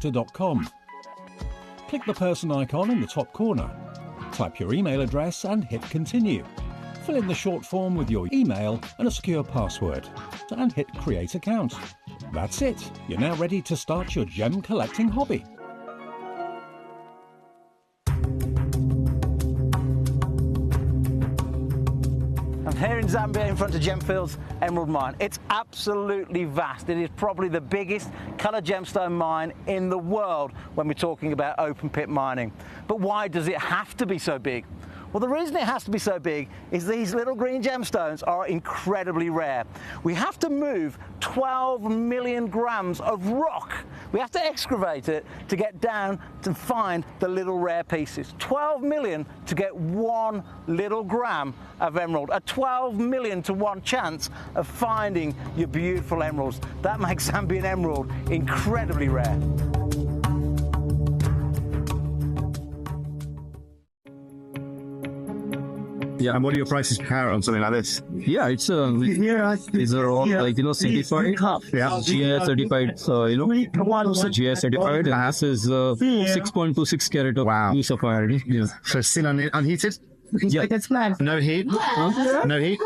gemcollector.com. Click the person icon in the top corner. Type your email address and hit continue. Fill in the short form with your email and a secure password, and hit create account. That's it. You're now ready to start your gem collecting hobby. I'm here in Zambia in front of Gemfield's Emerald Mine. It's absolutely vast. It is probably the biggest coloured gemstone mine in the world when we're talking about open pit mining. But why does it have to be so big? Well, the reason it has to be so big is these little green gemstones are incredibly rare. We have to move 12 million grams of rock. We have to excavate it to get down to find the little rare pieces. 12 million to get 1 little gram of emerald. A 12 million to 1 chance of finding your beautiful emeralds. That makes Zambian emerald incredibly rare. Yeah, and what are your prices per carat on something like this? Yeah, it's these are all like certified. Yeah, GI certified. So GI certified. Glass is 6.26 carat of blue sapphire. Yeah. So still unheated? Yeah. No heat? No heat?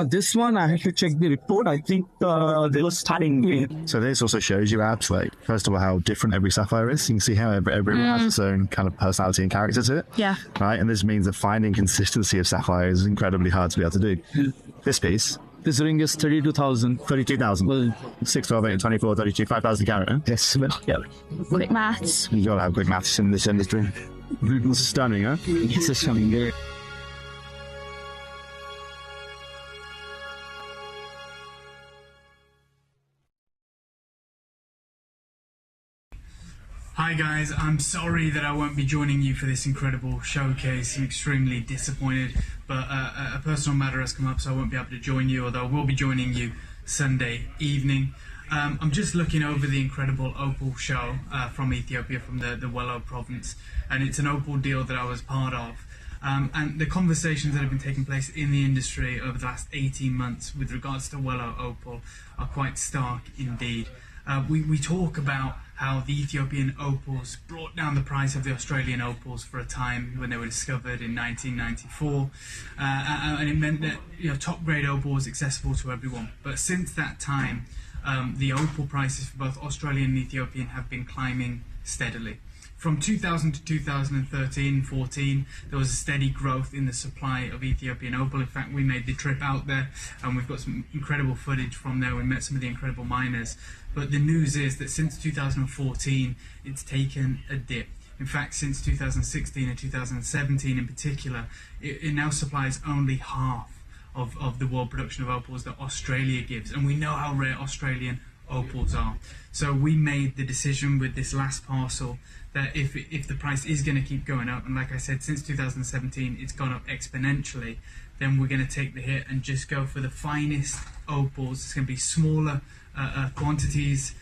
This one I have to check the report. I think they were starting. So this also shows you like first of all how different every sapphire is. You can see how every has its own kind of personality and character to it. Yeah. Right, and this means that finding consistency of sapphire is incredibly hard to be able to do. This piece. This ring is 32,000. 32,000. Well, 6, 12, 8, 24, 32, 5,000 carat. Huh? yes. Yeah. Quick maths. You gotta have quick maths in this industry. Stunning, huh? It's a stunning there. Hi guys, I'm sorry that I won't be joining you for this incredible showcase. I'm extremely disappointed, but a personal matter has come up, so I won't be able to join you, although I will be joining you Sunday evening. I'm just looking over the incredible opal show from Ethiopia, from the Wello province, and it's an opal deal that I was part of. And the conversations that have been taking place in the industry over the last 18 months with regards to Wello opal are quite stark indeed. We talk about how the Ethiopian opals brought down the price of the Australian opals for a time when they were discovered in 1994, and it meant that top grade opal was accessible to everyone. But since that time, the opal prices for both Australian and Ethiopian have been climbing steadily. From 2000 to 2013-14, there was a steady growth in the supply of Ethiopian opal. In fact, we made the trip out there and we've got some incredible footage from there. We met some of the incredible miners. But the news is that since 2014, it's taken a dip. In fact, since 2016 and 2017 in particular, it now supplies only half of the world production of opals that Australia gives. And we know how rare Australian opals are. So we made the decision with this last parcel that if the price is going to keep going up, and like I said, since 2017 it's gone up exponentially, then we're going to take the hit and just go for the finest opals. It's going to be smaller quantities,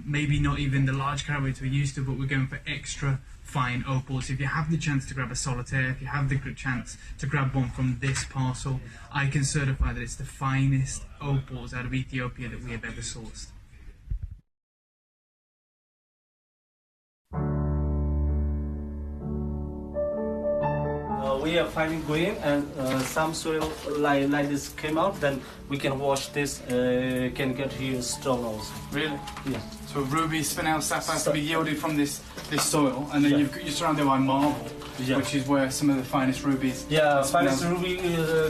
maybe not even the large carat weights we're used to, but we're going for extra fine opals. If you have the chance to grab a solitaire, if you have the chance to grab one from this parcel, I can certify that it's the finest opals out of Ethiopia that we have ever sourced. We are finding green and some soil like this came out, then we can wash this, can get here stone also. Really? Yeah. So ruby, spinel, sapphires to be yielded from this soil, and then you're surrounded by marble, which is where some of the finest rubies. Yeah, finest ruby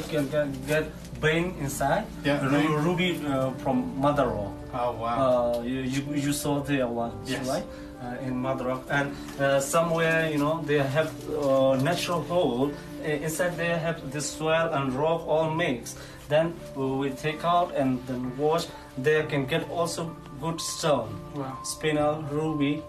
can get brain inside. Yeah, ruby from mother rock. Oh wow. You saw there one, yes. right? In mother rock, and somewhere they have natural hole inside. They have the soil and rock all mixed. Then we take out and then wash. They can get also good stone. Wow. Spinel, ruby,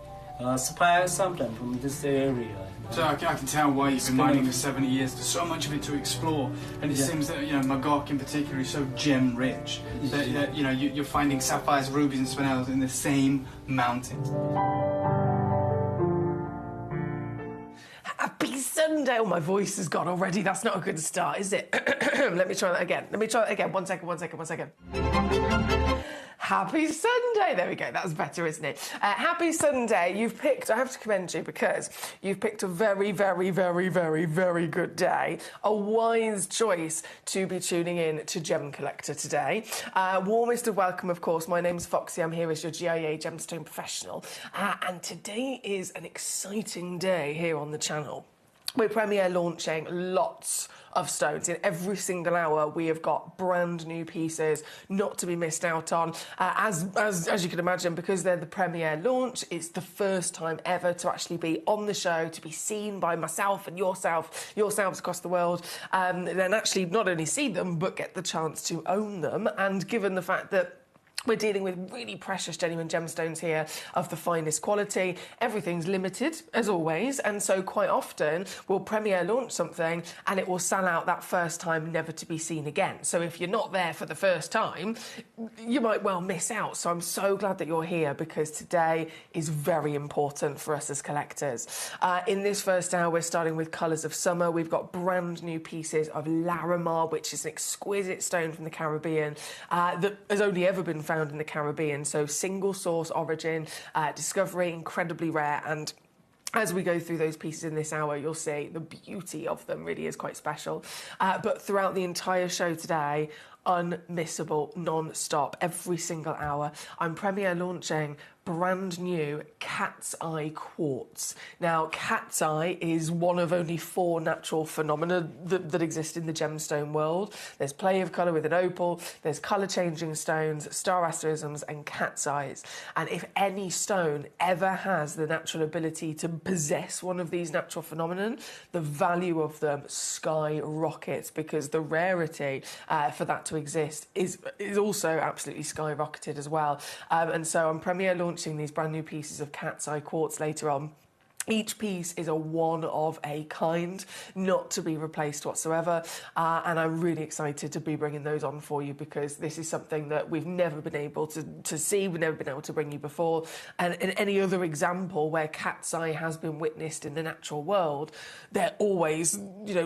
sapphire sometimes from this area. So I can tell why you've been mining for 70 years. There's so much of it to explore, and it seems that Magog in particular is so gem rich that you're finding sapphires, rubies, and spinels in the same mountains. Happy Sunday! Oh, my voice has gone already. That's not a good start, is it? Let me try that again. One second. Happy Sunday. There we go. That's better, isn't it? Happy Sunday. You've picked, I have to commend you because you've picked a very, very, very, very, very good day. A wise choice to be tuning in to Gemcollector today. Warmest of welcome, of course. My name's Foxy. I'm here as your GIA Gemstone professional. And today is an exciting day here on the channel. We're premiere launching lots of stones. In every single hour, we have got brand new pieces not to be missed out on. As you can imagine, because they're the premiere launch, it's the first time ever to actually be on the show, to be seen by myself and yourselves across the world, and then actually not only see them, but get the chance to own them. And given the fact that we're dealing with really precious, genuine gemstones here of the finest quality. Everything's limited, as always, and so quite often we'll premiere launch something and it will sell out that first time, never to be seen again. So if you're not there for the first time, you might well miss out. So I'm so glad that you're here because today is very important for us as collectors. In this first hour, we're starting with Colours of Summer. We've got brand new pieces of Larimar, which is an exquisite stone from the Caribbean that has only ever been found in the Caribbean, so single source origin, discovery, incredibly rare. And as we go through those pieces in this hour, you'll see the beauty of them really is quite special. But throughout the entire show today, unmissable, non-stop, every single hour, I'm premiere launching brand new cat's eye quartz. Now, cat's eye is one of only 4 natural phenomena that exist in the gemstone world. There's play of colour with an opal, there's colour-changing stones, star asterisms, and cat's eyes. And if any stone ever has the natural ability to possess one of these natural phenomena, the value of them skyrockets because the rarity for that to exist is also absolutely skyrocketed as well. And so I'm premiere launching these brand new pieces of cat's eye quartz later on. Each piece is a one of a kind, not to be replaced whatsoever, and I'm really excited to be bringing those on for you because this is something that we've never been able to see, we've never been able to bring you before. And in any other example where cat's eye has been witnessed in the natural world, they're always,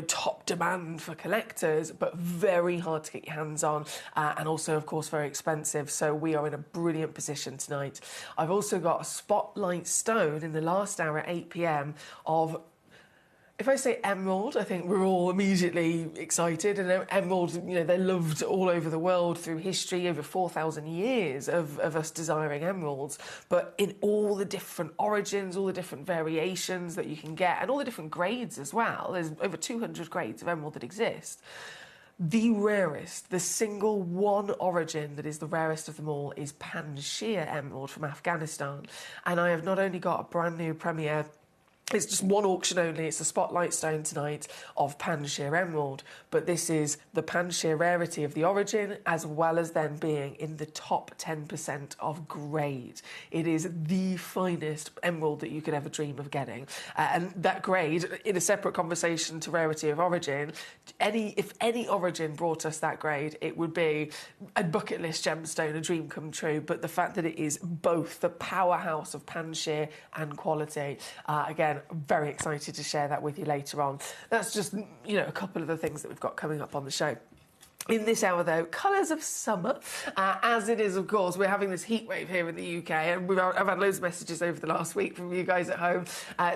top demand for collectors, but very hard to get your hands on, and also, of course, very expensive. So we are in a brilliant position tonight. I've also got a spotlight stone in the last hour at 8 p.m. of, if I say emerald, I think we're all immediately excited. And emerald, they're loved all over the world through history, over 4,000 years of us desiring emeralds. But in all the different origins, all the different variations that you can get, and all the different grades as well, there's over 200 grades of emerald that exist. The rarest, the single one origin that is the rarest of them all is Panjshir emerald from Afghanistan. And I have not only got a brand new premiere, it's just one auction only, it's a spotlight stone tonight of Panjshir emerald, but this is the Panjshir rarity of the origin as well as then being in the top 10% of grade. It is the finest emerald that you could ever dream of getting. And that grade, in a separate conversation to rarity of origin, if any origin brought us that grade, it would be a bucket list gemstone, a dream come true. But the fact that it is both the powerhouse of Panjshir and quality, again, I'm very excited to share that with you later on. That's just, a couple of the things that we've got coming up on the show. In this hour, though, Colours of Summer, as it is, of course, we're having this heat wave here in the UK, and I've had loads of messages over the last week from you guys at home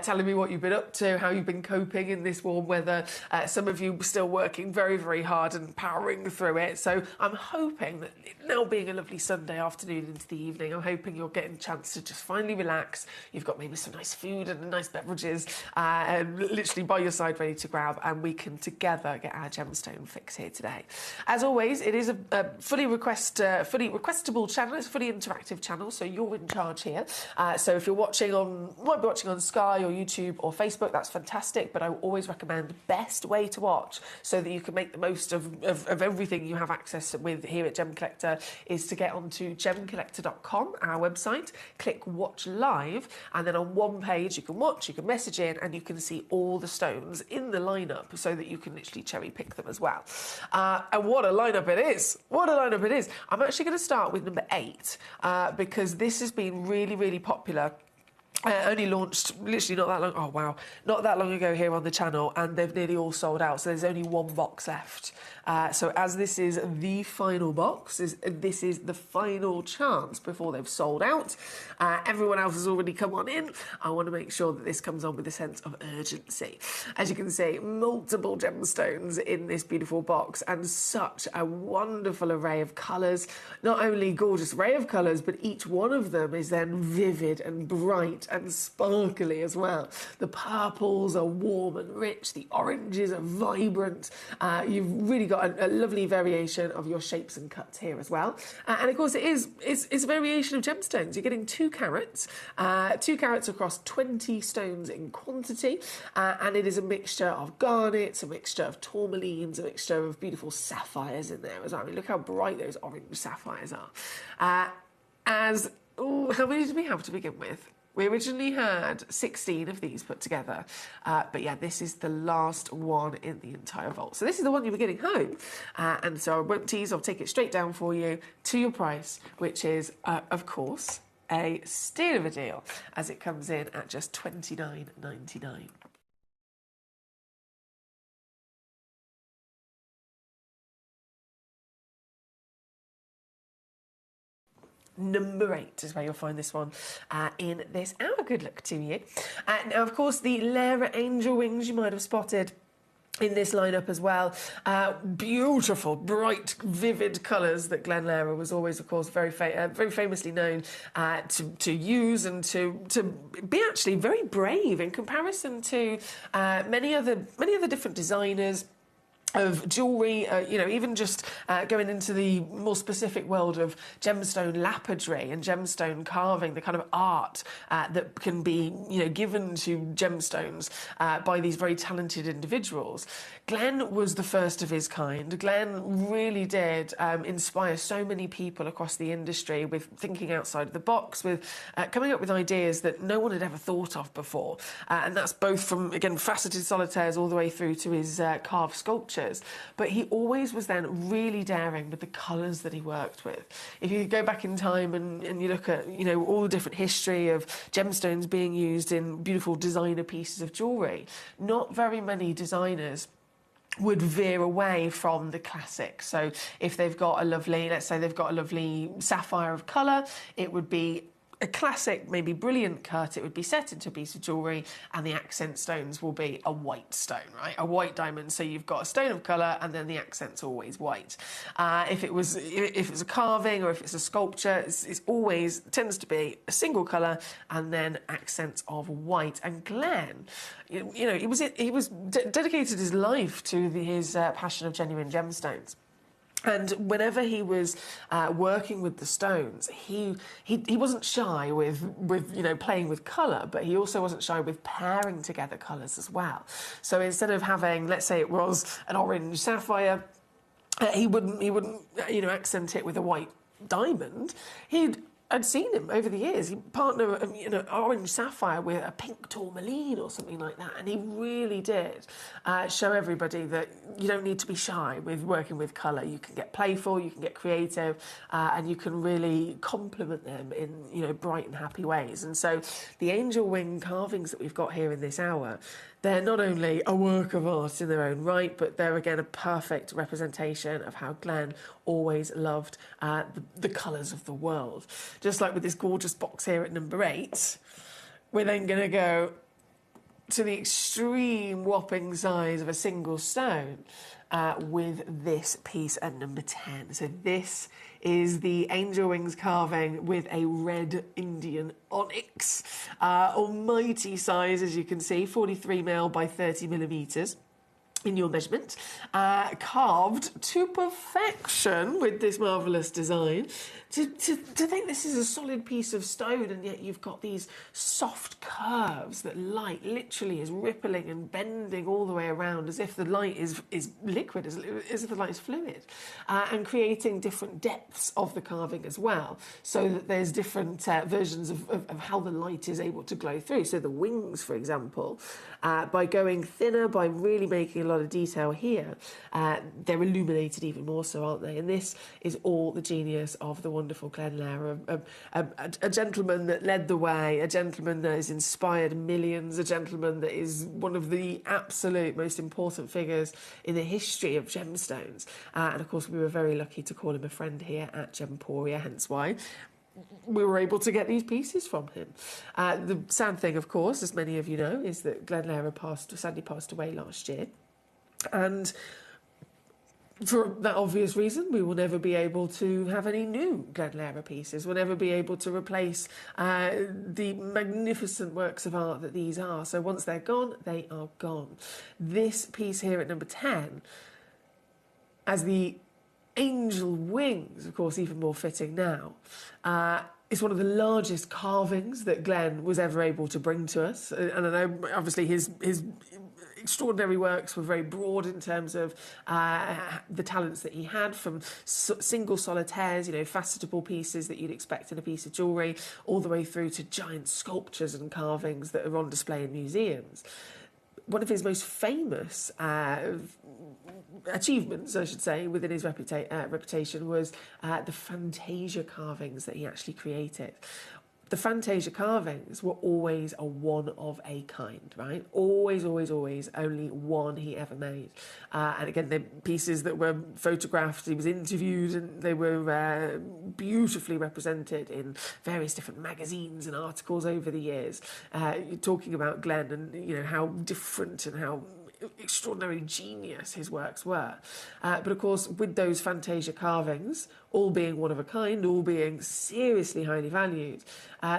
telling me what you've been up to, how you've been coping in this warm weather. Some of you still working very, very hard and powering through it. So I'm hoping that now being a lovely Sunday afternoon into the evening, I'm hoping you're getting a chance to just finally relax. You've got maybe some nice food and nice beverages literally by your side ready to grab, and we can together get our gemstone fix here today. As always, it is a fully requestable channel. It's a fully interactive channel, so you're in charge here. So if you're watching might be watching on Sky or YouTube or Facebook, that's fantastic. But I always recommend the best way to watch so that you can make the most of everything you have access with here at Gemcollector is to get onto gemcollector.com, our website, click Watch Live, and then on one page you can watch, you can message in, and you can see all the stones in the lineup so that you can literally cherry pick them as well. And what a lineup it is! What a lineup it is! I'm actually going to start with number 8 because this has been really, really popular Only launched literally not that long. Oh wow, not that long ago here on the channel, and they've nearly all sold out. So there's only one box left. So as this is the final box, this is the final chance before they've sold out. Everyone else has already come on in. I want to make sure that this comes on with a sense of urgency. As you can see, multiple gemstones in this beautiful box, and such a wonderful array of colours. Not only gorgeous array of colours, but each one of them is then vivid and bright and sparkly as well. The purples are warm and rich. The oranges are vibrant. You've really got a lovely variation of your shapes and cuts here as well. And of course, it's a variation of gemstones. You're getting 2 carats, 2 carats across 20 stones in quantity, and it is a mixture of garnets, a mixture of tourmalines, a mixture of beautiful sapphires in there as well. I mean, look how bright those orange sapphires are. How many did we have to begin with? We originally had 16 of these put together, but yeah, this is the last one in the entire vault. So this is the one you were getting home, and so I won't tease, I'll take it straight down for you to your price, which is, of course, a steal of a deal, as it comes in at just $29.99. Number 8 is where you'll find this one in this hour. Good luck to you. Now, of course, the Lara Angel Wings you might have spotted in this lineup as well. Beautiful, bright, vivid colours that Glen Lara was always, of course, very famously known to use, and to be actually very brave in comparison to many other different designers of jewellery, even just going into the more specific world of gemstone lapidary and gemstone carving, the kind of art that can be, given to gemstones by these very talented individuals. Glen was the first of his kind. Glen really did inspire so many people across the industry with thinking outside of the box, with coming up with ideas that no one had ever thought of before. And that's both from, again, faceted solitaires all the way through to his carved sculptures. But he always was then really daring with the colours that he worked with. If you go back in time and you look at, all the different history of gemstones being used in beautiful designer pieces of jewellery, not very many designers would veer away from the classic. So if they've got a lovely, let's say they've got a lovely sapphire of colour, it would be a classic, maybe brilliant cut. It would be set into a piece of jewellery, and the accent stones will be a white stone, right? A white diamond. So you've got a stone of colour, and then the accent's always white. If it's a carving or if it's a sculpture, it's always tends to be a single colour and then accents of white. And Glen, he was dedicated his life to his passion of genuine gemstones. And whenever he was working with the stones, he wasn't shy with playing with colour, but he also wasn't shy with pairing together colours as well. So instead of having, let's say it was an orange sapphire, he wouldn't accent it with a white diamond. I'd seen him over the years. He'd partner an orange sapphire with a pink tourmaline or something like that. And he really did show everybody that you don't need to be shy with working with colour. You can get playful, you can get creative, and you can really complement them in bright and happy ways. And so the angel wing carvings that we've got here in this hour, they're not only a work of art in their own right, but they're, again, a perfect representation of how Glen always loved the colours of the world. Just like with this gorgeous box here at number 8, we're then going to go to the extreme whopping size of a single stone with this piece at number 10. So this is the angel wings carving with a red Indian onyx. Almighty size, as you can see, 43mm by 30mm. In your measurement, carved to perfection with this marvellous design. To think this is a solid piece of stone, and yet you've got these soft curves that light literally is rippling and bending all the way around, as if the light is liquid, as if the light is fluid, and creating different depths of the carving as well, so that there's different versions of how the light is able to glow through. So the wings, for example, by going thinner, by really making a lot of detail here, they're illuminated even more so, aren't they? And this is all the genius of the one wonderful Glenn Lair, a gentleman that led the way, a gentleman that has inspired millions, a gentleman that is one of the absolute most important figures in the history of gemstones. And of course, we were very lucky to call him a friend here at Gemporia, hence why we were able to get these pieces from him. The sad thing, of course, as many of you know, is that Glenn Lair sadly passed away last year. And for that obvious reason, we will never be able to have any new Glenn Lair pieces. We'll never be able to replace the magnificent works of art that these are. So once they're gone, they are gone. This piece here at number 10, as the angel wings, of course, even more fitting now, is one of the largest carvings that Glenn was ever able to bring to us. And I know, obviously, his extraordinary works were very broad in terms of the talents that he had, from single solitaires, facetable pieces that you'd expect in a piece of jewellery, all the way through to giant sculptures and carvings that are on display in museums. One of his most famous achievements, I should say, within his reputation was the Fantasia carvings that he actually created. The Fantasia carvings were always a one of a kind, right? Always, always, always, only one he ever made. And again, they're pieces that were photographed, he was interviewed, and they were beautifully represented in various different magazines and articles over the years. You're talking about Glenn and, how different and how extraordinary genius his works were. But of course, with those Fantasia carvings, all being one of a kind, all being seriously highly valued,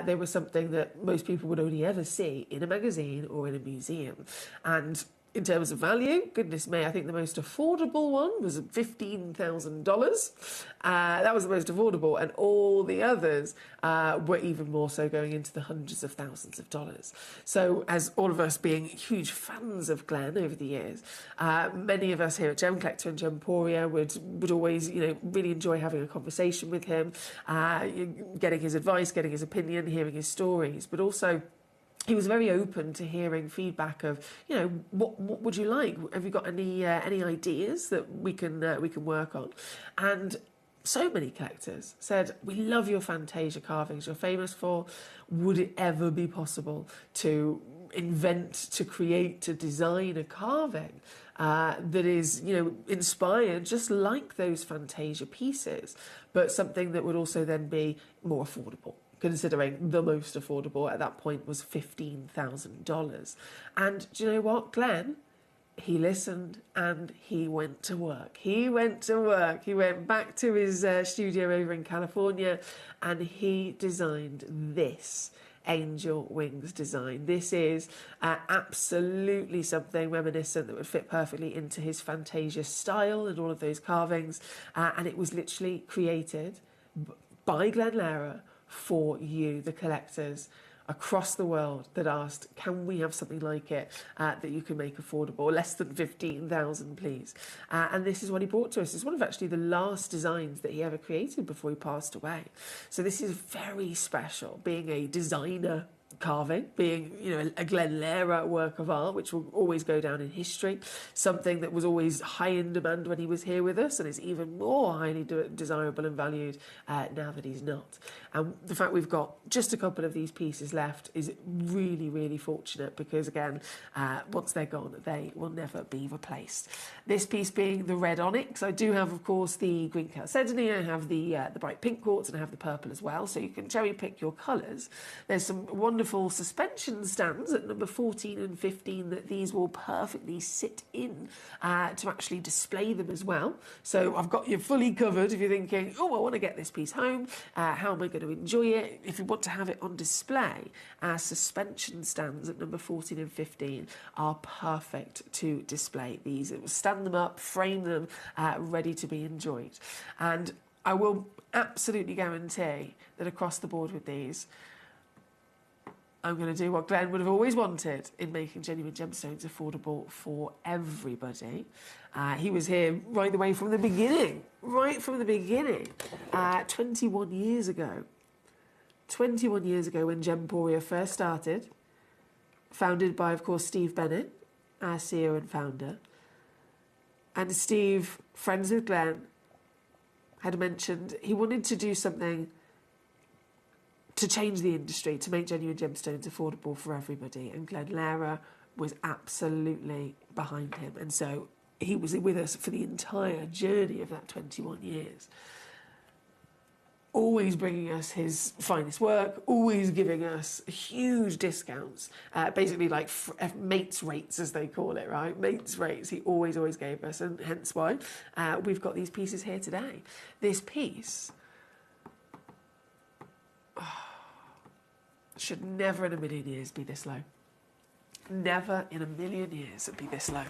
they were something that most people would only ever see in a magazine or in a museum. And in terms of value, goodness me, I think the most affordable one was $15,000. That was the most affordable, and all the others were even more so, going into the hundreds of thousands of dollars. So, as all of us being huge fans of Glenn over the years, many of us here at Gemcollector and Gemporia would always, really enjoy having a conversation with him, getting his advice, getting his opinion, hearing his stories, but also he was very open to hearing feedback of, what would you like? Have you got any ideas that we can work on? And so many collectors said, we love your Fantasia carvings you're famous for. Would it ever be possible to invent, to create, to design a carving that is, inspired just like those Fantasia pieces, but something that would also then be more affordable? Considering the most affordable at that point was $15,000. And do you know what, Glenn? He listened and he went to work. He went back to his studio over in California, and he designed this angel wings design. This is absolutely something reminiscent that would fit perfectly into his Fantasia style and all of those carvings. And it was literally created by Glenn Lair for you, the collectors across the world, that asked, can we have something like it that you can make affordable, less than $15,000, please? And this is what he brought to us. It's one of actually the last designs that he ever created before he passed away. So this is very special, being a designer carving, being a Glenn Lair work of art, which will always go down in history, something that was always high in demand when he was here with us, and is even more highly desirable and valued now that he's not. And the fact we've got just a couple of these pieces left is really, really fortunate, because again, once they're gone, they will never be replaced. This piece being the red onyx. I do have, of course, the green chalcedony, I have the bright pink quartz, and I have the purple as well, so you can cherry pick your colours. There's some wonderful suspension stands at number 14 and 15 that these will perfectly sit in to actually display them as well. So I've got you fully covered if you're thinking, I want to get this piece home, how am I going to enjoy it? If you want to have it on display, our suspension stands at number 14 and 15 are perfect to display these. It will stand them up, frame them, ready to be enjoyed. And I will absolutely guarantee that across the board with these, I'm going to do what Glenn would have always wanted in making genuine gemstones affordable for everybody. He was here right the way from the beginning, 21 years ago. 21 years ago when Gemporia first started, founded by, of course, Steve Bennett, our CEO and founder. And Steve, friends with Glenn, had mentioned he wanted to do something to change the industry, to make genuine gemstones affordable for everybody, and Glenlara was absolutely behind him. And so he was with us for the entire journey of that 21 years. Always bringing us his finest work, always giving us huge discounts, basically like mates rates, as they call it, right? Mates rates, he always gave us, and hence why we've got these pieces here today. This piece should never in a million years be this low. Never in a million years be this low.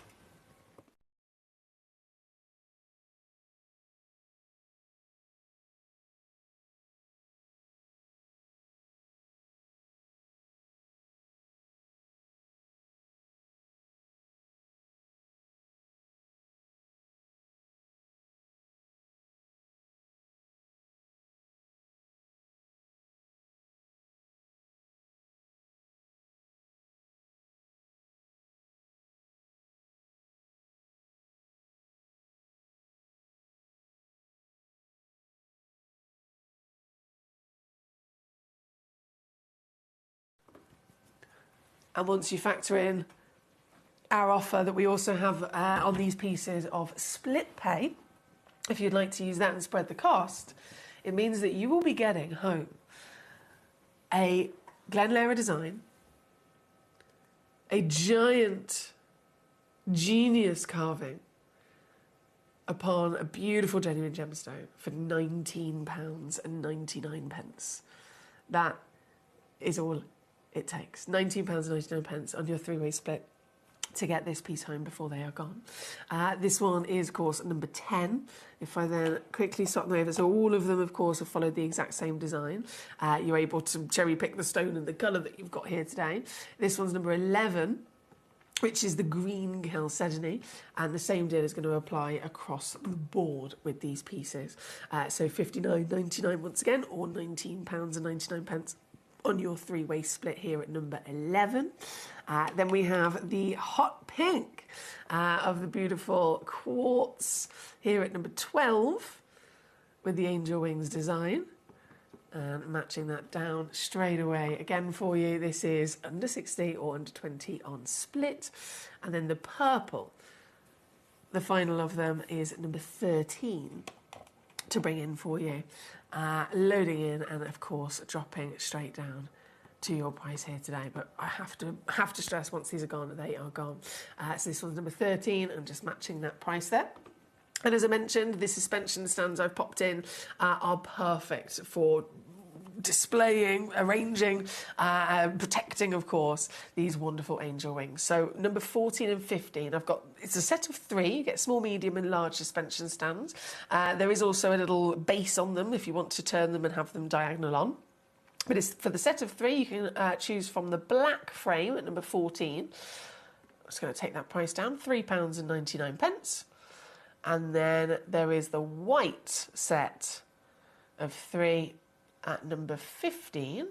And once you factor in our offer that we also have on these pieces of split pay, if you'd like to use that and spread the cost, it means that you will be getting home a Glenlara design, a giant genius carving upon a beautiful genuine gemstone for £19.99. That is all it takes. £19.99 on your three-way split to get this piece home before they are gone. This one is, of course, number 10. If I then quickly sort them over, so all of them, of course, have followed the exact same design. You're able to cherry-pick the stone and the colour that you've got here today. This one's number 11, which is the green chalcedony, and the same deal is going to apply across the board with these pieces. So £59.99 once again, or £19.99 on your three-way split here at number 11. Then we have the hot pink of the beautiful quartz here at number 12 with the angel wings design. And matching that down straight away again for you. This is under 60 or under 20 on split. And then the purple, the final of them, is number 13 to bring in for you. Loading in and, of course, dropping straight down to your price here today. But I have to stress, once these are gone, they are gone. So this one's number 13 and just matching that price there. And as I mentioned, the suspension stands I've popped in are perfect for displaying, arranging, protecting, of course, these wonderful angel wings. So number 14 and 15, it's a set of 3. You get small, medium and large suspension stands. There is also a little base on them if you want to turn them and have them diagonal on. But for the set of 3, you can choose from the black frame at number 14. I'm just going to take that price down, £3.99. And then there is the white set of 3 at number 15,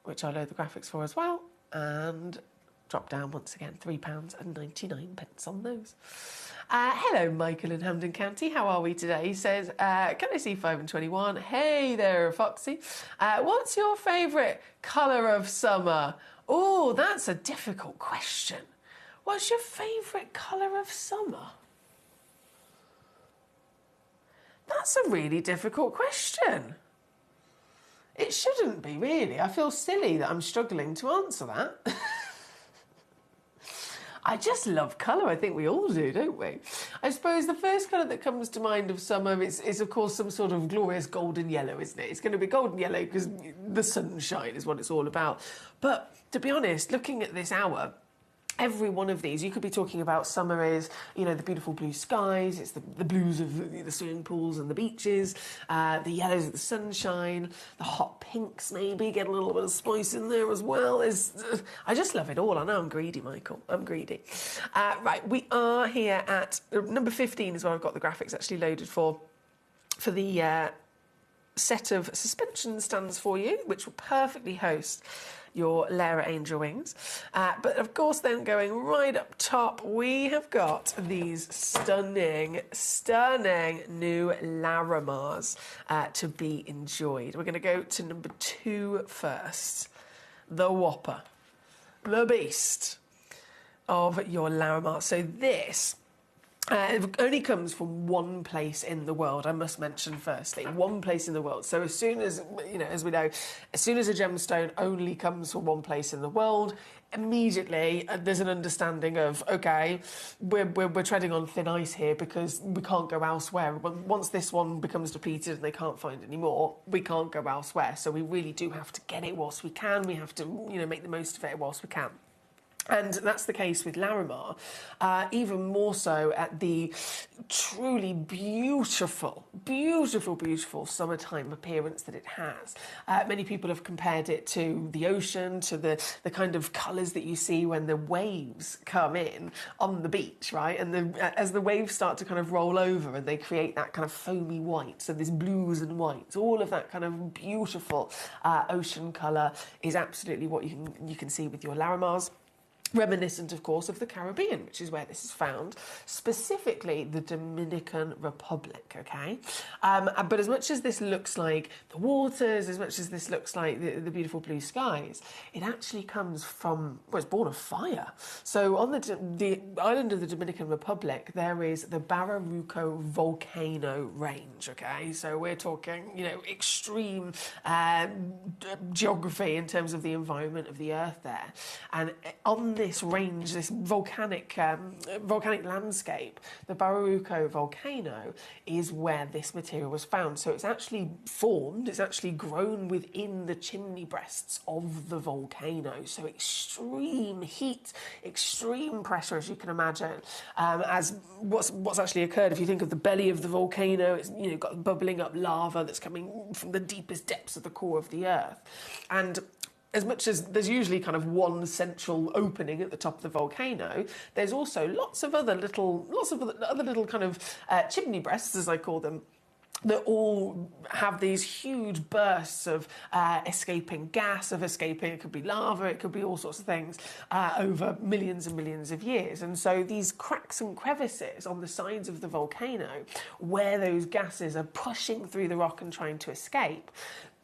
which I'll load the graphics for as well, and drop down once again, £3.99 on those. Hello, Michael in Hampden County. How are we today? He says, can I see 5 and 21? Hey there, Foxy. What's your favourite colour of summer? Oh, that's a difficult question. What's your favourite colour of summer? That's a really difficult question. It shouldn't be, really. I feel silly that I'm struggling to answer that. I just love colour. I think we all do, don't we? I suppose the first colour that comes to mind of summer is, of course, some sort of glorious golden yellow, isn't it? It's going to be golden yellow because the sunshine is what it's all about. But to be honest, looking at this hour, every one of these, you could be talking about summer is, you know, the beautiful blue skies, it's the blues of the swimming pools and the beaches, the yellows of the sunshine, the hot pinks maybe, get a little bit of spice in there as well. I just love it all. I know I'm greedy, Michael. I'm greedy. Right, we are here at number 15 is where I've got the graphics actually loaded for the set of suspension stands for you, which will perfectly host your Lara angel wings. But of course, then going right up top, we have got these stunning, stunning new Larimars to be enjoyed. We're going to go to number 2 first. The Whopper, the beast of your Larimar. So this it only comes from one place in the world, I must mention firstly. One place in the world. So as soon as, as we know, as soon as a gemstone only comes from one place in the world, immediately there's an understanding of, okay, we're treading on thin ice here because we can't go elsewhere. Once this one becomes depleted and they can't find any more, we can't go elsewhere. So we really do have to get it whilst we can. We have to, make the most of it whilst we can. And that's the case with Larimar, even more so at the truly beautiful, beautiful, beautiful summertime appearance that it has. Many people have compared it to the ocean, to the kind of colours that you see when the waves come in on the beach, right? And as the waves start to kind of roll over and they create that kind of foamy white, so this blues and whites, all of that kind of beautiful ocean colour is absolutely what you can see with your Larimars. Reminiscent, of course, of the Caribbean, which is where this is found, specifically the Dominican Republic, okay? But as much as this looks like the waters, as much as this looks like the beautiful blue skies, it actually comes from, it's born of fire. So on the island of the Dominican Republic, there is the Bararuco volcano range, okay? So we're talking, extreme geography in terms of the environment of the earth there. And on this range, this volcanic landscape, the Bararuco volcano is where this material was found. So it's actually formed, it's actually grown within the chimney breasts of the volcano. So extreme heat, extreme pressure, as you can imagine. As what's actually occurred, if you think of the belly of the volcano, it's got bubbling up lava that's coming from the deepest depths of the core of the earth. And as much as there's usually kind of one central opening at the top of the volcano, there's also lots of other little kind of chimney breasts, as I call them, that all have these huge bursts of escaping gas, it could be lava, it could be all sorts of things, over millions and millions of years. And so these cracks and crevices on the sides of the volcano, where those gases are pushing through the rock and trying to escape,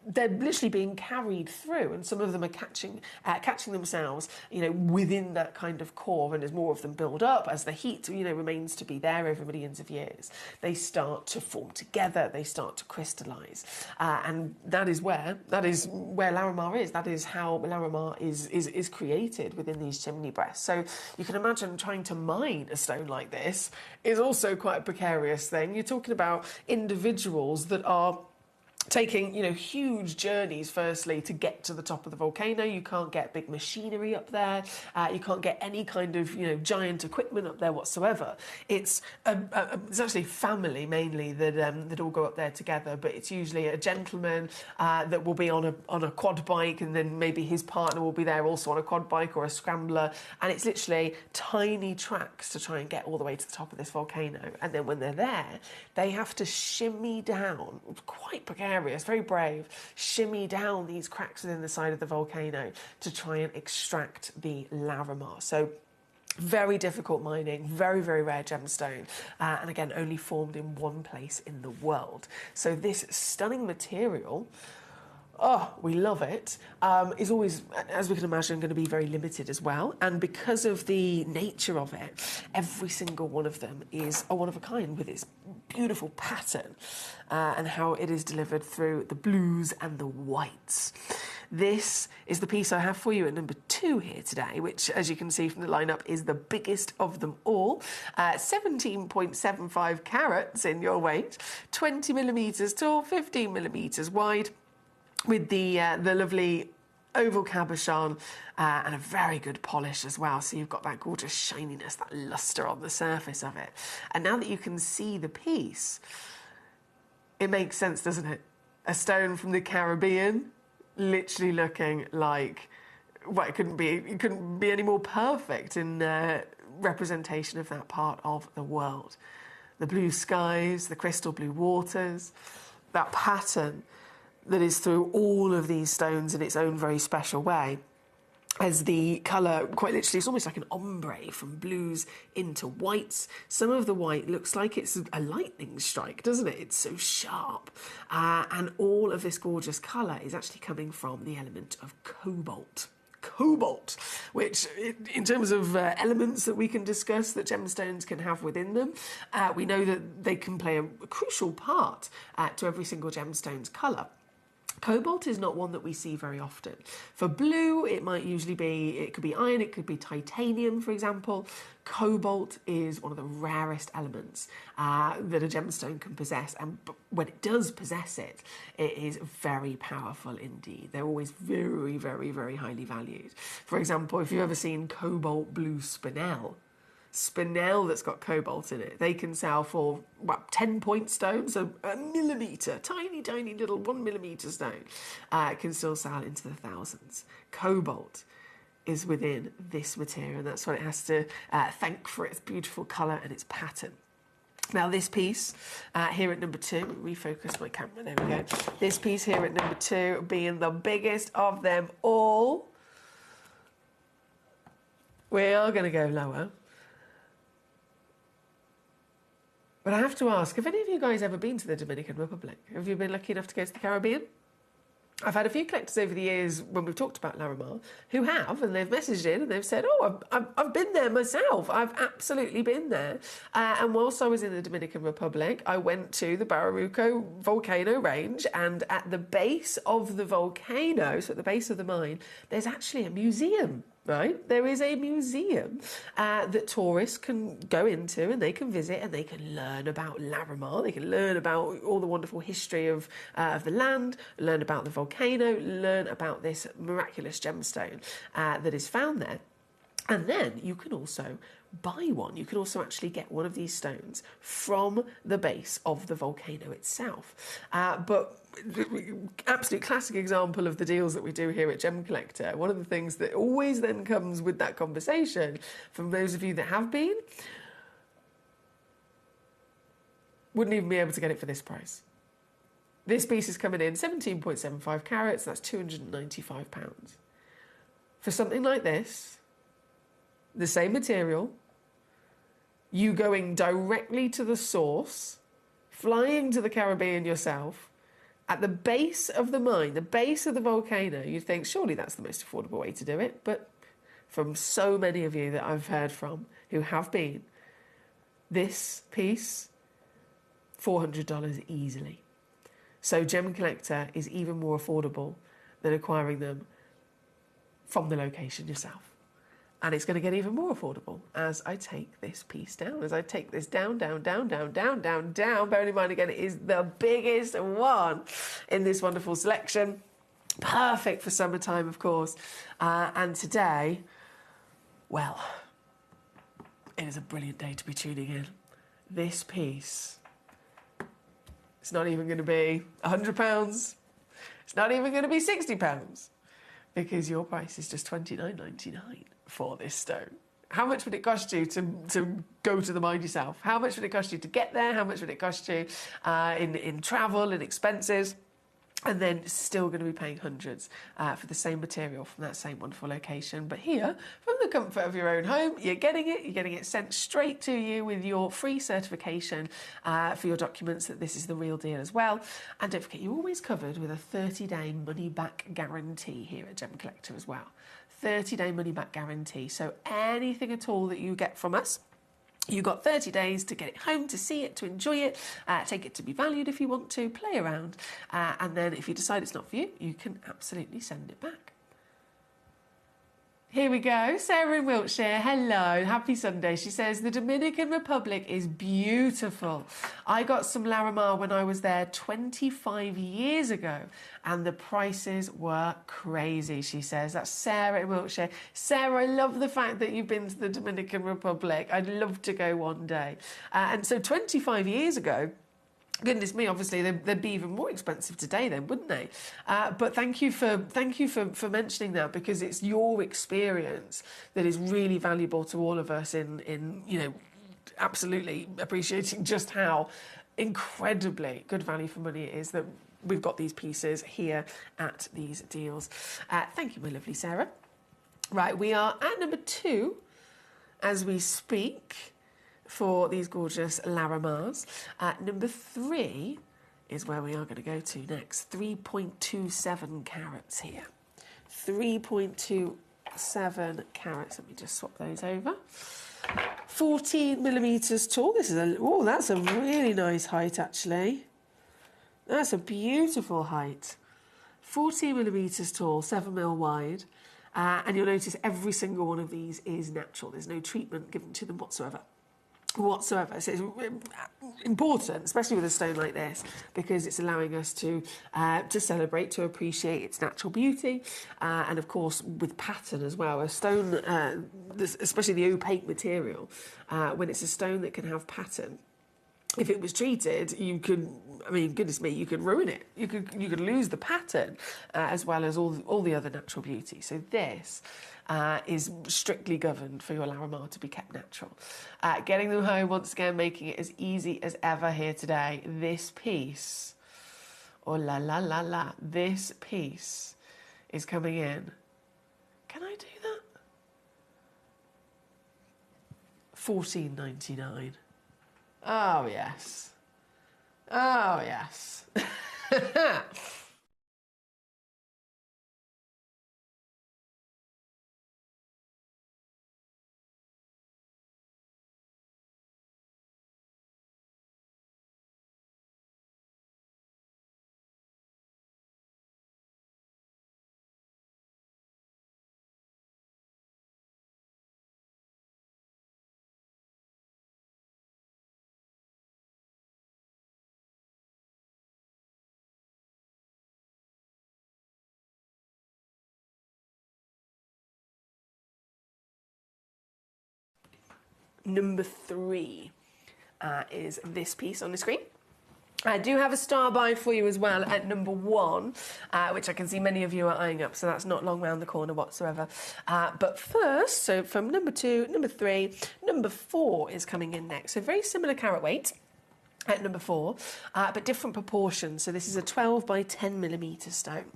they're literally being carried through, and some of them are catching themselves, within that kind of core. And as more of them build up, as the heat, remains to be there over millions of years, they start to form together. They start to crystallise, and that is where Larimar is. That is how Larimar is created within these chimney breasts. So you can imagine trying to mine a stone like this is also quite a precarious thing. You're talking about individuals that are taking, huge journeys, firstly, to get to the top of the volcano. You can't get big machinery up there. You can't get any kind of, giant equipment up there whatsoever. It's actually family, mainly, that all go up there together, but it's usually a gentleman that will be on a quad bike, and then maybe his partner will be there also on a quad bike or a scrambler, and it's literally tiny tracks to try and get all the way to the top of this volcano. And then when they're there, they have to shimmy down, quite precarious, very brave, shimmy down these cracks within the side of the volcano to try and extract the Larimar. So very difficult mining, very, very rare gemstone, and again, only formed in one place in the world. So this stunning material, we love it, is always, as we can imagine, going to be very limited as well. And because of the nature of it, every single one of them is a one of a kind with its beautiful pattern and how it is delivered through the blues and the whites. This is the piece I have for you at number 2 here today, which, as you can see from the lineup, is the biggest of them all. 17.75 carats in your weight, 20 millimetres tall, 15 millimetres wide, with the lovely oval cabochon and a very good polish as well. So you've got that gorgeous shininess, that lustre on the surface of it. And now that you can see the piece, it makes sense, doesn't it? A stone from the Caribbean, literally looking like, well, it couldn't be any more perfect in representation of that part of the world. The blue skies, the crystal blue waters, that pattern that is through all of these stones in its own very special way. as the colour, quite literally, it's almost like an ombre from blues into whites. Some of the white looks like it's a lightning strike, doesn't it? It's so sharp. And all of this gorgeous colour is actually coming from the element of cobalt. Cobalt, which in terms of elements that we can discuss that gemstones can have within them, we know that they can play a crucial part to every single gemstone's colour. Cobalt is not one that we see very often. For blue, it might usually be, it could be iron, it could be titanium, for example. Cobalt is one of the rarest elements that a gemstone can possess, and when it does possess it, it is very powerful indeed. They're always very, very, very highly valued. For example, if you've ever seen cobalt blue spinel that's got cobalt in it, they can sell for 10-point stones, so a millimetre, tiny, tiny little 1 millimetre stone, can still sell into the thousands. Cobalt is within this material, and that's what it has to thank for its beautiful colour and its pattern. Now this piece here at number 2, refocus my camera, there we go. This piece here at number 2 being the biggest of them all. We are going to go lower. But I have to ask, have any of you guys ever been to the Dominican Republic? Have you been lucky enough to go to the Caribbean? I've had a few collectors over the years when we've talked about Larimar who have, and they've messaged in and they've said, oh, I've been there myself. I've absolutely been there. And whilst I was in the Dominican Republic, I went to the Bararuco volcano range, and at the base of the volcano, so at the base of the mine, there's actually a museum. Right? There is a museum that tourists can go into, and they can visit, and they can learn about Larimar. They can learn about all the wonderful history of the land, learn about the volcano, learn about this miraculous gemstone that is found there. And then you can also buy one. You can also actually get one of these stones from the base of the volcano itself. But absolute classic example of the deals that we do here at Gemcollector. One of the things that always then comes with that conversation from those of you that have been, wouldn't even be able to get it for this price. This piece is coming in 17.75 carats, that's £295. For something like this, the same material, you going directly to the source, flying to the Caribbean yourself, at the base of the mine, the base of the volcano, you'd think, surely that's the most affordable way to do it. But from so many of you that I've heard from who have been, this piece, $400 easily. So Gemcollector is even more affordable than acquiring them from the location yourself. And it's going to get even more affordable as I take this piece down, as I take this down, down, down, down, down, down, down. Bearing in mind, again, it is the biggest one in this wonderful selection. Perfect for summertime, of course. And today, well, it is a brilliant day to be tuning in. This piece, it's not even going to be £100. It's not even going to be £60, because your price is just $29.99 for this stone. How much would it cost you to go to the mine yourself? How much would it cost you to get there? How much would it cost you in travel and expenses? And then still going to be paying hundreds for the same material from that same wonderful location. But here, from the comfort of your own home, you're getting it sent straight to you with your free certification for your documents that this is the real deal as well. And don't forget, you're always covered with a 30-day money-back guarantee here at Gemcollector as well. 30-day money-back guarantee. So anything at all that you get from us, you've got 30 days to get it home, to see it, to enjoy it, take it to be valued if you want to, play around, and then if you decide it's not for you, you can absolutely send it back. Here we go. Sarah in Wiltshire. Hello. Happy Sunday. She says, the Dominican Republic is beautiful. I got some Larimar when I was there 25 years ago, and the prices were crazy, she says. That's Sarah in Wiltshire. Sarah, I love the fact that you've been to the Dominican Republic. I'd love to go one day. And so 25 years ago, goodness me, obviously they'd be even more expensive today then, wouldn't they? But thank you for mentioning that, because it's your experience that is really valuable to all of us in you know, absolutely appreciating just how incredibly good value for money it is that we've got these pieces here at these deals. Thank you, my lovely Sarah. Right, we are at number 2 as we speak for these gorgeous Larimars. Number 3 is where we are going to go to next. 3.27 carats here. 3.27 carats. Let me just swap those over. 14 millimetres tall. This is that's a really nice height, actually. That's a beautiful height. 14 millimetres tall, 7 mil wide. And you'll notice every single one of these is natural. There's no treatment given to them whatsoever. So it's important, especially with a stone like this, because it's allowing us to celebrate, to appreciate its natural beauty, and of course with pattern as well. A stone, especially the opaque material, when it's a stone that can have pattern, if it was treated, you could, I mean, goodness me, you could ruin it. You could lose the pattern as well as all the other natural beauty. So this is strictly governed for your Larimar to be kept natural. Getting them home, once again, making it as easy as ever here today. This piece, oh la la la la, this piece is coming in. Can I do that? $14.99. Oh, yes. Oh, yes. Number 3 is this piece on the screen. I do have a star by for you as well at number 1, which I can see many of you are eyeing up, so that's not long round the corner whatsoever. But first, so from number 2, number 3, number 4 is coming in next. So very similar carat weight at number 4, but different proportions. So this is a 12 by 10 millimetre stone.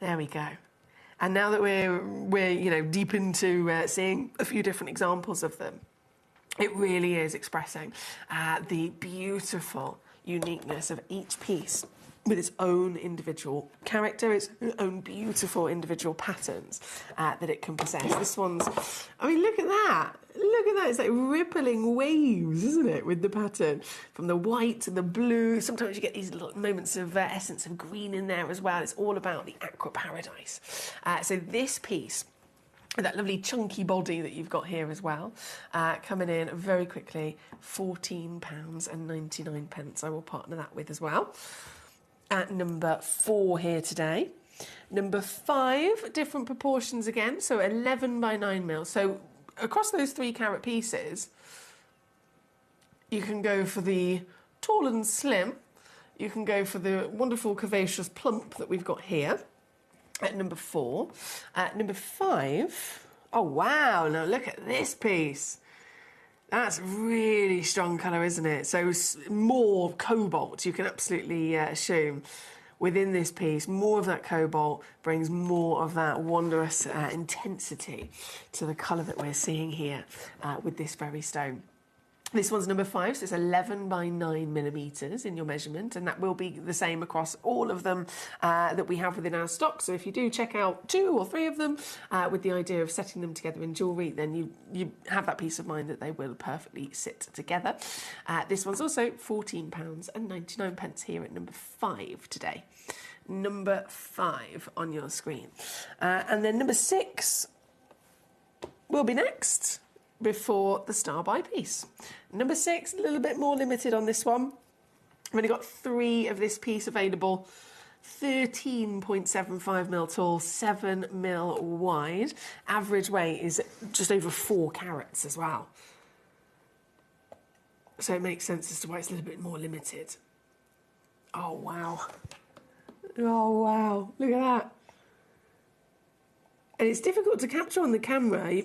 There we go. And now that we're deep into seeing a few different examples of them, it really is expressing the beautiful uniqueness of each piece with its own individual character, its own beautiful individual patterns that it can possess. This one's, I mean, look at that. Look at that. It's like rippling waves, isn't it, with the pattern? From the white to the blue. Sometimes you get these little moments of essence of green in there as well. It's all about the aqua paradise. So this piece, that lovely chunky body that you've got here as well, coming in very quickly, £14.99. I will partner that with as well. At number 4 here today. Number 5, different proportions again, so 11 by 9 mil. So across those 3 carat pieces, you can go for the tall and slim, you can go for the wonderful curvaceous plump that we've got here at number 4. At number 5, oh wow, now look at this piece. That's really strong colour, isn't it? So more cobalt, you can absolutely assume, within this piece. More of that cobalt brings more of that wondrous intensity to the colour that we're seeing here with this very stone. This one's number 5, so it's 11 by 9 millimetres in your measurement, and that will be the same across all of them that we have within our stock. So if you do check out 2 or 3 of them with the idea of setting them together in jewellery, then you have that peace of mind that they will perfectly sit together. This one's also £14.99 here at number 5 today. Number 5 on your screen. And then number 6 will be next, before the star by piece. Number 6, a little bit more limited on this one. I've only got 3 of this piece available. 13.75 mil tall, 7 mil wide. Average weight is just over 4 carats as well. So it makes sense as to why it's a little bit more limited. Oh, wow. Oh, wow. Look at that. And it's difficult to capture on the camera.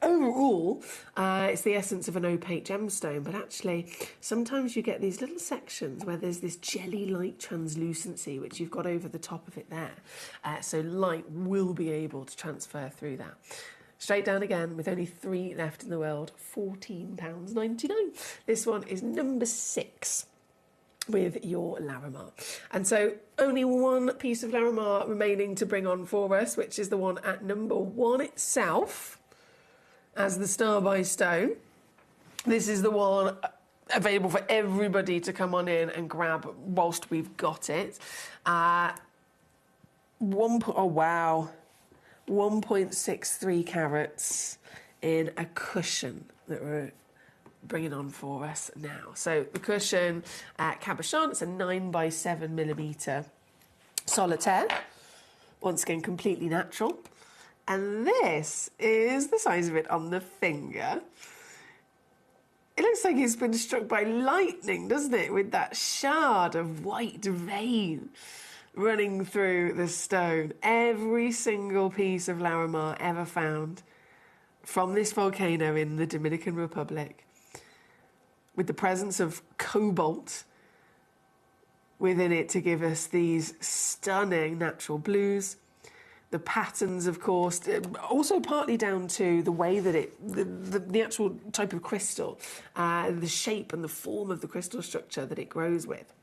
Overall, it's the essence of an opaque gemstone, but actually, sometimes you get these little sections where there's this jelly-like translucency, which you've got over the top of it there. So light will be able to transfer through that. Straight down again, with only 3 left in the world, £14.99. This one is number 6. With your Larimar. And so only one piece of Larimar remaining to bring on for us, which is the one at number 1 itself, as the Star by Stone. This is the one available for everybody to come on in and grab whilst we've got it. Oh wow, 1.63 carats in a cushion that we're bringing on for us now. So the cushion cabochon, it's a 9x7mm solitaire, once again completely natural, and this is the size of it on the finger. It looks like it's been struck by lightning, doesn't it, with that shard of white vein running through the stone. Every single piece of Larimar ever found from this volcano in the Dominican Republic, with the presence of cobalt within it to give us these stunning natural blues. The patterns, of course, also partly down to the way that the actual type of crystal, the shape and the form of the crystal structure that it grows with.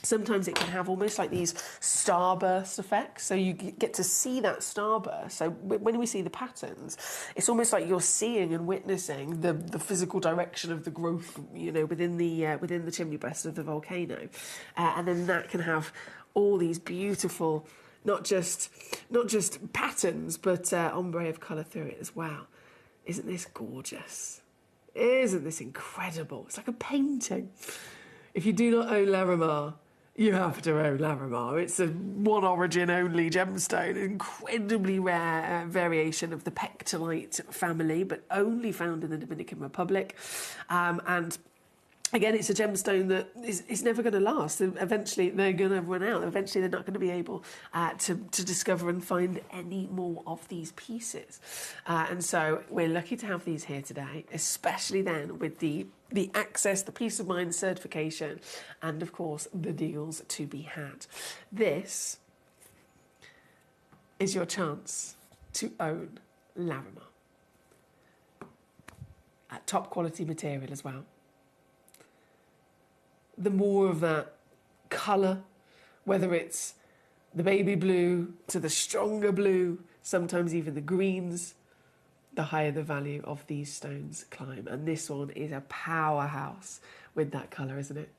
Sometimes it can have almost like these starburst effects, so you get to see that starburst. So when we see the patterns, it's almost like you're seeing and witnessing the physical direction of the growth, you know, within the chimney breast of the volcano, and then that can have all these beautiful, not just patterns, but ombre of colour through it as well. Isn't this gorgeous? Isn't this incredible? It's like a painting. If you do not own Larimar, you have to own Larimar. It's a one origin only gemstone, an incredibly rare variation of the pectolite family, but only found in the Dominican Republic. And again, it's a gemstone that is never going to last. Eventually, they're going to run out. Eventually, they're not going to be able to discover and find any more of these pieces. And so we're lucky to have these here today, especially then with the access, the peace of mind, certification, and of course, the deals to be had. This is your chance to own Larimar. At top quality material as well. The more of that colour, whether it's the baby blue to the stronger blue, sometimes even the greens, the higher the value of these stones climb. And this one is a powerhouse with that colour, isn't it?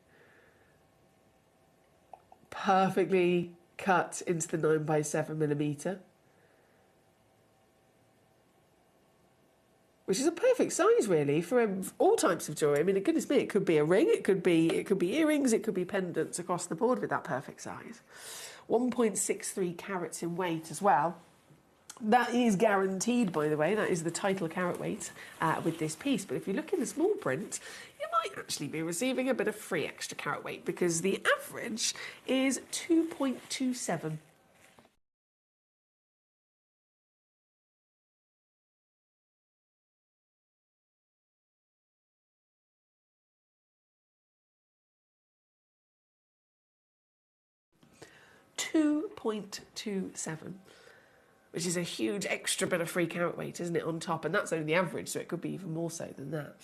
Perfectly cut into the 9x7mm. Which is a perfect size, really, for all types of jewellery. I mean, goodness me, it could be a ring, it could be earrings, it could be pendants across the board with that perfect size. 1.63 carats in weight as well. That is guaranteed, by the way. That is the title carat weight with this piece. But if you look in the small print, you might actually be receiving a bit of free extra carat weight, because the average is 2.27. .27, which is a huge extra bit of free carat weight, isn't it, on top? And that's only the average, so it could be even more so than that.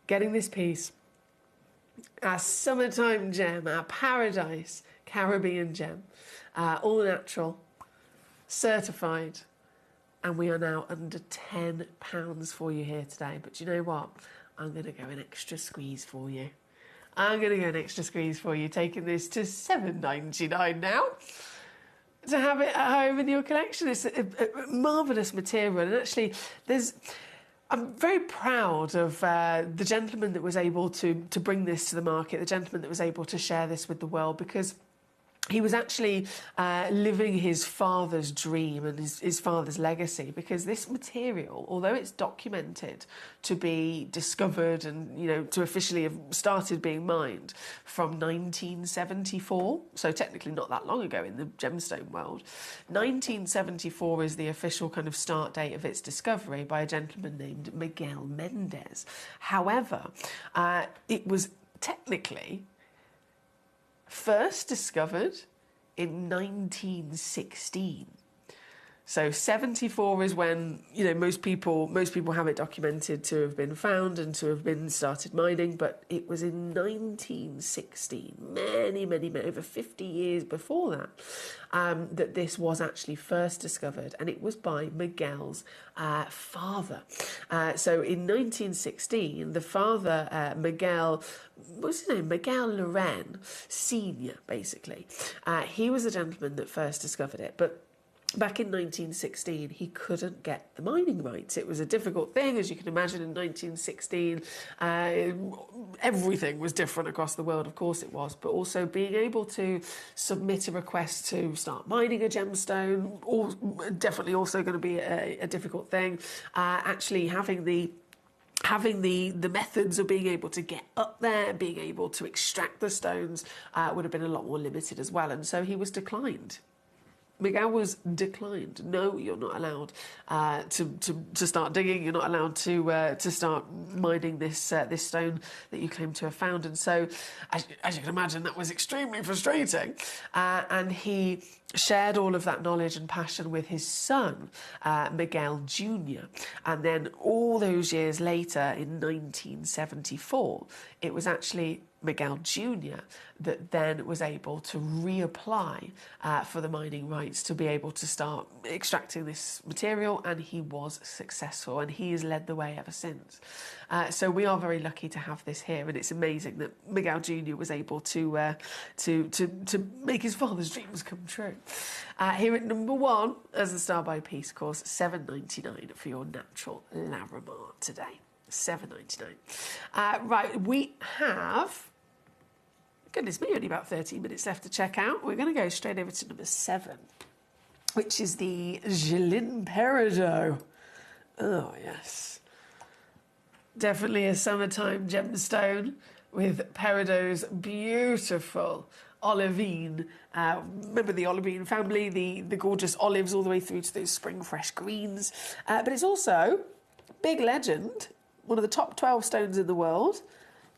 Getting this piece, our summertime gem, our paradise Caribbean gem, all natural, certified, and we are now under £10 for you here today. But you know what? I'm going to go an extra squeeze for you. I'm going to go an extra squeeze for you, taking this to $7.99 now, to have it at home in your collection. It's a marvellous material, and actually I'm very proud of the gentleman that was able to bring this to the market, the gentleman that was able to share this with the world, because he was actually living his father's dream and his father's legacy, because this material, although it's documented to be discovered and, you know, to officially have started being mined from 1974, so technically not that long ago in the gemstone world, 1974 is the official kind of start date of its discovery by a gentleman named Miguel Mendez. However, it was technically first discovered in 1916. So 74 is when, you know, most people have it documented to have been found and to have been started mining, but it was in 1916, many, over 50 years before that, that this was actually first discovered, and it was by Miguel's father. So in 1916, the father, Miguel, what's his name? Miguel Loren Senior, basically. He was the gentleman that first discovered it, but back in 1916, he couldn't get the mining rights. It was a difficult thing, as you can imagine, in 1916. Everything was different across the world, of course it was, but also being able to submit a request to start mining a gemstone, definitely also going to be a difficult thing. Actually having the methods of being able to get up there, being able to extract the stones would have been a lot more limited as well, and so he was declined. Miguel was declined. No, you're not allowed to start digging. You're not allowed to start mining this stone that you claim to have found. And so, as you can imagine, that was extremely frustrating. And he shared all of that knowledge and passion with his son, Miguel Jr. And then all those years later, in 1974, it was actually Miguel Jr. that then was able to reapply for the mining rights to be able to start extracting this material, and he was successful, and he has led the way ever since. So we are very lucky to have this here, and it's amazing that Miguel Jr. was able to make his father's dreams come true. Here at number 1, as the Star by Piece course, $7.99 for your natural Laramar today. $7.99. Right, we have, goodness me, only about 13 minutes left to check out. We're going to go straight over to number 7, which is the Jilin Peridot. Oh, yes. Definitely a summertime gemstone with Peridot's beautiful olivine. Remember the olivine family, the gorgeous olives all the way through to those spring fresh greens. But it's also, big legend, one of the top 12 stones in the world.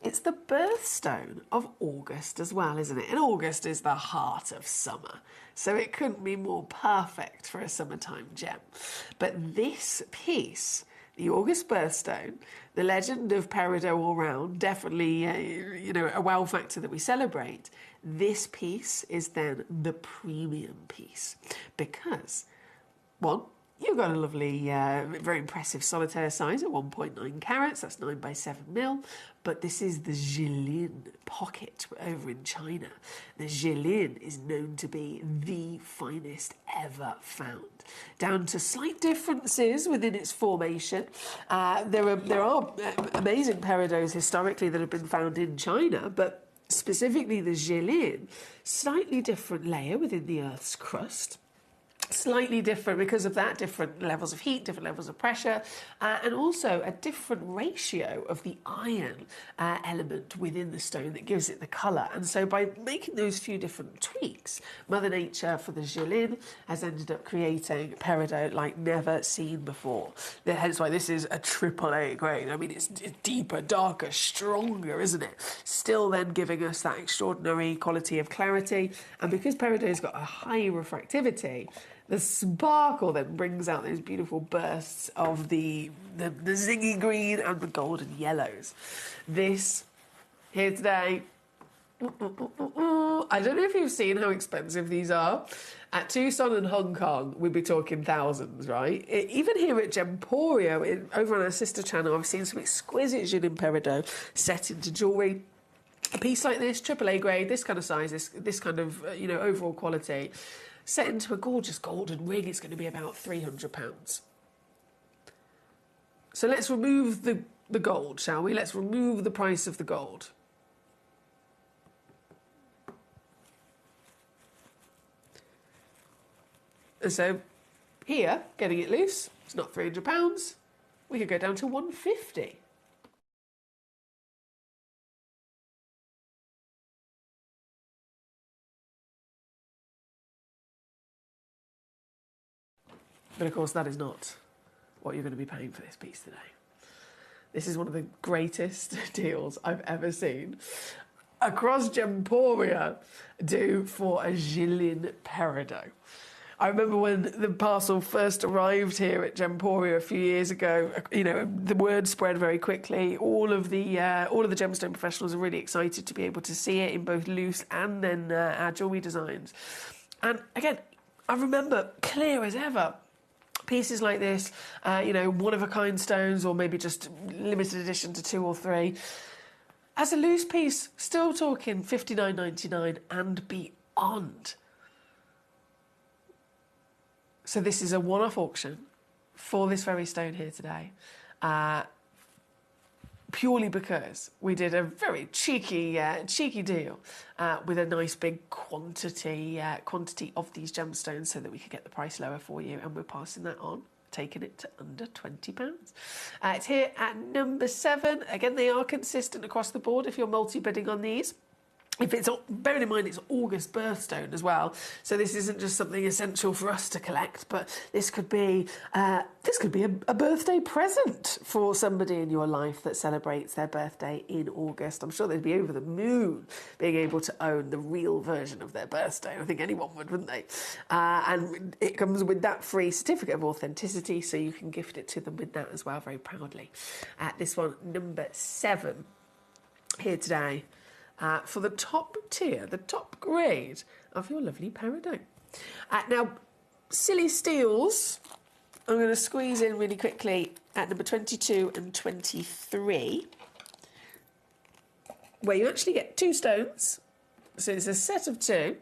It's the birthstone of August as well, isn't it? And August is the heart of summer, so it couldn't be more perfect for a summertime gem. But this piece, the August birthstone, the legend of Peridot all round, definitely a wow factor that we celebrate. This piece is then the premium piece because, one, you've got a lovely, very impressive solitaire size at 1.9 carats, that's 9 by 7 mil, but this is the Jilin pocket over in China. The Jilin is known to be the finest ever found. Down to slight differences within its formation. There are amazing peridots historically that have been found in China, but specifically the Jilin, slightly different layer within the Earth's crust. Slightly different because of that, different levels of heat, different levels of pressure, and also a different ratio of the iron element within the stone that gives it the colour. And so by making those few different tweaks, Mother Nature for the Jilin has ended up creating peridot like never seen before. Hence why this is a AAA grade. I mean, it's deeper, darker, stronger, isn't it? Still then giving us that extraordinary quality of clarity. And because peridot's got a high refractivity, the sparkle then brings out those beautiful bursts of the zingy green and the golden yellows. This here today, I don't know if you've seen how expensive these are. At Tucson and Hong Kong, we'd be talking thousands, right? Even here at Gemporio, over on our sister channel, I've seen some exquisite Jilin Peridot set into jewellery. A piece like this, AAA grade, this kind of size, this kind of overall quality, set into a gorgeous golden ring, it's going to be about £300. So let's remove the gold, shall we? Let's remove the price of the gold. And so here, getting it loose, it's not £300. We could go down to £150. But of course, that is not what you're going to be paying for this piece today. This is one of the greatest deals I've ever seen. Across Gemporia, do for a Gillian Peridot. I remember when the parcel first arrived here at Gemporia a few years ago. You know, the word spread very quickly. All of the gemstone professionals are really excited to be able to see it in both loose and then our jewellery designs. And again, I remember clear as ever. Pieces like this, you know, one-of-a-kind stones, or maybe just limited edition to 2 or 3. As a loose piece, still talking $59.99 and beyond. So this is a one-off auction for this very stone here today, purely because we did a very cheeky deal with a nice big quantity of these gemstones, so that we could get the price lower for you, and we're passing that on, taking it to under £20. It's here at number 7. Again, they are consistent across the board if you're multi-bidding on these. If it's, bearing in mind it's August birthstone as well, so this isn't just something essential for us to collect, but this could be a birthday present for somebody in your life that celebrates their birthday in August. I'm sure they'd be over the moon being able to own the real version of their birthday. I think anyone would, wouldn't they? And it comes with that free certificate of authenticity, so you can gift it to them with that as well, very proudly. This one, number 7, here today. For the top tier, the top grade of your lovely Peridot. Now, silly steals, I'm going to squeeze in really quickly at number 22 and 23, where you actually get 2 stones. So it's a set of 2.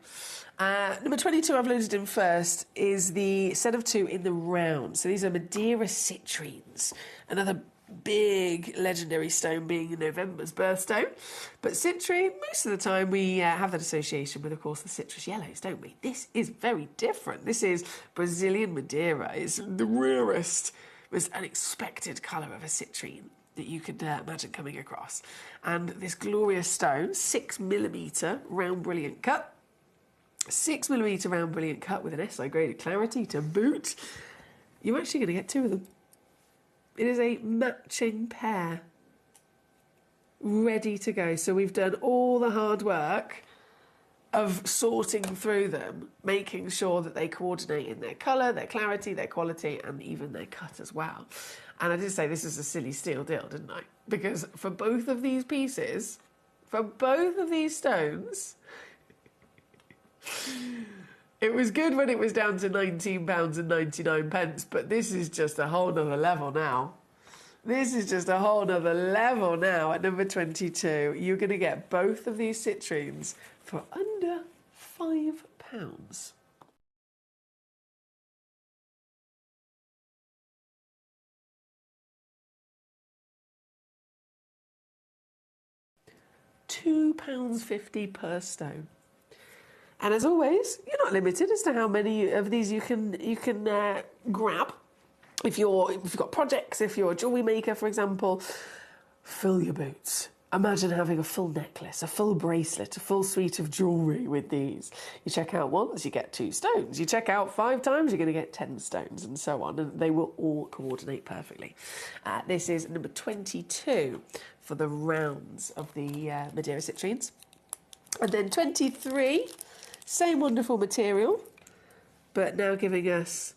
Number 22 I've loaded in first is the set of 2 in the round. So these are Madeira citrines, another big legendary stone being November's birthstone. But citrine, most of the time we have that association with, of course, the citrus yellows, don't we? This is very different. This is Brazilian Madeira. It's the rarest, most unexpected colour of a citrine that you could imagine coming across. And this glorious stone, 6mm round brilliant cut. 6mm round brilliant cut with an SI graded clarity to boot. You're actually going to get 2 of them. It is a matching pair, ready to go. So we've done all the hard work of sorting through them, making sure that they coordinate in their colour, their clarity, their quality, and even their cut as well. And I did say this is a silly steal deal, didn't I? Because for both of these pieces, for both of these stones, it was good when it was down to £19.99, but this is just a whole nother level now. This is just a whole nother level now. At number 22, you're going to get both of these citrines for under £5. £2.50 per stone. And as always, you're not limited as to how many of these you can grab. If you've got projects, if you're a jewellery maker, for example, fill your boots. Imagine having a full necklace, a full bracelet, a full suite of jewellery with these. You check out once, you get 2 stones. You check out 5 times, you're going to get 10 stones, and so on. And they will all coordinate perfectly. This is number 22 for the rounds of the Madeira citrines. And then 23... same wonderful material, but now giving us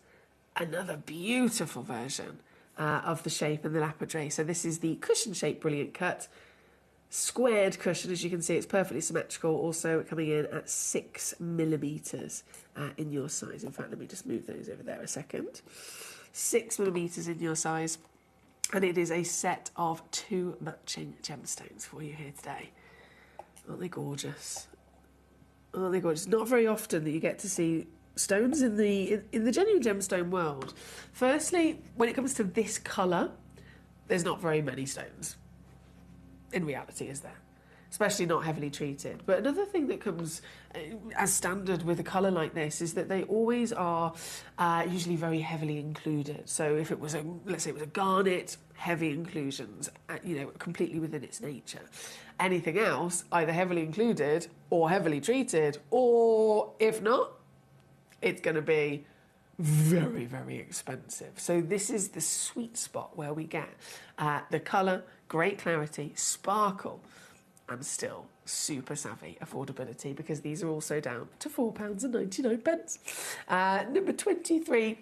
another beautiful version of the shape and the lapidary. So this is the cushion shape brilliant cut. Squared cushion, as you can see, it's perfectly symmetrical. Also coming in at 6mm in your size. In fact, let me just move those over there a second. 6mm in your size. And it is a set of 2 matching gemstones for you here today. Aren't they gorgeous? Oh my God, it's not very often that you get to see stones in the genuine gemstone world. Firstly, when it comes to this colour, there's not very many stones. In reality, is there? especially not heavily treated. But another thing that comes as standard with a colour like this is that they always are usually very heavily included. So if it was let's say it was a garnet, heavy inclusions, completely within its nature. Anything else, either heavily included or heavily treated, or if not, it's going to be very, very expensive. So this is the sweet spot where we get the colour, great clarity, sparkle, and still super savvy affordability, because these are also down to £4.99. Number 23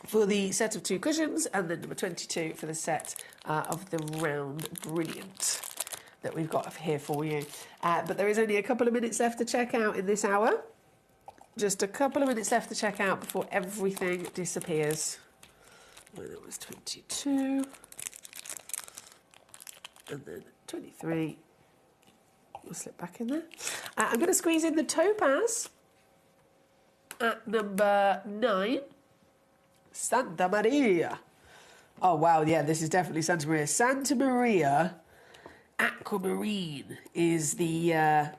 for the set of 2 cushions, and then number 22 for the set of the round brilliant that we've got here for you. But there is only a couple of minutes left to check out in this hour. Just a couple of minutes left to check out before everything disappears. Well, that was 22. And then 23. We'll slip back in there. I'm going to squeeze in the topaz at number 9. Santa Maria. Oh, wow, yeah, this is definitely Santa Maria. Santa Maria Aquamarine is the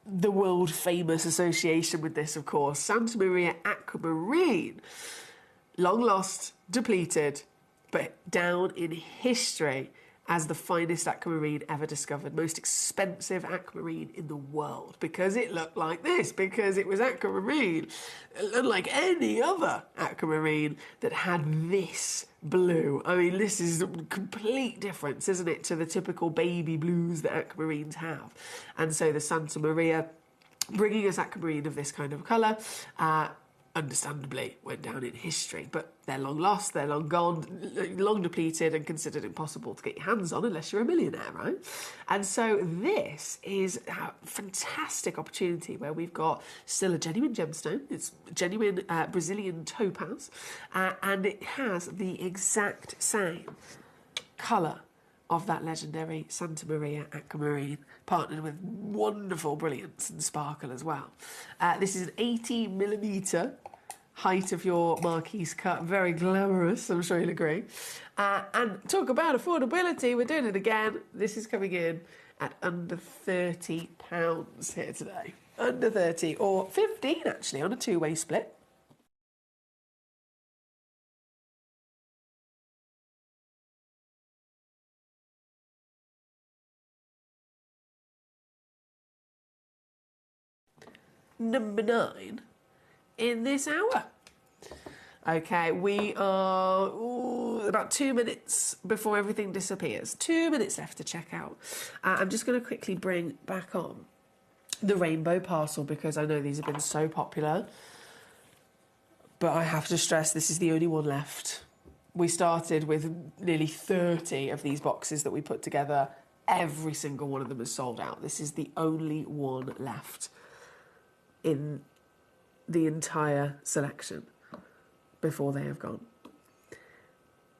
world famous association with this, of course. Santa Maria Aquamarine. Long lost, depleted, but down in history as the finest aquamarine ever discovered, most expensive aquamarine in the world, because it looked like this, because it was aquamarine, unlike any other aquamarine that had this blue. I mean, this is a complete difference, isn't it, to the typical baby blues that aquamarines have. And so the Santa Maria, bringing us aquamarine of this kind of colour, understandably went down in history, but they're long lost, they're long gone, long depleted, and considered impossible to get your hands on unless you're a millionaire, right? And so this is a fantastic opportunity where we've got still a genuine gemstone. It's genuine Brazilian topaz, and it has the exact same colour of that legendary Santa Maria Aquamarine, partnered with wonderful brilliance and sparkle as well. This is an 80mm height of your marquise cut, very glamorous, I'm sure you'll agree. And talk about affordability, we're doing it again. This is coming in at under £30 here today. Under 30, or 15 actually, on a 2-way split. Number 9 in this hour. Okay, we are about 2 minutes before everything disappears. 2 minutes left to check out. I'm just going to quickly bring back on the rainbow parcel, because I know these have been so popular. But I have to stress, this is the only one left. We started with nearly 30 of these boxes that we put together. Every single one of them is sold out. This is the only one left in the entire selection before they have gone.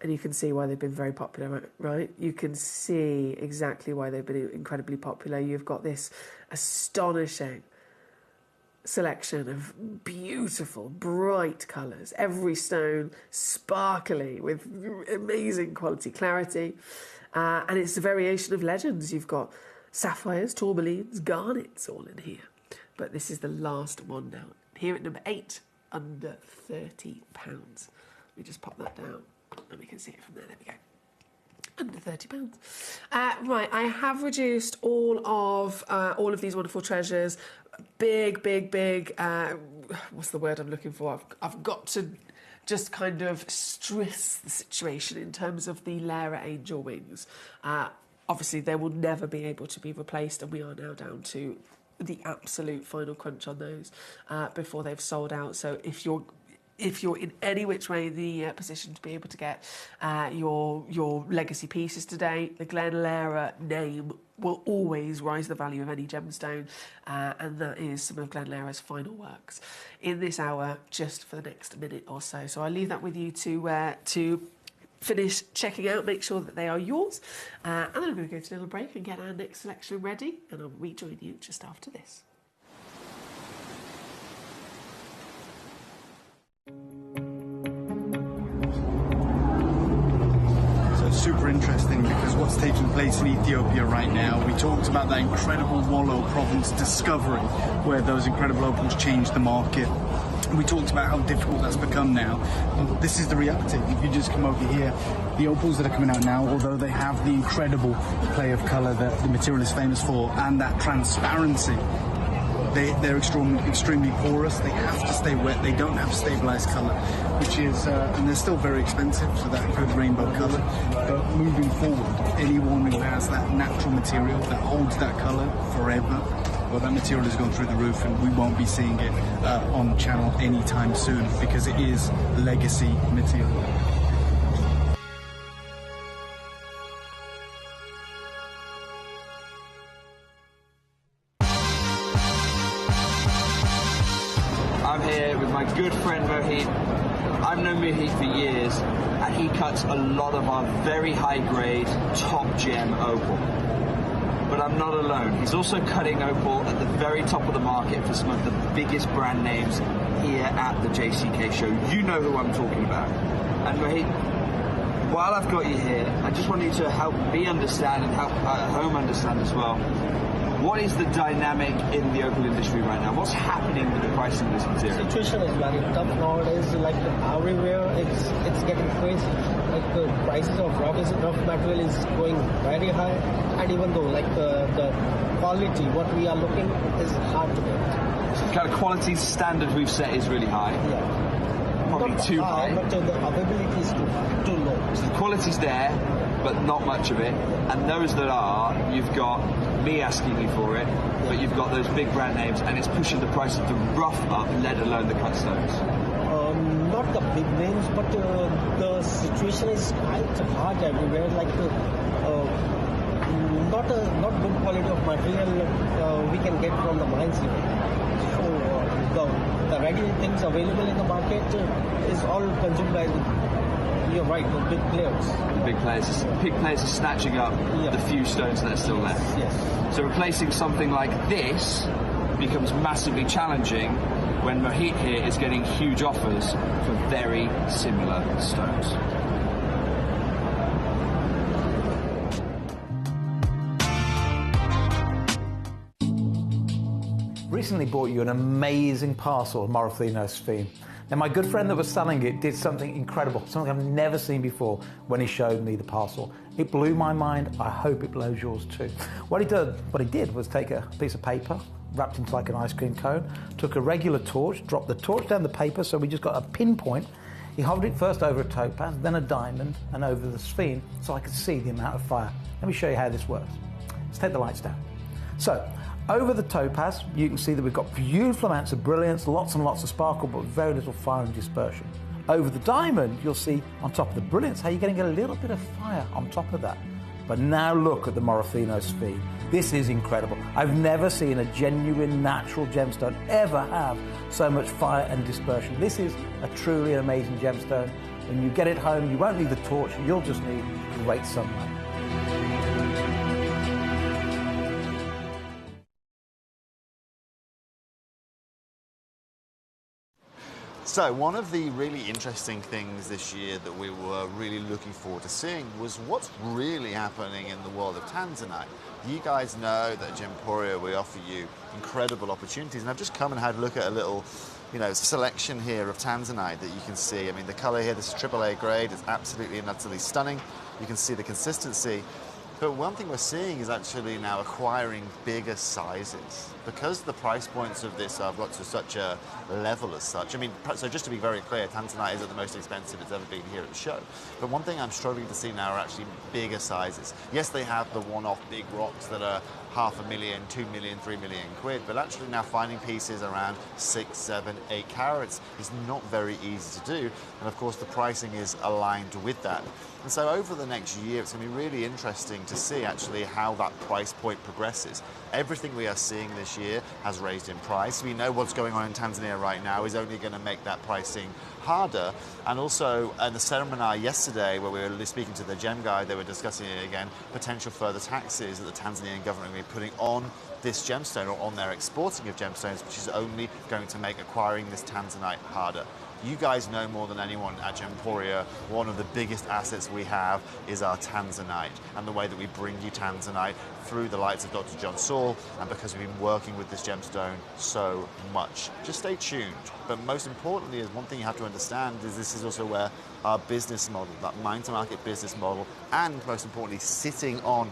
And you can see why they've been very popular, right? You can see exactly why they've been incredibly popular. You've got this astonishing selection of beautiful, bright colours. Every stone sparkly with amazing quality clarity. And it's a variation of legends. You've got sapphires, tourmalines, garnets all in here. But this is the last one now. Here at number 8, under £30. Let me just pop that down and we can see it from there. There we go. Under £30. Right, I have reduced all of these wonderful treasures. Big, what's the word I'm looking for? I've got to just kind of stress the situation in terms of the Lara Angel wings. Obviously, they will never be able to be replaced, and we are now down to the absolute final crunch on those before they've sold out. So if you're in any which way the position to be able to get your legacy pieces today, the Glen Lara name will always rise the value of any gemstone, and that is some of Glen Lara's final works in this hour, just for the next minute or so. So I'll leave that with you to finish checking out, make sure that they are yours, and then I'm going to go to a little break and get our next selection ready, and I'll rejoin you just after this. super interesting because what's taking place in Ethiopia right now, we talked about that incredible Wollo province discovery where those incredible opals changed the market. We talked about how difficult that's become now. This is the reality. If you just come over here, the opals that are coming out now, although they have the incredible play of colour that the material is famous for and that transparency, they're extremely porous. They have to stay wet. They don't have stabilised colour, which is, and they're still very expensive for that good rainbow colour. But moving forward, anyone who has that natural material that holds that colour forever, well, that material has gone through the roof, and we won't be seeing it on channel anytime soon because it is legacy material. I'm here with my good friend Mohit. I've known Mohit for years, and he cuts a lot of our very high-grade, top gem opal. But I'm not alone. He's also cutting opal at the very top of the market for some of the biggest brand names here at the JCK show. You know who I'm talking about. And Mohit, while I've got you here, I just want you to help me understand and help at home understand as well. What is the dynamic in the opal industry right now? What's happening with the pricing of this material? The situation is very tough nowadays. Like everywhere, it's getting crazy. Like the prices of rough material is going very high, and even though like the quality, what we are looking is hard to get. So the kind of quality standard we've set is really high. Yeah. Probably not too high. But the availability is too low. So the quality's there, but not much of it. And those that are, you've got me asking you for it, but you've got those big brand names, and it's pushing the price of the rough up, let alone the cut stones. Not the big names, but the situation is quite hard everywhere. Like not good quality of material we can get from the mines even. So the regular things available in the market is all consumed by you're right, the big players. The big players are snatching up the few stones that are still left. Yes. So replacing something like this becomes massively challenging when Mohit here is getting huge offers for very similar stones. Recently bought you an amazing parcel of Morofino sphene. Now, my good friend that was selling it did something incredible, something I've never seen before when he showed me the parcel. It blew my mind. I hope it blows yours too. What he did was take a piece of paper, wrapped into like an ice cream cone, took a regular torch, dropped the torch down the paper so we just got a pinpoint. He hovered it first over a topaz, then a diamond, and over the sphene so I could see the amount of fire. Let me show you how this works. Let's take the lights down. So, over the topaz, you can see that we've got beautiful amounts of brilliance, lots and lots of sparkle, but very little fire and dispersion. Over the diamond, you'll see on top of the brilliance how you're getting a little bit of fire on top of that. But now look at the Morofino sphene. This is incredible. I've never seen a genuine natural gemstone ever have so much fire and dispersion. This is a truly amazing gemstone. When you get it home, you won't need the torch, you'll just need great sunlight. So one of the really interesting things this year that we were really looking forward to seeing was what's really happening in the world of Tanzanite. You guys know that at Gemporia we offer you incredible opportunities, and I've just come and had a look at a little selection here of Tanzanite that you can see. I mean, the color here, this is AAA grade, it's absolutely and utterly stunning. You can see the consistency. But one thing we're seeing is actually now acquiring bigger sizes. Because the price points of this have got to such a level as such. I mean, so just to be very clear, Tanzanite isn't the most expensive it's ever been here at the show. But one thing I'm struggling to see now are actually bigger sizes. Yes, they have the one-off big rocks that are $500,000, 2 million, 3 million quid, but actually now finding pieces around 6, 7, 8 carats is not very easy to do. And of course, the pricing is aligned with that. And so over the next year, it's going to be really interesting to see actually how that price point progresses. Everything we are seeing this year has raised in price. We know what's going on in Tanzania right now is only going to make that pricing harder. And also, in the seminar yesterday, where we were speaking to the gem guy, they were discussing it again, potential further taxes that the Tanzanian government will be putting on this gemstone or on their exporting of gemstones, which is only going to make acquiring this Tanzanite harder. You guys know more than anyone at Gemporia, one of the biggest assets we have is our tanzanite, and the way that we bring you tanzanite through the lights of Dr. John Saul, and because we've been working with this gemstone so much. Just stay tuned. But most importantly, is one thing you have to understand is this is also where our business model, that mine-to-market business model, and most importantly,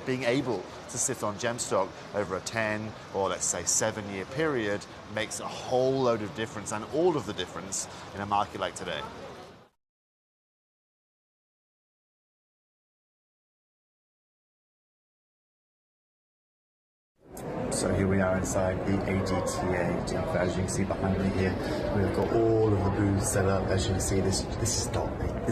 being able to sit on gemstock over a 10 or let's say 7-year period makes a whole load of difference, and all of the difference in a market like today. So here we are inside the AGTA Gem Fair. As you can see behind me here, we've got all of the booths set up. As you can see, this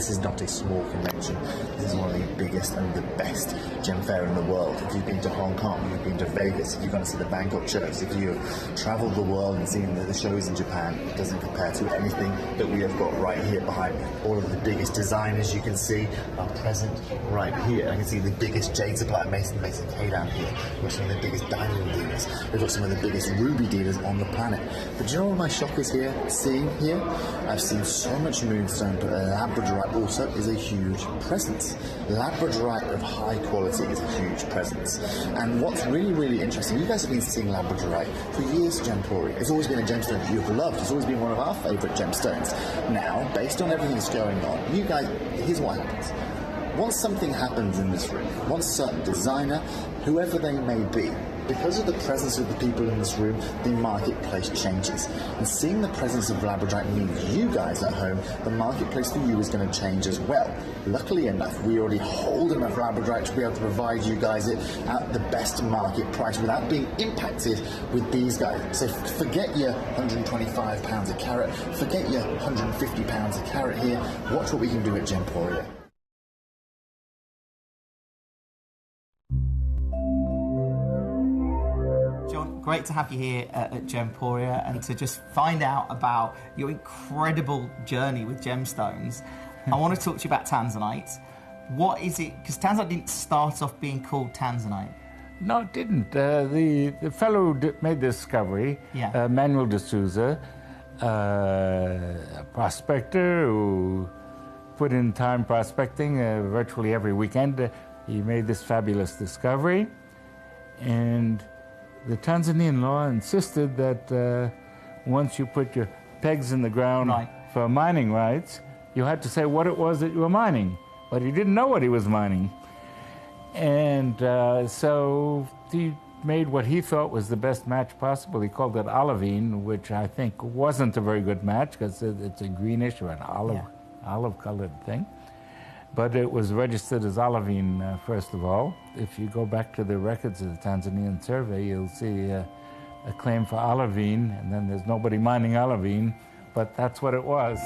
is not a small convention. This is one of the biggest and the best gem fair in the world. If you've been to Hong Kong, if you've been to Vegas, if you've gone to see the Bangkok shows, if you've traveled the world and seen the shows in Japan, it doesn't compare to anything that we have got right here behind me. All of the biggest designers you can see are present right here. I can see the biggest jade supplier, Mason K down here. We've got some of the biggest diamond dealers. We've got some of the biggest ruby dealers on the planet. But do you know what my shock is seeing here? I've seen so much moonstone, but labradorite also is a huge presence. Labradorite of high quality is a huge presence. And what's really, really interesting, you guys have been seeing labradorite for years, Gemporia. It's always been a gemstone that you've loved. It's always been one of our favourite gemstones. Now, based on everything that's going on, you guys, here's what happens. Once something happens in this room, once a certain designer, whoever they may be, because of the presence of the people in this room, the marketplace changes. And seeing the presence of labradorite means you guys at home, the marketplace for you is going to change as well. Luckily enough, we already hold enough labradorite to be able to provide you guys it at the best market price without being impacted with these guys. So forget your £125 a carat, forget your £150 a carat here. Watch what we can do at Gemporia. Great to have you here at Gemporia and to just find out about your incredible journey with gemstones. I want to talk to you about tanzanite. What is it? Because tanzanite didn't start off being called tanzanite. No, it didn't. The fellow who made the discovery, Manuel de Souza, a prospector who put in time prospecting virtually every weekend, he made this fabulous discovery. And the Tanzanian law insisted that once you put your pegs in the ground for mining rights, you had to say what it was that you were mining. But he didn't know what he was mining. And so he made what he thought was the best match possible. He called it olivine, which I think wasn't a very good match because it's a greenish or an olive-colored thing. But it was registered as olivine, first of all. If you go back to the records of the Tanzanian survey, you'll see a claim for olivine, and then there's nobody mining olivine, but that's what it was.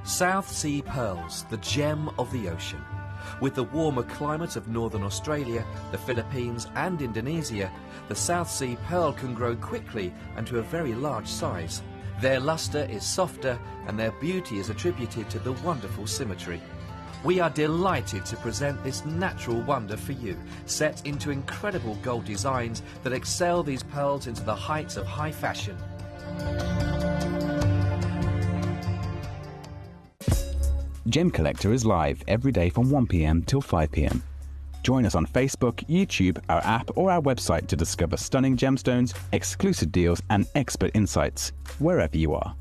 South Sea pearls, the gem of the ocean. With the warmer climate of northern Australia, the Philippines and Indonesia, the South Sea pearl can grow quickly and to a very large size. Their luster is softer and their beauty is attributed to the wonderful symmetry. We are delighted to present this natural wonder for you, set into incredible gold designs that excel these pearls into the heights of high fashion. Gemcollector is live every day from 1 p.m. till 5 p.m. Join us on Facebook, YouTube, our app or our website to discover stunning gemstones, exclusive deals and expert insights wherever you are.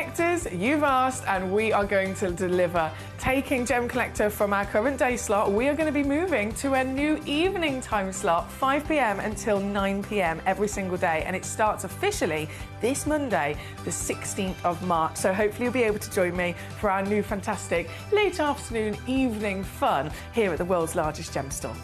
collectors, you've asked, and we are going to deliver. Taking Gem Collector from our current day slot, we are going to be moving to a new evening time slot, 5 p.m. until 9 p.m. every single day, and it starts officially this Monday, the 16th of March. So hopefully you'll be able to join me for our new fantastic late afternoon evening fun here at the world's largest gem store.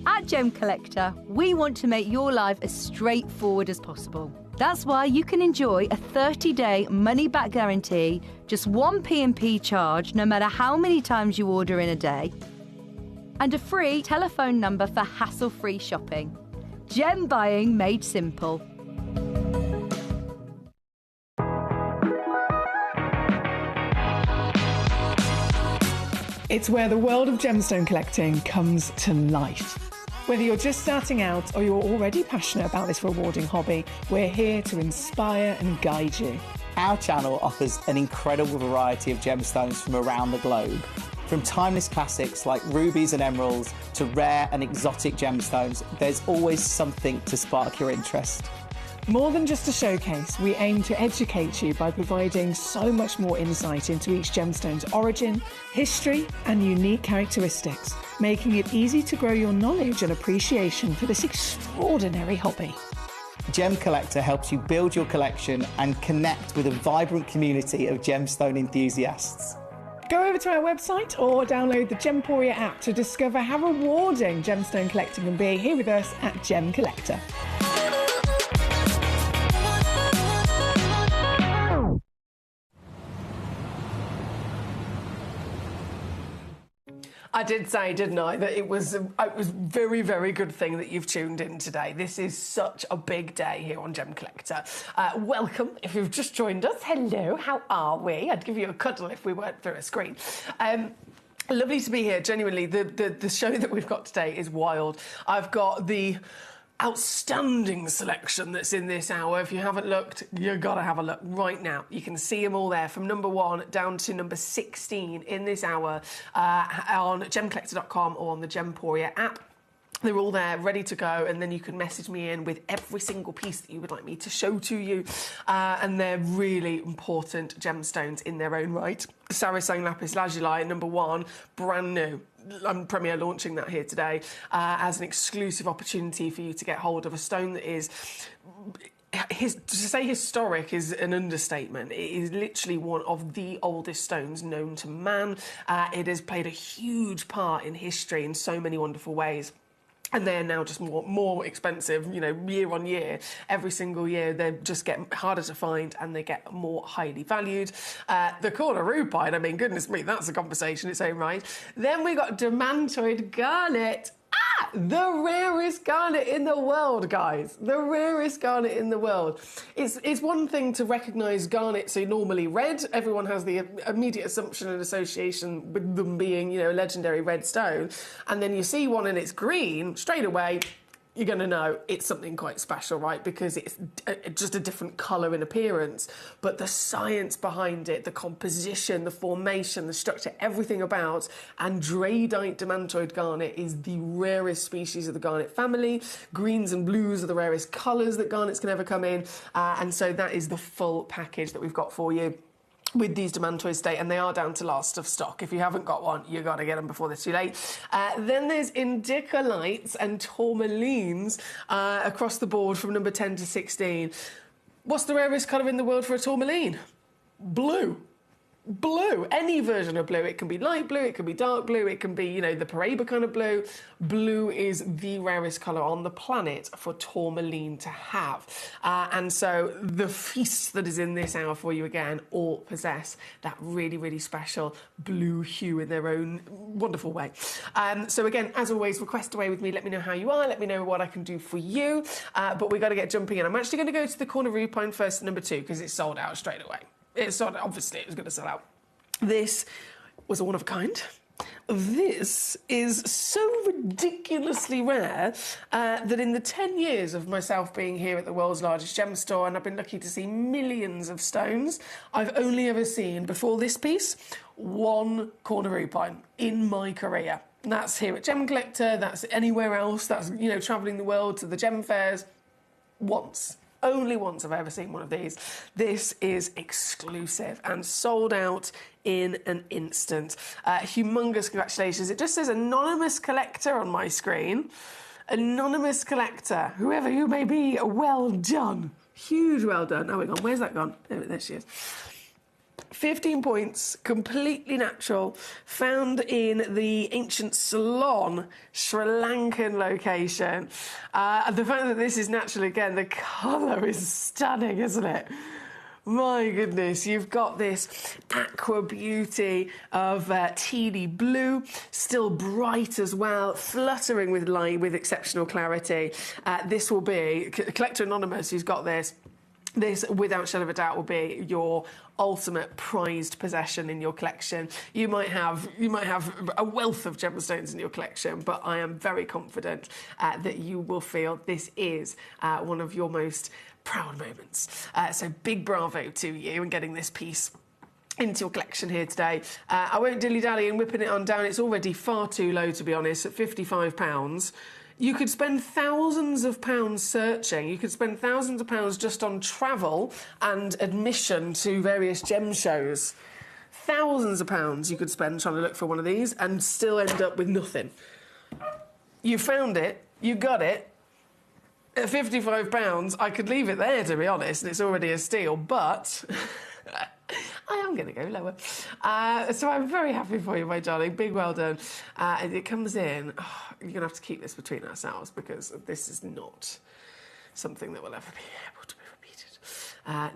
At Gem Collector, we want to make your life as straightforward as possible. That's why you can enjoy a 30-day money-back guarantee, just one P&P charge no matter how many times you order in a day, and a free telephone number for hassle-free shopping. Gem buying made simple. It's where the world of gemstone collecting comes to life. Whether you're just starting out or you're already passionate about this rewarding hobby, we're here to inspire and guide you. Our channel offers an incredible variety of gemstones from around the globe. From timeless classics like rubies and emeralds to rare and exotic gemstones, there's always something to spark your interest. More than just a showcase, we aim to educate you by providing so much more insight into each gemstone's origin, history, and unique characteristics, making it easy to grow your knowledge and appreciation for this extraordinary hobby. Gem Collector helps you build your collection and connect with a vibrant community of gemstone enthusiasts. Go over to our website or download the Gemporia app to discover how rewarding gemstone collecting can be here with us at Gem Collector. I did say, didn't I, that it was a very, very good thing that you've tuned in today. This is such a big day here on Gem Collector. Welcome, if you've just joined us. Hello, how are we? I'd give you a cuddle if we weren't through a screen. Lovely to be here, genuinely. The show that we've got today is wild. I've got the outstanding selection that's in this hour. If you haven't looked, you've got to have a look right now. You can see them all there from number 1 down to number 16 in this hour on gemcollector.com or on the Gemporia app. They're all there, ready to go, and then you can message me in with every single piece that you would like me to show to you. And they're really important gemstones in their own right. Saracen Lapis Lazuli, number 1, brand new. I'm Premier launching that here today as an exclusive opportunity for you to get hold of a stone that is... to say historic is an understatement. It is literally one of the oldest stones known to man. It has played a huge part in history in so many wonderful ways. And they're now just more expensive, you know, year on year. Every single year, they just get harder to find and they get more highly valued. The corner rupine, I mean, goodness me, that's a conversation in its own right. Then we got demantoid garnet. The rarest garnet in the world, guys. The rarest garnet in the world. It's one thing to recognise garnets are normally red. Everyone has the immediate assumption and association with them being, you know, a legendary red stone. And then you see one and it's green, straight away, you're going to know it's something quite special, right? Because it's just a different colour in appearance. But the science behind it, the composition, the formation, the structure, everything about andradite demantoid garnet is the rarest species of the garnet family. Greens and blues are the rarest colours that garnets can ever come in. And so that is the full package that we've got for you with these demantoids today, and they are down to last of stock. If you haven't got one, you got to get them before they're too late. Then there's indicolites and tourmalines across the board from number 10 to 16. What's the rarest colour in the world for a tourmaline? Blue. Blue, any version of blue. It can be light blue, it can be dark blue, it can be, you know, the Paraiba kind of blue. Blue is the rarest colour on the planet for tourmaline to have. And so the feast that is in this hour for you again all possess that really, really special blue hue in their own wonderful way. So again, as always, request away with me. Let me know how you are. Let me know what I can do for you. But we've got to get jumping in. I'm actually going to go to the corner rupine first at number 2 because it's sold out straight away. It sold out. Obviously, it was going to sell out. This was a one of a kind. This is so ridiculously rare that in the 10 years of myself being here at the world's largest gem store, and I've been lucky to see millions of stones, I've only ever seen, before this piece, one corner rupine in my career. And that's here at Gemcollector, that's anywhere else, that's, you know, travelling the world to the gem fairs. Once. Only once have I ever seen one of these. This is exclusive and sold out in an instant. Humongous congratulations. It just says anonymous collector on my screen. Anonymous collector, whoever you may be, well done. Huge well done. Oh, hang on, where's that gone? There she is. 15 points, completely natural, found in the ancient Ceylon, Sri Lankan location. The fact that this is natural again, the colour is stunning, isn't it? My goodness, you've got this aqua beauty of teeny blue, still bright as well, fluttering with light with exceptional clarity. This will be, Collector Anonymous, who's got this, without shadow of a doubt, will be your ultimate prized possession in your collection. You might have a wealth of gemstones in your collection, but I am very confident that you will feel this is one of your most proud moments. So big bravo to you in getting this piece into your collection here today. I won't dilly-dally and whipping it on down. It's already far too low, to be honest, at £55. You could spend thousands of pounds searching. You could spend thousands of pounds just on travel and admission to various gem shows. Thousands of pounds you could spend trying to look for one of these and still end up with nothing. You found it, you got it. At £55, I could leave it there, to be honest, and it's already a steal, but I am going to go lower. So I'm very happy for you, my darling. Big well done. It comes in. Oh, you're going to have to keep this between ourselves because this is not something that will ever be able to be repeated.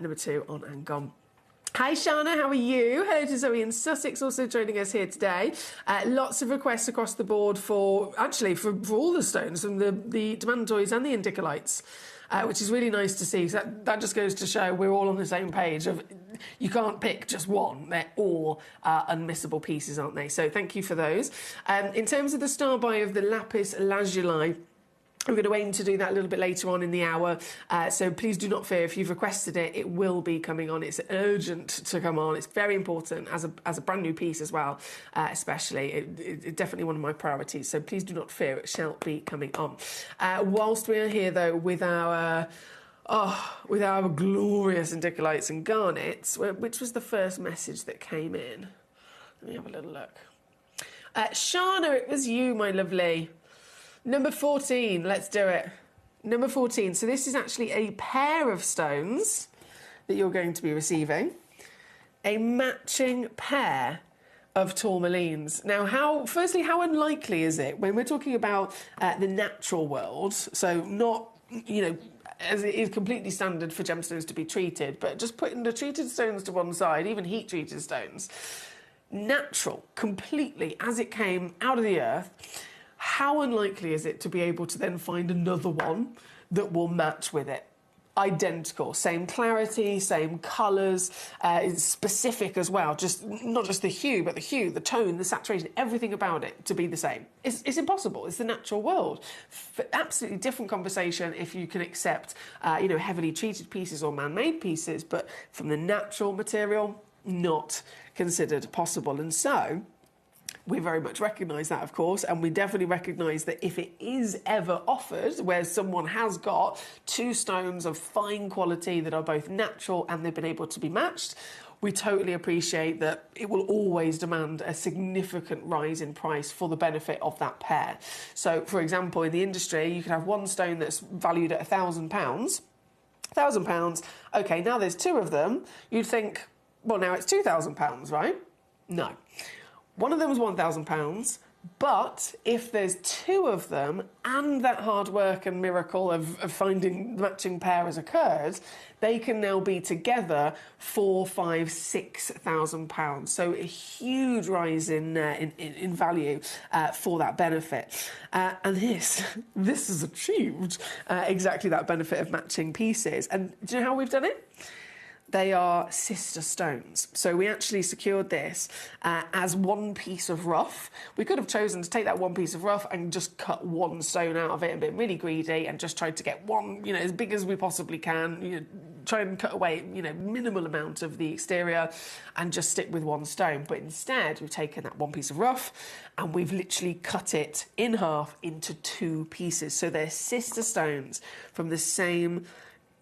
Number 2 on and gone. Hi Shana, how are you? Hello to Zoe in Sussex, also joining us here today. Lots of requests across the board for all the stones, from the demantoids and the indicolites, which is really nice to see. So that just goes to show we're all on the same page of you can't pick just one. They're all unmissable pieces, aren't they? So thank you for those. In terms of the star buy of the lapis lazuli, I'm going to aim to do that a little bit later on in the hour, so please do not fear. If you've requested it, it will be coming on. It's urgent to come on. It's very important as a brand new piece as well, especially. It's definitely one of my priorities, so please do not fear. It shall be coming on. Whilst we are here, though, with our glorious indicolites and garnets, which was the first message that came in? Let me have a little look. Shana, it was you, my lovely. Number 14, let's do it. Number 14, so this is actually a pair of stones that you're going to be receiving. A matching pair of tourmalines. Now, how unlikely is it when we're talking about the natural world, so not, as it is completely standard for gemstones to be treated, but just putting the treated stones to one side, even heat-treated stones, natural, completely, as it came out of the earth, how unlikely is it to be able to then find another one that will match with it? Identical, same clarity, same colours, specific as well, just not just the hue, but the hue, the tone, the saturation, everything about it to be the same. It's impossible. It's the natural world. Absolutely different conversation if you can accept, heavily treated pieces or man-made pieces, but from the natural material, not considered possible. And so we very much recognise that, of course, and we definitely recognise that if it is ever offered where someone has got two stones of fine quality that are both natural and they've been able to be matched, we totally appreciate that it will always demand a significant rise in price for the benefit of that pair. So, for example, in the industry, you can have one stone that's valued at £1,000. £1,000, OK, now there's two of them. You'd think, well, now it's £2,000, right? No. One of them was £1,000, but if there's two of them and that hard work and miracle of finding the matching pair has occurred, they can now be together £4,000, £5,000, £6,000. So a huge rise in value for that benefit. And this has achieved exactly that benefit of matching pieces. And do you know how we've done it? They are sister stones. So we actually secured this as one piece of rough. We could have chosen to take that one piece of rough and just cut one stone out of it and been really greedy and just tried to get one, as big as we possibly can, try and cut away, minimal amount of the exterior and just stick with one stone. But instead, we've taken that one piece of rough and we've literally cut it in half into two pieces. So they're sister stones from the same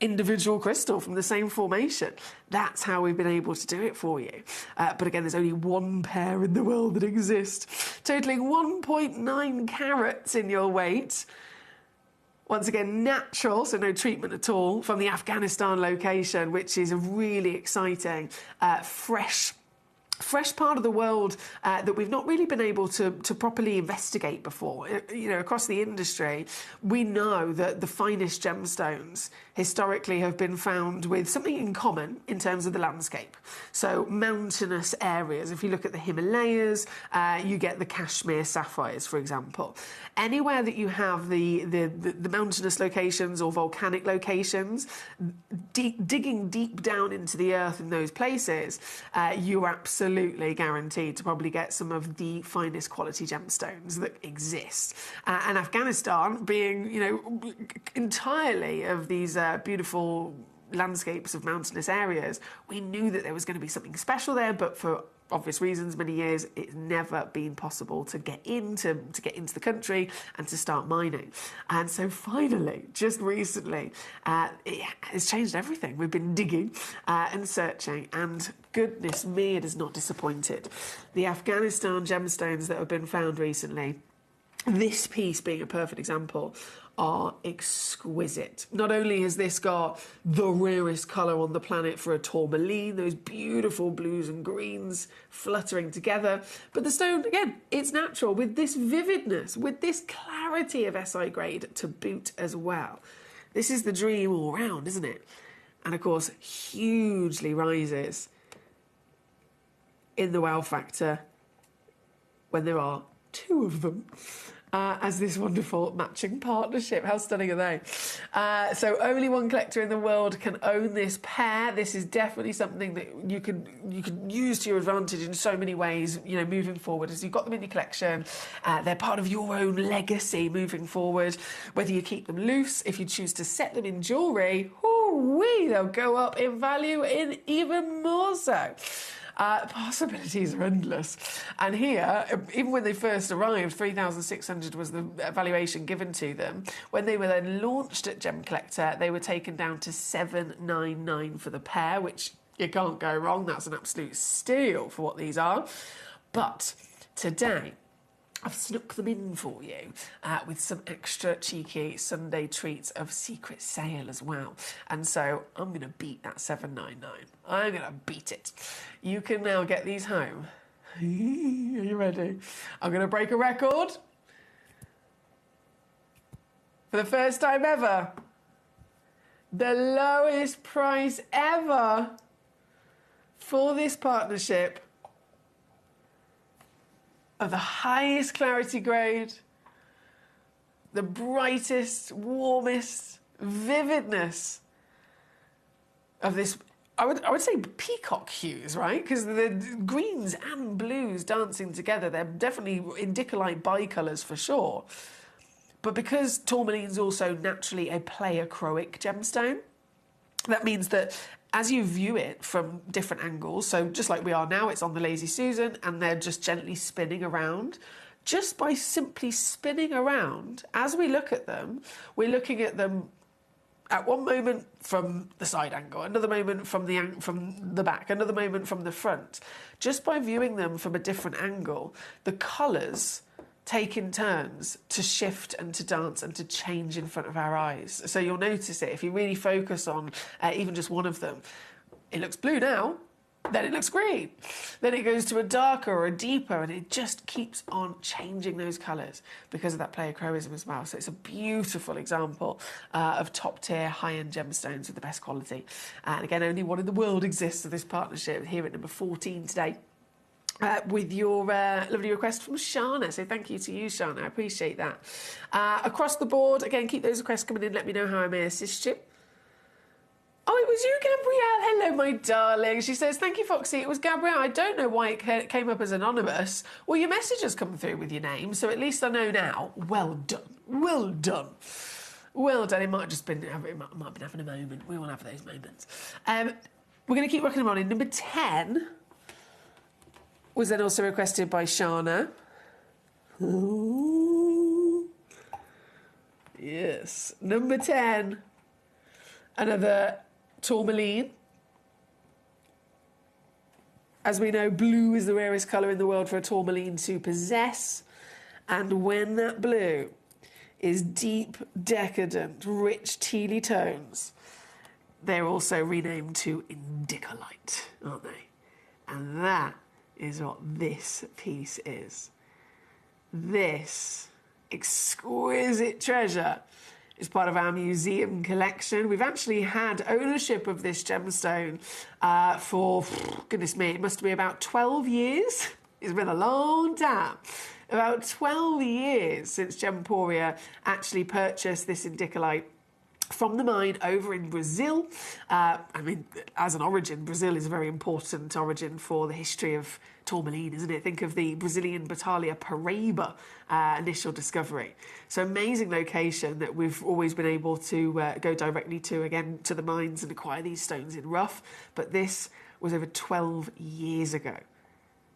individual crystal, from the same formation. That's how we've been able to do it for you. But again, there's only one pair in the world that exist, totaling 1.9 carats in your weight. Once again, natural, so no treatment at all, from the Afghanistan location, which is a really exciting, fresh part of the world that we've not really been able to properly investigate before. Across the industry, we know that the finest gemstones historically have been found with something in common in terms of the landscape. So mountainous areas. If you look at the Himalayas, you get the Kashmir sapphires, for example. Anywhere that you have the mountainous locations or volcanic locations, digging deep down into the earth in those places, you are absolutely guaranteed to probably get some of the finest quality gemstones that exist. And Afghanistan, being, entirely of these beautiful landscapes of mountainous areas, we knew that there was going to be something special there, but for obvious reasons, many years, it's never been possible to get into the country and to start mining. And so finally, just recently, it has changed everything. We've been digging and searching, and goodness me, it has not disappointed. The Afghanistan gemstones that have been found recently, this piece being a perfect example, are exquisite. Not only has this got the rarest colour on the planet for a tourmaline, those beautiful blues and greens fluttering together, but the stone, again, it's natural, with this vividness, with this clarity of SI grade to boot as well. This is the dream all round, isn't it? And of course, hugely rises in the wow factor when there are two of them. As this wonderful matching partnership. How stunning are they? So only one collector in the world can own this pair. This is definitely something that you could use to your advantage in so many ways, moving forward. As you've got them in your collection, they're part of your own legacy moving forward. Whether you keep them loose, if you choose to set them in jewellery, they'll go up in value in even more so. Possibilities are endless. And here, even when they first arrived, 3,600 was the valuation given to them. When they were then launched at Gemcollector, they were taken down to 799 for the pair, which you can't go wrong. That's an absolute steal for what these are. But today, I've snuck them in for you with some extra cheeky Sunday treats of secret sale as well. And so I'm going to beat that 799. I'm going to beat it. You can now get these home. Are you ready? I'm going to break a record. For the first time ever, the lowest price ever for this partnership of the highest clarity grade, the brightest, warmest vividness of this, I would say peacock hues, right? Because the greens and blues dancing together, they're definitely indicolite bicolours for sure. But because tourmaline's also naturally a pleiochroic gemstone, that means that as you view it from different angles, so just like we are now, it's on the Lazy Susan and they're just gently spinning around. Just by simply spinning around, as we look at them, we're looking at them at one moment from the side angle, another moment from the back, another moment from the front. Just by viewing them from a different angle, the colours take in turns to shift and to dance and to change in front of our eyes. So you'll notice it if you really focus on even just one of them. It looks blue now, then it looks green. Then it goes to a darker or a deeper, and it just keeps on changing those colours because of that pleiochroism as well. So it's a beautiful example of top-tier, high-end gemstones with the best quality. And again, only one in the world exists of this partnership, here at number 14 today. With your lovely request from Shana. So thank you to you, Shana. I appreciate that. Across the board, again, keep those requests coming in. Let me know how I may assist you. Oh, it was you, Gabrielle. Hello, my darling. She says, thank you, Foxy. It was Gabrielle. I don't know why it came up as anonymous. Well, your message has come through with your name, so at least I know now. Well done. Well done. Well done. It might have just been, it might have been having a moment. We all have those moments. We're going to keep rocking them on. In number 10 was then also requested by Shana. Ooh. Yes. Number 10. Another tourmaline. As we know, blue is the rarest colour in the world for a tourmaline to possess. And when that blue is deep, decadent, rich, tealy tones, they're also renamed to indicolite, aren't they? And that is what this piece is. This exquisite treasure is part of our museum collection. We've actually had ownership of this gemstone for, goodness me, it must be about 12 years. It's been a long time. About 12 years since Gemporia actually purchased this indicolite from the mine over in Brazil. I mean, as an origin, Brazil is a very important origin for the history of tourmaline, isn't it? Think of the Brazilian Batalha Paraíba initial discovery. So amazing location that we've always been able to go directly to, again, to the mines and acquire these stones in rough. But this was over 12 years ago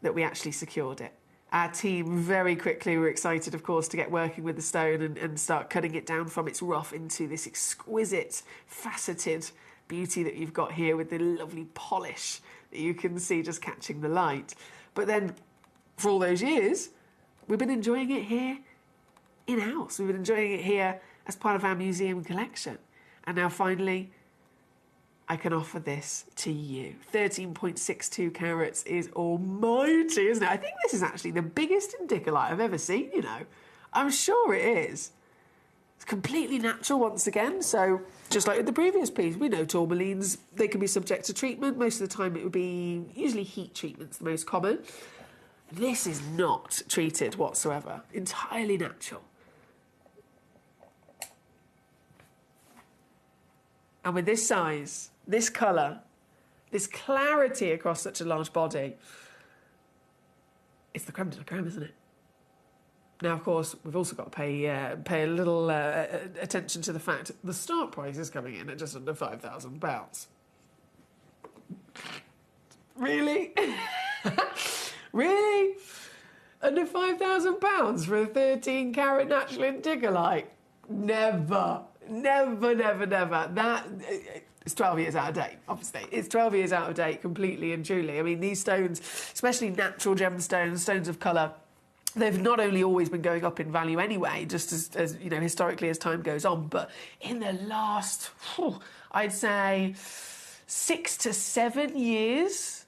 that we actually secured it. Our team very quickly were excited, of course, to get working with the stone and start cutting it down from its rough into this exquisite, faceted beauty that you've got here with the lovely polish that you can see just catching the light. But then, for all those years, we've been enjoying it here in-house. We've been enjoying it here as part of our museum collection. And now, finally, I can offer this to you. 13.62 carats is almighty, isn't it? I think this is actually the biggest indicolite I've ever seen, you know. I'm sure it is. It's completely natural once again, so just like with the previous piece, we know tourmalines, they can be subject to treatment. Most of the time it would be usually heat treatment's the most common. This is not treated whatsoever. Entirely natural. And with this size, this colour, this clarity across such a large body, it's the creme de la creme, isn't it? Now, of course, we've also got to pay a little attention to the fact the start price is coming in at just under £5,000. Really? Really? Under £5,000 for a 13-carat natural indicolite? Never. Never, never, never. That... It's 12 years out of date, obviously. It's 12 years out of date, completely and truly. I mean, these stones, especially natural gemstones, stones of colour, they've not only always been going up in value anyway, just as you know, historically as time goes on, but in the last, I'd say, 6 to 7 years,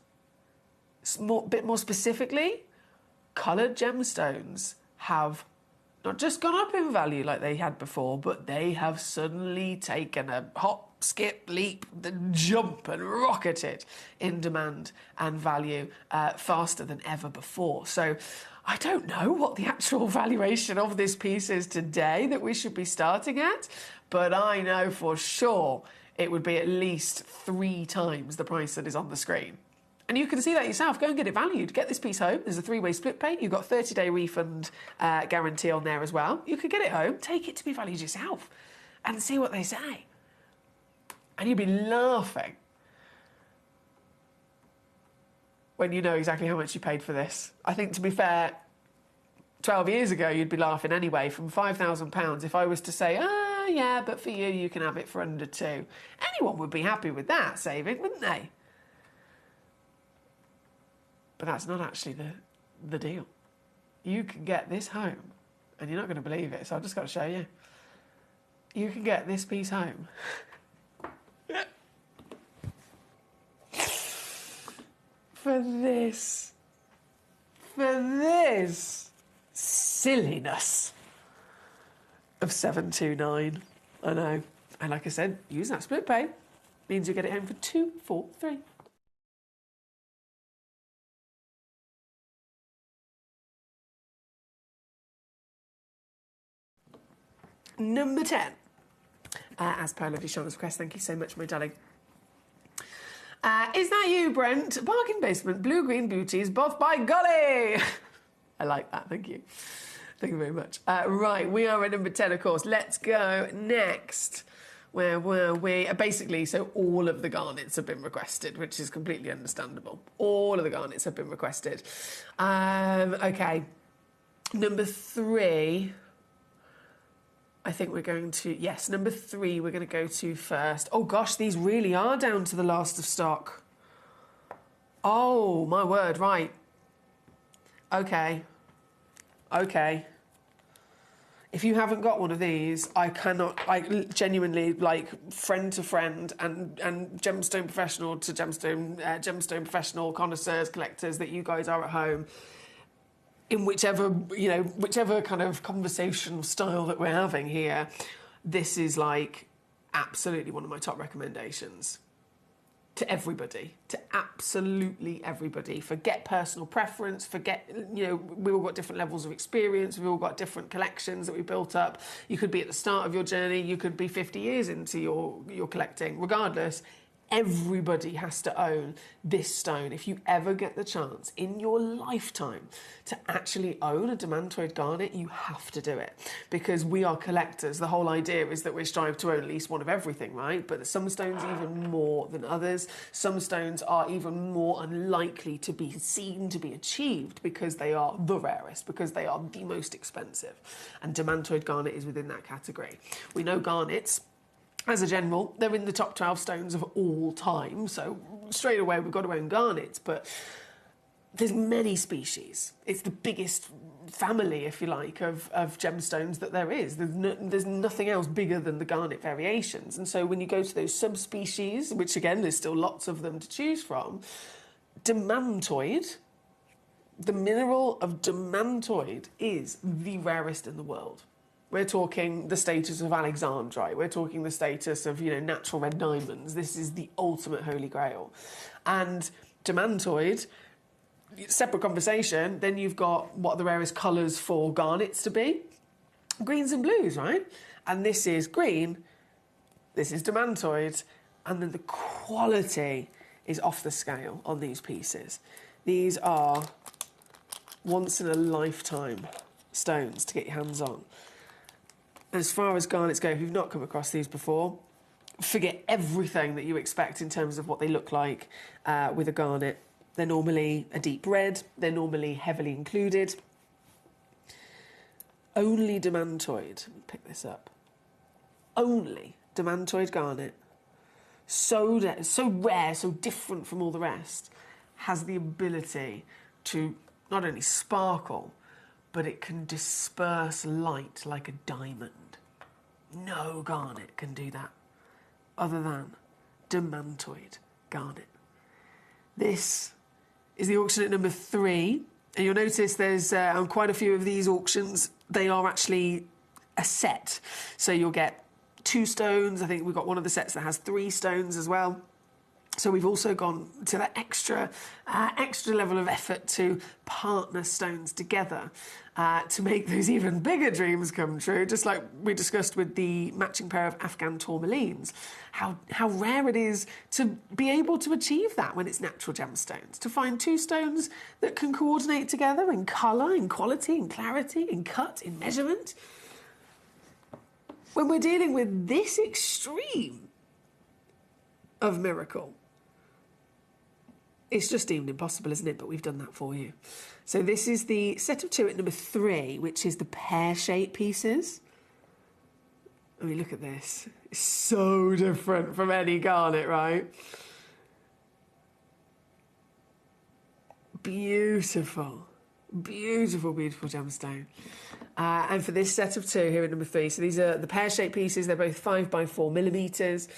bit more specifically, coloured gemstones have not just gone up in value like they had before, but they have suddenly taken a hop, skip, leap, jump and rocketed in demand and value faster than ever before. So I don't know what the actual valuation of this piece is today that we should be starting at, but I know for sure it would be at least 3 times the price that is on the screen. And you can see that yourself. Go and get it valued. Get this piece home. There's a 3-way split pay. You've got 30-day refund guarantee on there as well. You can get it home, take it to be valued yourself and see what they say. And you'd be laughing when you know exactly how much you paid for this. I think, to be fair, 12 years ago, you'd be laughing anyway. From £5,000, if I was to say, yeah, but for you, you can have it for under 2. Anyone would be happy with that saving, wouldn't they? But that's not actually the deal. You can get this home, and you're not going to believe it, so I've just got to show you. You can get this piece home for this silliness of $729. I know. And like I said, use that split pay. Means you get it home for $243. Number 10. As per lovely Shauna's request, thank you so much, my darling. Is that you, Brent? Bargain Basement, Blue Green Beauties, both by golly. I like that, thank you. Thank you very much. Right, we are at number 10, of course. Let's go next. Where were we? Basically, so all of the garnets have been requested, which is completely understandable. All of the garnets have been requested. Okay. Number 3. I think we're going to... Yes, number 3 we're going to go to first. Oh, gosh, these really are down to the last of stock. Oh, my word, right. Okay. Okay. If you haven't got one of these, I genuinely, like, friend to friend and gemstone professional to gemstone professional connoisseurs, collectors that you guys are at home, in whichever kind of conversation style that we're having here, this is, like, absolutely one of my top recommendations. To everybody, to absolutely everybody. Forget personal preference, forget, we've all got different levels of experience, we've all got different collections that we built up. You could be at the start of your journey, you could be 50 years into your collecting. Regardless, everybody has to own this stone. If you ever get the chance in your lifetime to actually own a demantoid garnet, you have to do it, because we are collectors. The whole idea is that we strive to own at least one of everything, right? But some stones even more than others. Some stones are even more unlikely to be seen to be achieved because they are the rarest, because they are the most expensive. And demantoid garnet is within that category. We know garnets, as a general, they're in the top 12 stones of all time, so straight away we've got to own garnets, but there's many species. It's the biggest family, if you like, of gemstones that there is. There's nothing else bigger than the garnet variations, and so when you go to those subspecies, which again, there's still lots of them to choose from, demantoid, the mineral of demantoid is the rarest in the world. We're talking the status of alexandrite. We're talking the status of, natural red diamonds. This is the ultimate holy grail. And demantoid, separate conversation. Then you've got what are the rarest colours for garnets to be? Greens and blues, right? And this is green. This is demantoid. And then the quality is off the scale on these pieces. These are once in a lifetime stones to get your hands on. As far as garnets go, if you've not come across these before, forget everything that you expect in terms of what they look like with a garnet. They're normally a deep red. They're normally heavily included. Only demantoid, pick this up, only demantoid garnet, so rare, so different from all the rest, has the ability to not only sparkle, but it can disperse light like a diamond. No garnet can do that, other than demantoid garnet. This is the auction at number 3, and you'll notice there's on quite a few of these auctions, they are actually a set. So you'll get 2 stones. I think we've got one of the sets that has 3 stones as well. So we've also gone to that extra level of effort to partner stones together to make those even bigger dreams come true, just like we discussed with the matching pair of Afghan tourmalines. How rare it is to be able to achieve that when it's natural gemstones, to find 2 stones that can coordinate together in colour, in quality, in clarity, in cut, in measurement. When we're dealing with this extreme of miracle, it's just deemed impossible, isn't it? But we've done that for you. So this is the set of 2 at number 3, which is the pear-shaped pieces. I mean, look at this. It's so different from any garnet, right? Beautiful. Beautiful, beautiful gemstone. And for this set of 2 here at number 3, so these are the pear-shaped pieces. They're both 5 by 4 millimetres.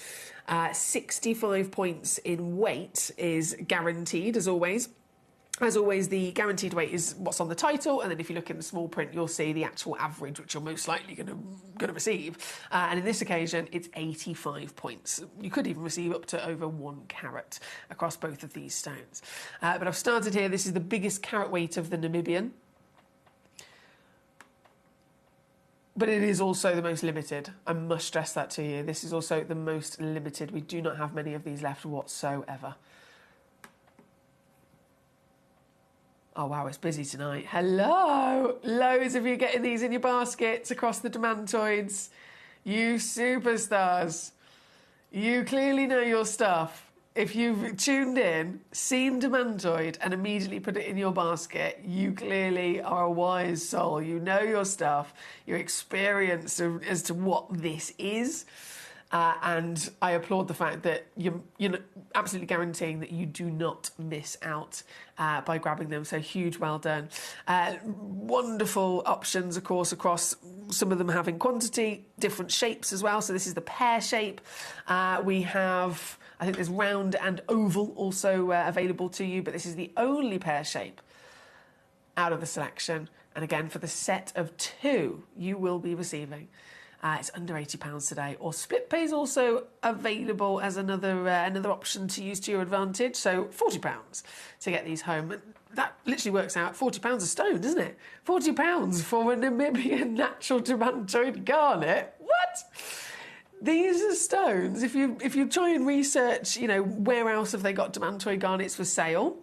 65 points in weight is guaranteed, as always. As always, the guaranteed weight is what's on the title, and then if you look in the small print, you'll see the actual average, which you're most likely going to receive. And in this occasion, it's 85 points. You could even receive up to over 1 carat across both of these stones. But I've started here. This is the biggest carat weight of the Namibian. But it is also the most limited. I must stress that to you. This is also the most limited. We do not have many of these left whatsoever. Oh, wow, it's busy tonight. Hello! Loads of you getting these in your baskets across the Demantoids. You superstars. You clearly know your stuff. If you've tuned in, seen Demantoid and immediately put it in your basket, you clearly are a wise soul. You know your stuff. You're experienced as to what this is. And I applaud the fact that you're absolutely guaranteeing that you do not miss out by grabbing them. So huge well done. Wonderful options, of course, across some of them having quantity, different shapes as well. So this is the pear shape. We have, I think there's round and oval also available to you, but this is the only pear shape out of the selection. And again, for the set of 2, you will be receiving. It's under £80 today, or split pay is also available as another option to use to your advantage. So £40 to get these home. And that literally works out £40 a stone, doesn't it? £40 for a Namibian natural Demantoid garnet. What? These are stones. If you try and research, where else have they got Demantoid garnets for sale?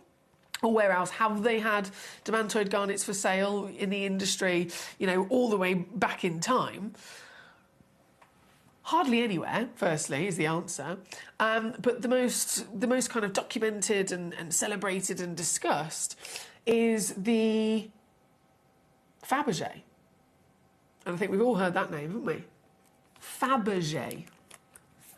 Or where else have they had Demantoid garnets for sale in the industry, all the way back in time? Hardly anywhere, firstly, is the answer. But the most kind of documented and celebrated and discussed is the Fabergé. And I think we've all heard that name, haven't we? Fabergé.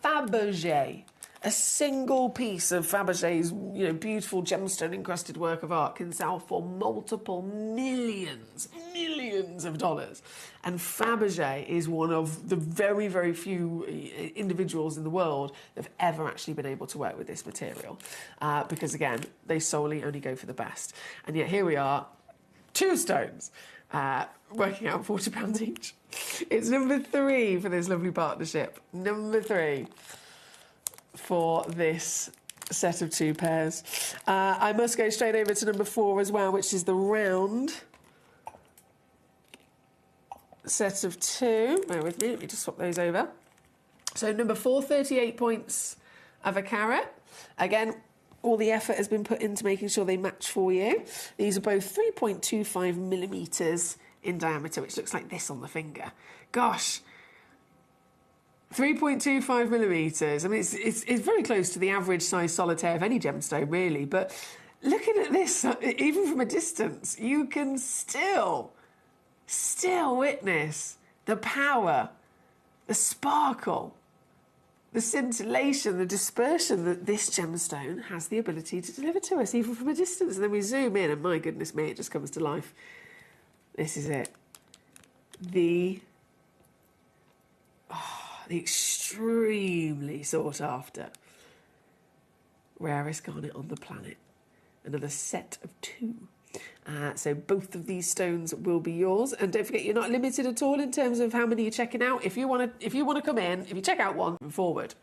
Fabergé. A single piece of Fabergé's, beautiful gemstone-encrusted work of art can sell for multiple millions of dollars. And Fabergé is one of the very, very few individuals in the world that have ever actually been able to work with this material. Because, again, they solely only go for the best. And yet here we are, 2 stones, working out £40 each. It's number 3 for this lovely partnership. Number 3. For this set of 2 pairs. I must go straight over to number 4 as well, which is the round set of 2. Bear with me, let me just swap those over. So number 4, 38 points of a carat. Again, all the effort has been put into making sure they match for you. These are both 3.25 millimetres in diameter, which looks like this on the finger. Gosh. 3.25 millimetres. I mean, it's very close to the average size solitaire of any gemstone, really. But looking at this, even from a distance, you can still witness the power, the sparkle, the scintillation, the dispersion that this gemstone has the ability to deliver to us, even from a distance. And then we zoom in, and my goodness me, it just comes to life. This is it. The extremely sought after rarest garnet on the planet. Another set of 2. So both of these stones will be yours. And don't forget, you're not limited at all in terms of how many you're checking out. If you want to come in, if you check out one, move forward.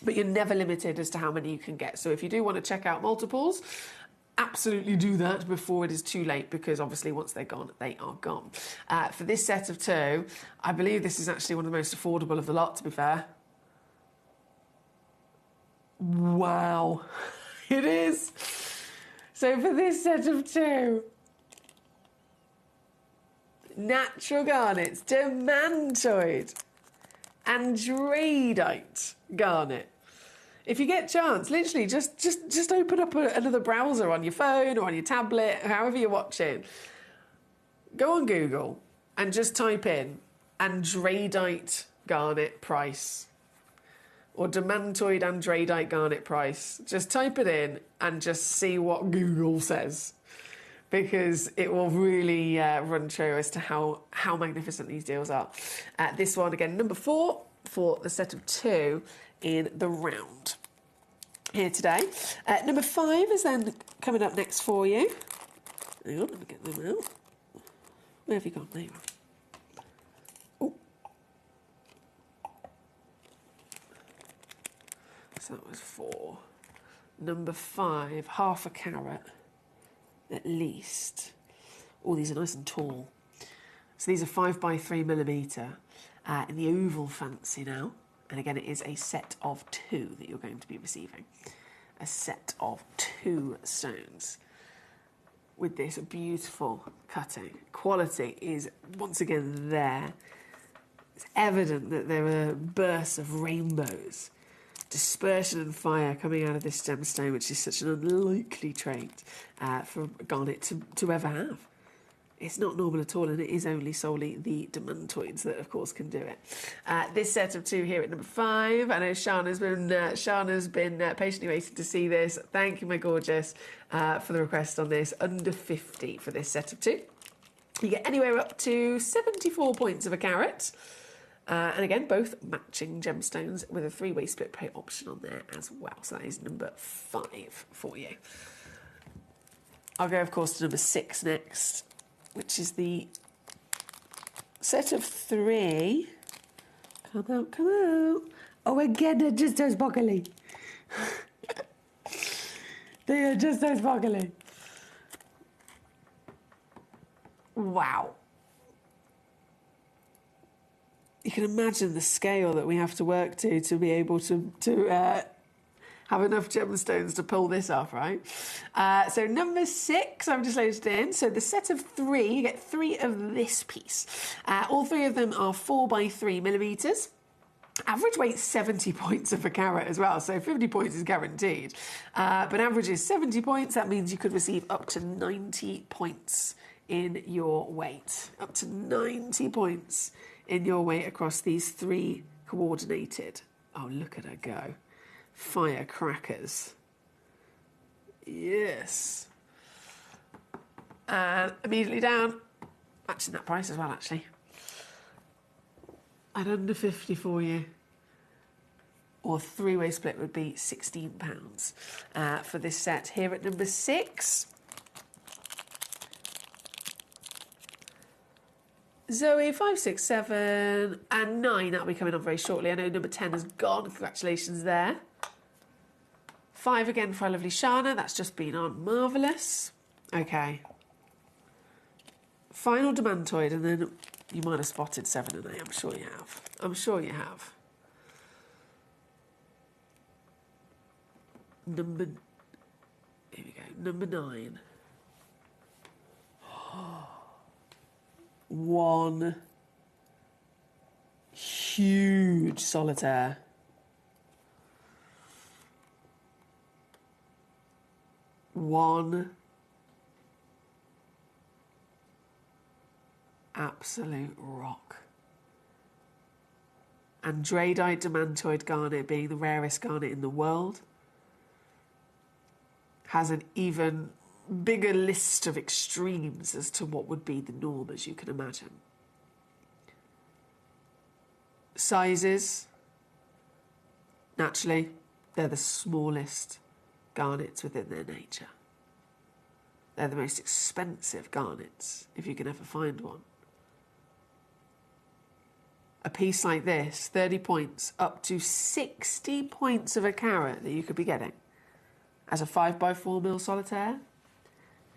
But you're never limited as to how many you can get. So if you do want to check out multiples, absolutely do that before it is too late, because obviously once they're gone, they are gone. For this set of 2, I believe this is actually one of the most affordable of the lot, to be fair. Wow. It is. So for this set of 2, natural garnets, Demantoid, Andradite garnet. If you get a chance, literally just open up another browser on your phone or on your tablet, however you're watching. Go on Google and just type in Andradite garnet price or Demantoid Andradite garnet price. Just type it in and just see what Google says, because it will really run true as to how magnificent these deals are. This one, again, number 4 for the set of 2 in the round here today. Number 5 is then coming up next for you. Hang on, let me get them out. Where have you gone? There you are. Oh. So that was 4. Number 5, half a carat at least. Oh, these are nice and tall. So these are 5x3mm in the oval fancy now. And again, it is a set of 2 that you're going to be receiving. A set of 2 stones with this beautiful cutting. Quality is once again there. It's evident that there are bursts of rainbows, dispersion and fire coming out of this gemstone, which is such an unlikely trait for garnet to ever have. It's not normal at all, and it is only solely the demantoids that, of course, can do it. This set of 2 here at number 5. I know Shana's been patiently waiting to see this. Thank you, my gorgeous, for the request on this. Under 50 for this set of 2. You get anywhere up to 74 points of a carat. And again, both matching gemstones with a 3-way split pay option on there as well. So that is number 5 for you. I'll go, of course, to number 6 next, which is the set of 3. Come out, come out. Oh, again, they're just so sparkly. They are just so sparkly. Wow. You can imagine the scale that we have to work to be able to have enough gemstones to pull this off, right? So number 6, I've just loaded in. So the set of 3, you get 3 of this piece. All 3 of them are 4x3mm. Average weight 70 points of a carat as well, so 50 points is guaranteed. But average is 70 points. That means you could receive up to 90 points in your weight. Up to 90 points in your weight across these 3 coordinated. Oh, look at her go. Firecrackers. Yes. And immediately down, matching that price as well, actually. At under 50 for you. Or 3-way split would be £16 for this set. Here at number 6. Zoe, 5, 6, 7, and 9. That'll be coming on very shortly. I know number 10 has gone. Congratulations there. 5 again for our lovely Shana. That's just been on. Marvellous. Okay. Final demantoid, and then you might have spotted 7 and 8. I'm sure you have. I'm sure you have. Here we go. Number 9. One huge solitaire. One absolute rock. Andradite demantoid garnet, being the rarest garnet in the world, has an even bigger list of extremes as to what would be the norm, as you can imagine. Sizes, naturally, they're the smallest garnets within their nature. They're the most expensive garnets, if you can ever find one. A piece like this, 30 points, up to 60 points of a carat that you could be getting as a 5x4mm solitaire.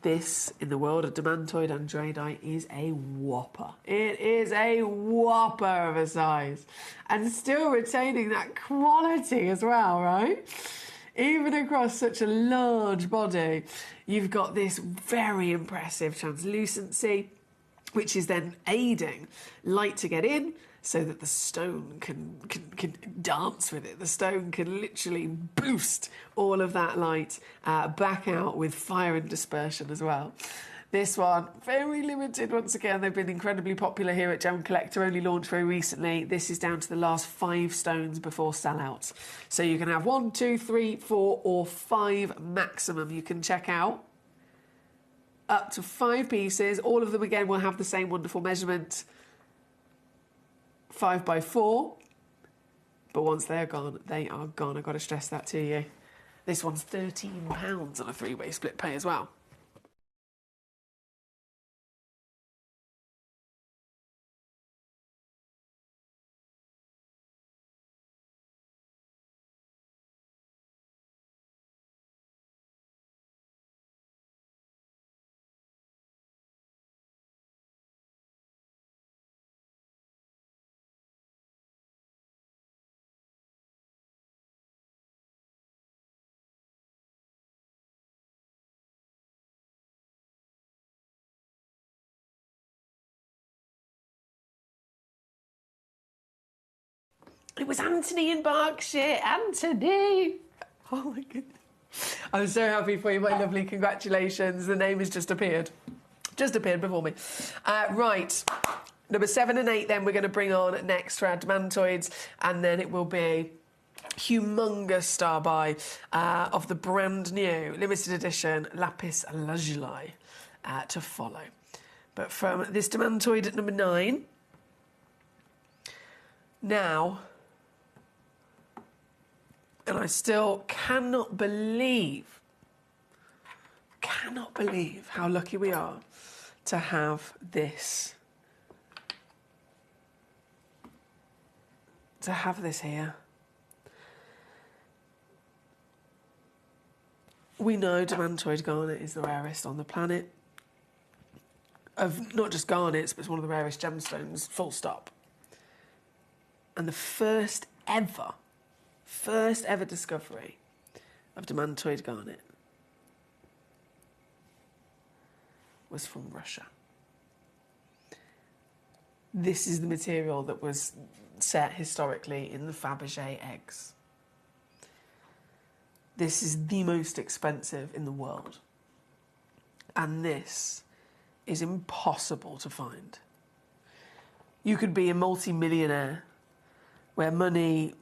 This, in the world of demantoid andradite, is a whopper. It is a whopper of a size. And still retaining that quality as well, right? Even across such a large body, you've got this very impressive translucency, which is then aiding light to get in, so that the stone can dance with it. The stone can literally boost all of that light back out with fire and dispersion as well. This one, very limited once again. They've been incredibly popular here at Gemcollector, only launched very recently. This is down to the last 5 stones before sellout. So you can have 1, 2, 3, 4 or 5 maximum you can check out. Up to 5 pieces. All of them again will have the same wonderful measurement. 5x4, but once they're gone, they are gone. I've got to stress that to you. This one's £13 on a 3-way split pay as well. It was Anthony in Berkshire. Anthony! Oh my goodness. I'm so happy for you, my lovely. Congratulations. The name has just appeared. Just appeared before me. Right. Number 7 and 8 then we're going to bring on next for our Demantoids, and then it will be humongous star buy of the brand new limited edition Lapis Lazuli to follow. But from this Demantoid at number 9, now, and I still cannot believe how lucky we are to have this. To have this here. We know Demantoid garnet is the rarest on the planet. Of not just garnets, but it's one of the rarest gemstones, full stop. And the first ever discovery of Demantoid garnet was from Russia. This is the material that was set historically in the Fabergé eggs. This is the most expensive in the world. And this is impossible to find. You could be a multi-millionaire where money,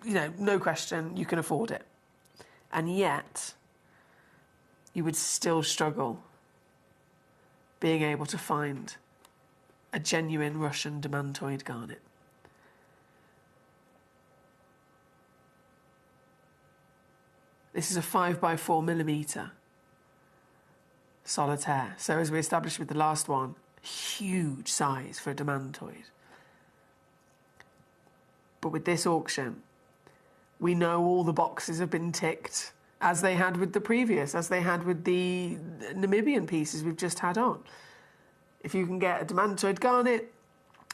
no question, you can afford it. And yet, you would still struggle being able to find a genuine Russian Demantoid garnet. This is a 5x4mm solitaire. So as we established with the last one, huge size for a Demantoid. But with this auction, we know all the boxes have been ticked, as they had with the previous, as they had with the Namibian pieces we've just had on. If you can get a Demantoid garnet,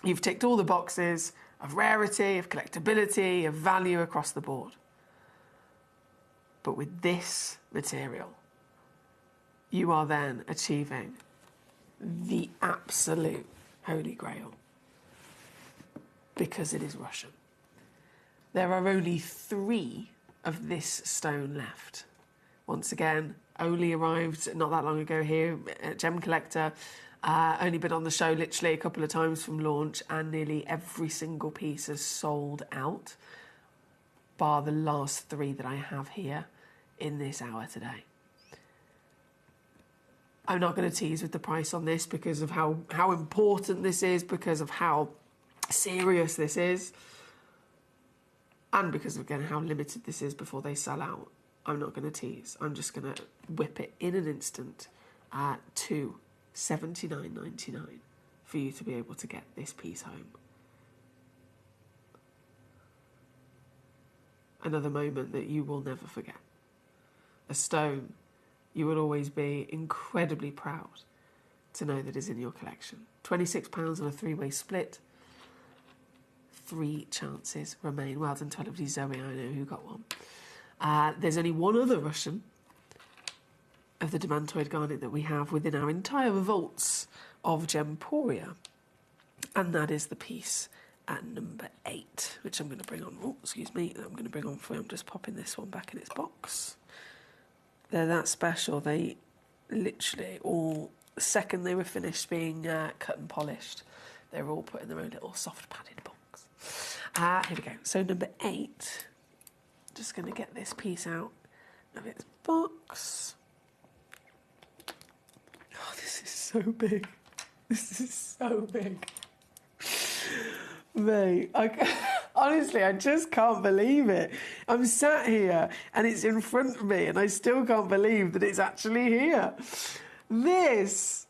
you've ticked all the boxes of rarity, of collectability, of value across the board. But with this material, you are then achieving the absolute holy grail, because it is Russian. There are only 3 of this stone left. Once again, only arrived not that long ago here at Gemcollector. Only been on the show literally a couple of times from launch, and nearly every single piece has sold out, bar the last 3 that I have here in this hour today. I'm not going to tease with the price on this because of how important this is, because of how serious this is, and because of, again, how limited this is before they sell out. I'm not going to tease. I'm just going to whip it in an instant to $79.99 for you to be able to get this piece home. Another moment that you will never forget. A stone you will always be incredibly proud to know that is in your collection. £26 on a 3-way split. 3 chances remain. Well done to lovely Zoe, I know who got one. There's only one other Russian of the Demantoid garnet that we have within our entire vaults of Gemporia, and that is the piece at number 8, which I'm going to bring on. Oh, excuse me, I'm going to bring on for you. I'm just popping this one back in its box. They're that special. They literally all, the second they were finished being cut and polished, they were all put in their own little soft padded box. Here we go. So number 8, just going to get this piece out of its box. Oh, this is so big. This is so big. Mate, honestly, I just can't believe it. I'm sat here and it's in front of me and I still can't believe that it's actually here. This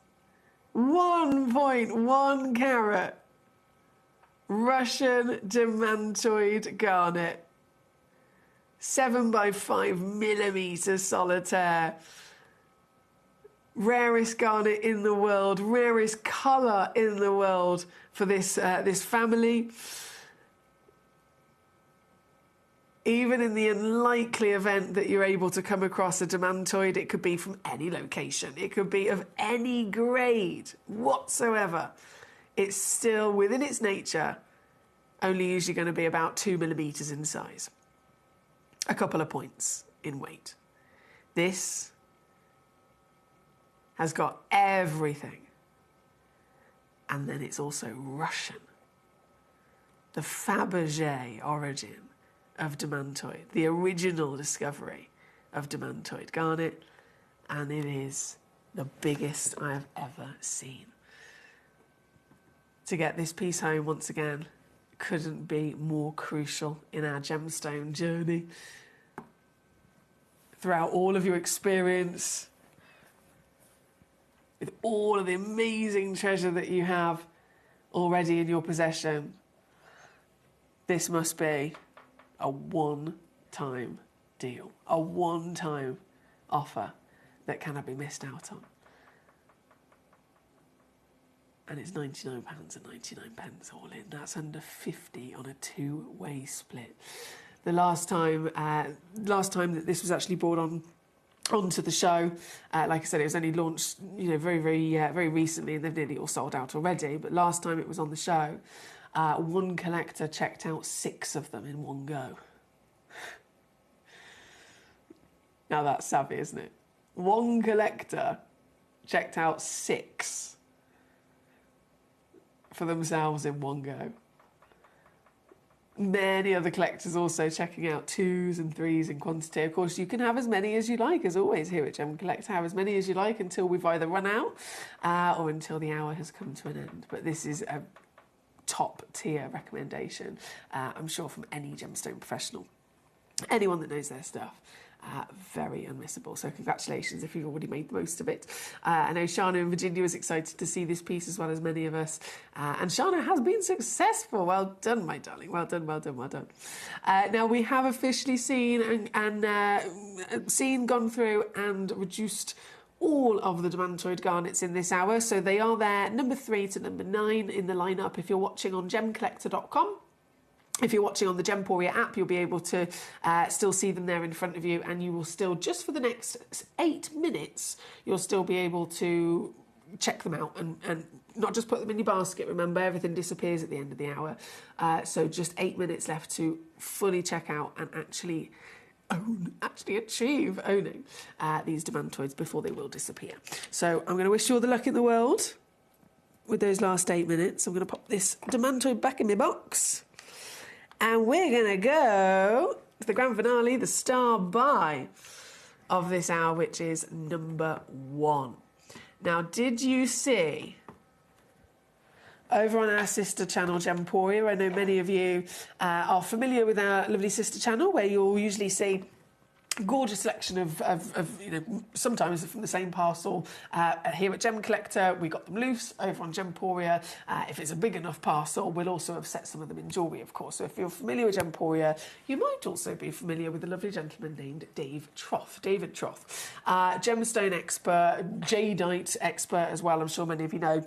1.1 carat Russian Demantoid garnet, 7x5mm solitaire, rarest garnet in the world, rarest colour in the world for this family. Even in the unlikely event that you're able to come across a Demantoid, it could be from any location, it could be of any grade whatsoever, it's still within its nature only usually going to be about 2 millimetres in size. A couple of points in weight. This has got everything. And then it's also Russian. The Fabergé origin of demantoid, the original discovery of demantoid garnet, and it is the biggest I have ever seen. To get this piece home once again couldn't be more crucial in our gemstone journey. Throughout all of your experience, with all of the amazing treasure that you have already in your possession, this must be a one-time deal, a one-time offer that cannot be missed out on. And it's £99.99 all in. That's under 50 on a two-way split. The last time that this was actually brought onto the show, like I said, it was only launched, very recently, and they've nearly all sold out already. But last time it was on the show, one collector checked out 6 of them in one go. Now that's savvy, isn't it? One collector checked out 6 for themselves in one go. Many other collectors also checking out 2s and 3s in quantity. Of course, you can have as many as you like, as always, here at Gemcollector. Have as many as you like until we've either run out or until the hour has come to an end. But this is a top-tier recommendation, I'm sure, from any gemstone professional. Anyone that knows their stuff. Very unmissable. So congratulations if you've already made the most of it. I know Shana in Virginia was excited to see this piece as well as many of us. And Shana has been successful. Well done, my darling. Well done, well done, well done. Now we have officially seen gone through and reduced all of the demantoid garnets in this hour. So they are there, number 3 to number 9 in the lineup if you're watching on gemcollector.com. If you're watching on the Gemporia app, you'll be able to still see them there in front of you, and you will still, just for the next 8 minutes, you'll still be able to check them out and not just put them in your basket. Remember, everything disappears at the end of the hour. So just 8 minutes left to fully check out and actually achieve owning these demantoids before they will disappear. So I'm going to wish you all the luck in the world with those last 8 minutes. I'm going to pop this demantoid back in my box. And we're going to go to the grand finale, the star buy of this hour, which is number 1. Now, did you see over on our sister channel, Gemporia? I know many of you are familiar with our lovely sister channel, where you'll usually see a gorgeous selection of sometimes from the same parcel. Here at Gemcollector, we got them loose. Over on Gemporia, if it's a big enough parcel, we'll also have set some of them in jewellery, of course. So if you're familiar with Gemporia, you might also be familiar with a lovely gentleman named David Troth, gemstone expert, jadeite expert as well, I'm sure many of you know.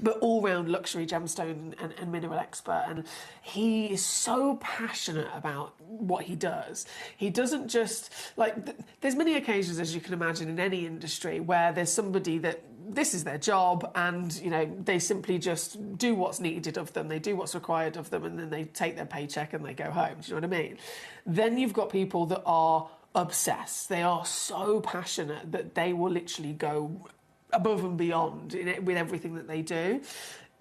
But all-round luxury gemstone and mineral expert. And he is so passionate about what he does. He doesn't just, there's many occasions, as you can imagine, in any industry where there's somebody that this is their job and, they simply just do what's needed of them. They do what's required of them and then they take their paycheck and they go home. Do you know what I mean? Then you've got people that are obsessed. They are so passionate that they will literally go above and beyond with everything that they do.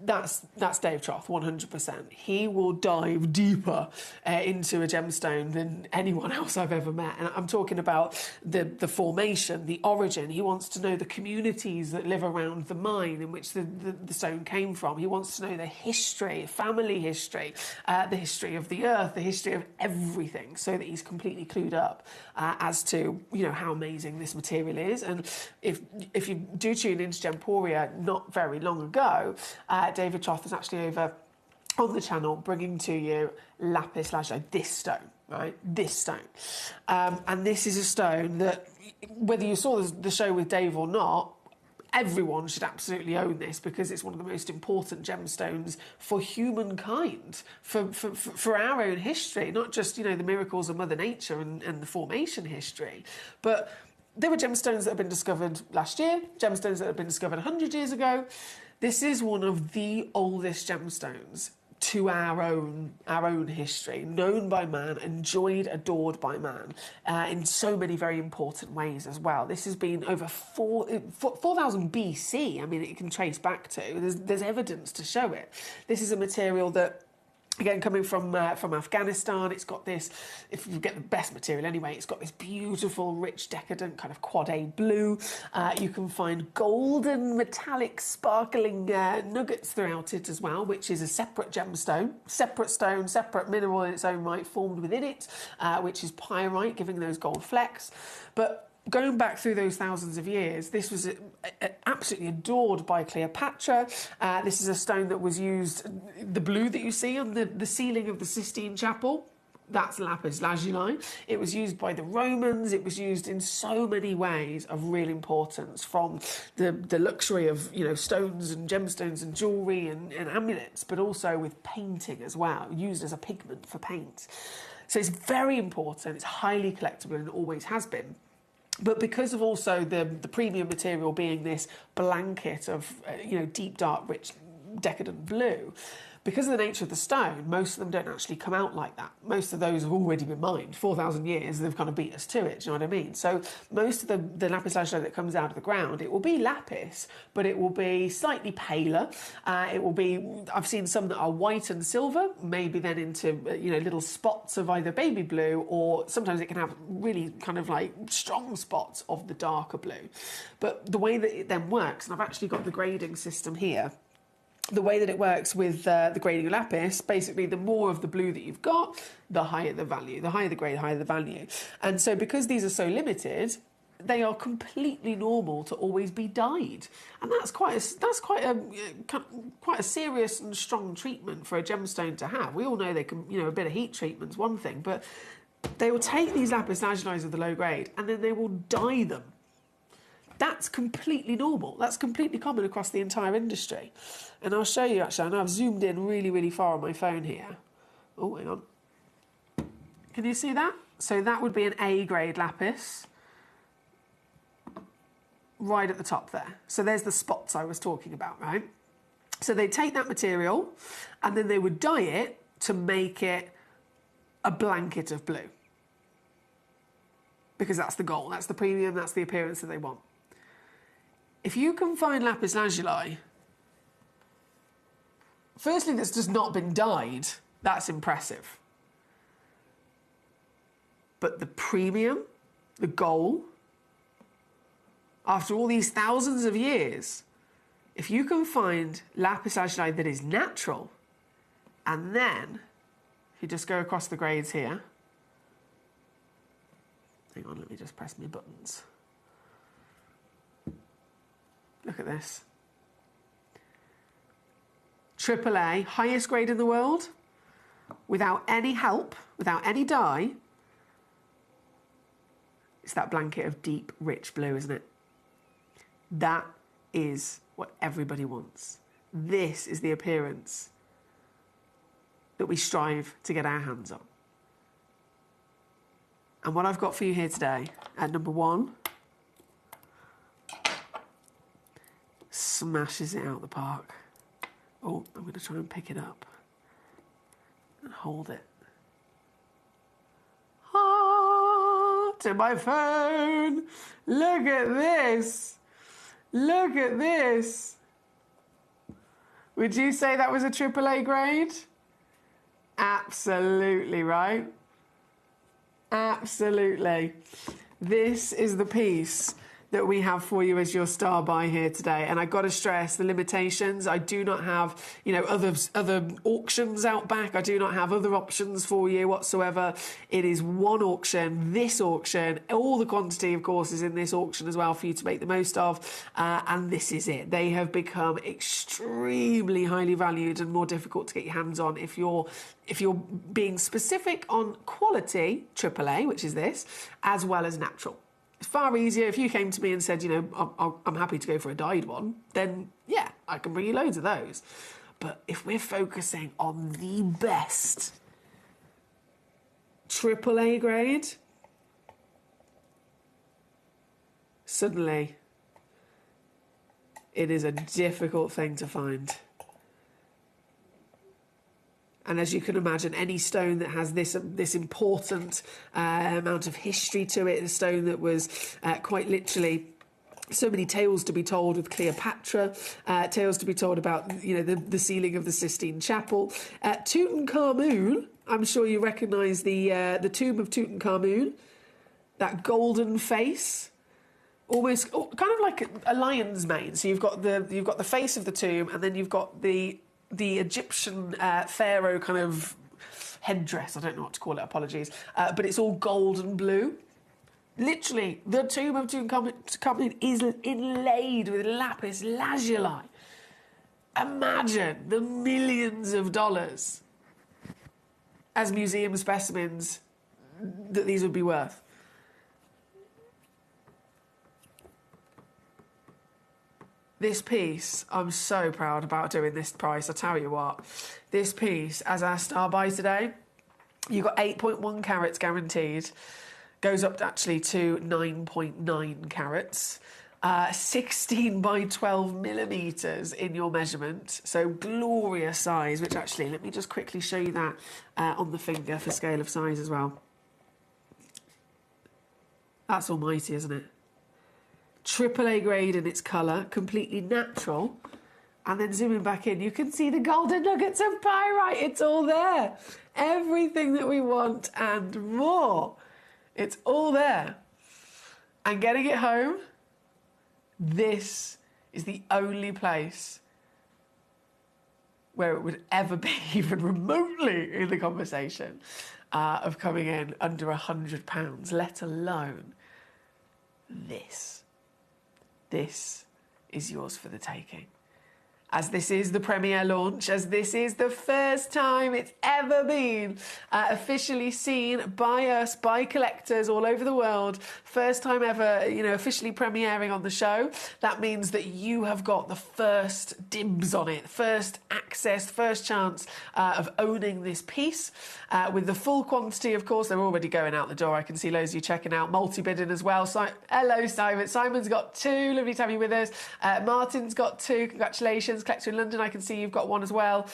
That's Dave Troth, 100%. He will dive deeper into a gemstone than anyone else I've ever met. And I'm talking about the formation, the origin. He wants to know the communities that live around the mine in which the stone came from. He wants to know the history, family history, the history of the earth, the history of everything, so that he's completely clued up as to how amazing this material is. And if you do tune into Gemporia not very long ago, David Troth is actually over on the channel bringing to you lapis lazuli, this stone, right? This stone. And this is a stone that, whether you saw the show with Dave or not, everyone should absolutely own this, because it's one of the most important gemstones for humankind, for our own history, not just, the miracles of Mother Nature and the formation history, but there were gemstones that have been discovered last year, gemstones that have been discovered 100 years ago. This is one of the oldest gemstones to our own history, known by man, enjoyed, adored by man, in so many very important ways as well. This has been over 4,000 BC. I mean, it can trace back to. There's evidence to show it. This is a material that, again, coming from Afghanistan, it's got this, if you get the best material anyway, it's got this beautiful, rich, decadent kind of quad A blue. You can find golden, metallic, sparkling nuggets throughout it as well, which is a separate gemstone, separate stone, separate mineral in its own right, formed within it, which is pyrite, giving those gold flecks. But going back through those thousands of years, this was absolutely adored by Cleopatra. This is a stone that was used, the blue that you see on the ceiling of the Sistine Chapel, that's lapis lazuli. It was used by the Romans. It was used in so many ways of real importance, from the luxury of, you know, stones and gemstones and jewellery and amulets, but also with painting as well, used as a pigment for paint. So it's very important. It's highly collectible and always has been. But because of also the premium material being this blanket of, deep, dark, rich, decadent blue, because of the nature of the stone, most of them don't actually come out like that. Most of those have already been mined. 4,000 years, they've kind of beat us to it, do you know what I mean? So most of the lapis lazuli that comes out of the ground, it will be lapis, but it will be slightly paler. It will be, I've seen some that are white and silver, maybe then into, little spots of either baby blue, or sometimes it can have really kind of like strong spots of the darker blue. But the way that it then works, and I've actually got the grading system here, the way that it works with the grading of lapis, basically the more of the blue that you've got, the higher the value. The higher the grade, the higher the value. And so because these are so limited, they are completely normal to always be dyed. And that's quite a serious and strong treatment for a gemstone to have. We all know they can, a bit of heat treatment's one thing, but they will take these lapis lazuli of the low grade and then they will dye them. That's completely normal. That's completely common across the entire industry. And I'll show you, actually. I know I've zoomed in really, really far on my phone here. Oh, hang on. Can you see that? So that would be an A-grade lapis. Right at the top there. So there's the spots I was talking about, right? So they take that material and then they would dye it to make it a blanket of blue. Because that's the goal. That's the premium. That's the appearance that they want. If you can find lapis lazuli, firstly, that's just not been dyed, that's impressive. But the premium, the goal, after all these thousands of years, if you can find lapis lazuli that is natural, and then, if you just go across the grades here, hang on, let me just press my buttons. Look at this. AAA, highest grade in the world, without any help, without any dye. It's that blanket of deep, rich blue, isn't it? That is what everybody wants. This is the appearance that we strive to get our hands on. And what I've got for you here today, at number one, smashes it out the park. Oh, I'm going to try and pick it up and hold it. To my phone. Look at this. Look at this. Would you say that was a AAA grade? Absolutely, right? Absolutely. This is the piece that we have for you as your star buy here today. And I've got to stress the limitations. I do not have, other auctions out back. I do not have other options for you whatsoever. It is one auction, this auction. All the quantity, of course, is in this auction as well for you to make the most of. And this is it. They have become extremely highly valued and more difficult to get your hands on if you're being specific on quality, AAA, which is this, as well as natural. It's far easier if you came to me and said, I'm happy to go for a dyed one, then yeah, I can bring you loads of those. But if we're focusing on the best AAA grade, suddenly it is a difficult thing to find. And as you can imagine, any stone that has this important amount of history to it, a stone that was quite literally so many tales to be told with Cleopatra, tales to be told about the ceiling of the Sistine Chapel. Tutankhamun, I'm sure you recognise the tomb of Tutankhamun, that golden face. Almost kind of like a lion's mane. So you've got the face of the tomb, and then you've got the Egyptian pharaoh kind of headdress. I don't know what to call it. Apologies, but it's all gold and blue. Literally, the tomb of Tutankhamun is inlaid with lapis lazuli. Imagine the millions of dollars as museum specimens that these would be worth. This piece, I'm so proud about doing this price. I tell you what, this piece, as our star buy today, you got 8.1 carats guaranteed. Goes up actually to 9.9 carats. 16 by 12 millimetres in your measurement. So glorious size, which actually, let me just quickly show you that on the finger for scale of size as well. That's almighty, isn't it? AAA grade in its colour, completely natural. And then zooming back in, you can see the golden nuggets of pyrite. It's all there. Everything that we want and more. It's all there. And getting it home, this is the only place where it would ever be even remotely in the conversation of coming in under £100, let alone this. This is yours for the taking. As this is the premiere launch, as this is the first time it's ever been officially seen by us, by collectors all over the world, first time ever, officially premiering on the show. That means that you have got the first dibs on it, first access, first chance of owning this piece. With the full quantity, of course, they're already going out the door. I can see loads of you checking out, multi-bidding as well. Hello, Simon. Simon's got 2. Lovely to have you with us. Martin's got 2. Congratulations. Collector in London, I can see you've got 1 as well.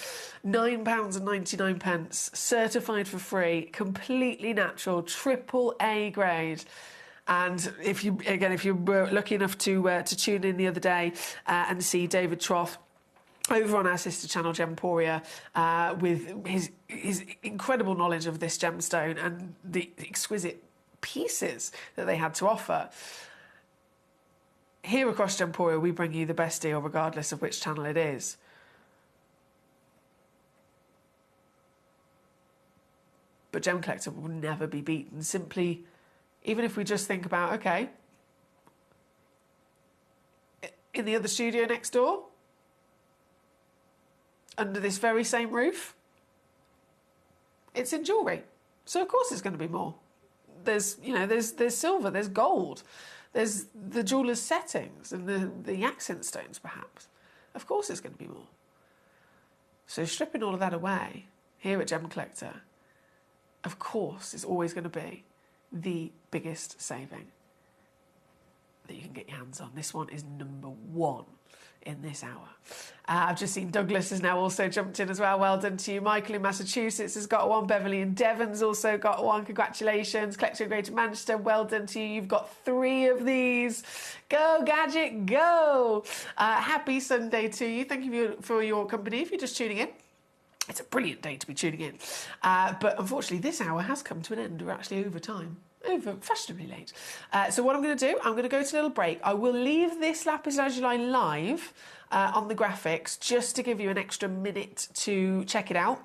£9.99, certified for free, completely natural, AAA grade. And if you were lucky enough to tune in the other day and see David Troth over on our sister channel Gemporia with his incredible knowledge of this gemstone and the exquisite pieces that they had to offer. Here across Gemporia, we bring you the best deal regardless of which channel it is. But Gemcollector will never be beaten. Simply, even if we just think about, okay, in the other studio next door, under this very same roof, it's in jewellery. So of course it's going to be more. There's silver, there's gold. There's the jeweller's settings and the accent stones, perhaps. Of course it's going to be more. So stripping all of that away, here at Gemcollector, of course, is always going to be the biggest saving that you can get your hands on. This one is number 1 in this hour. I've just seen Douglas has now also jumped in as well. Well done to you. Michael in Massachusetts has got 1. Beverly in Devon's also got 1. Congratulations. Collector in Greater Manchester, well done to you. You've got 3 of these. Go, Gadget, go. Happy Sunday to you. Thank you for your company. If you're just tuning in, it's a brilliant day to be tuning in. But unfortunately, this hour has come to an end. We're actually over time. Fashionably late. So what I'm going to do, I'm going to go to a little break. I will leave this lapis lazuli live on the graphics just to give you an extra minute to check it out.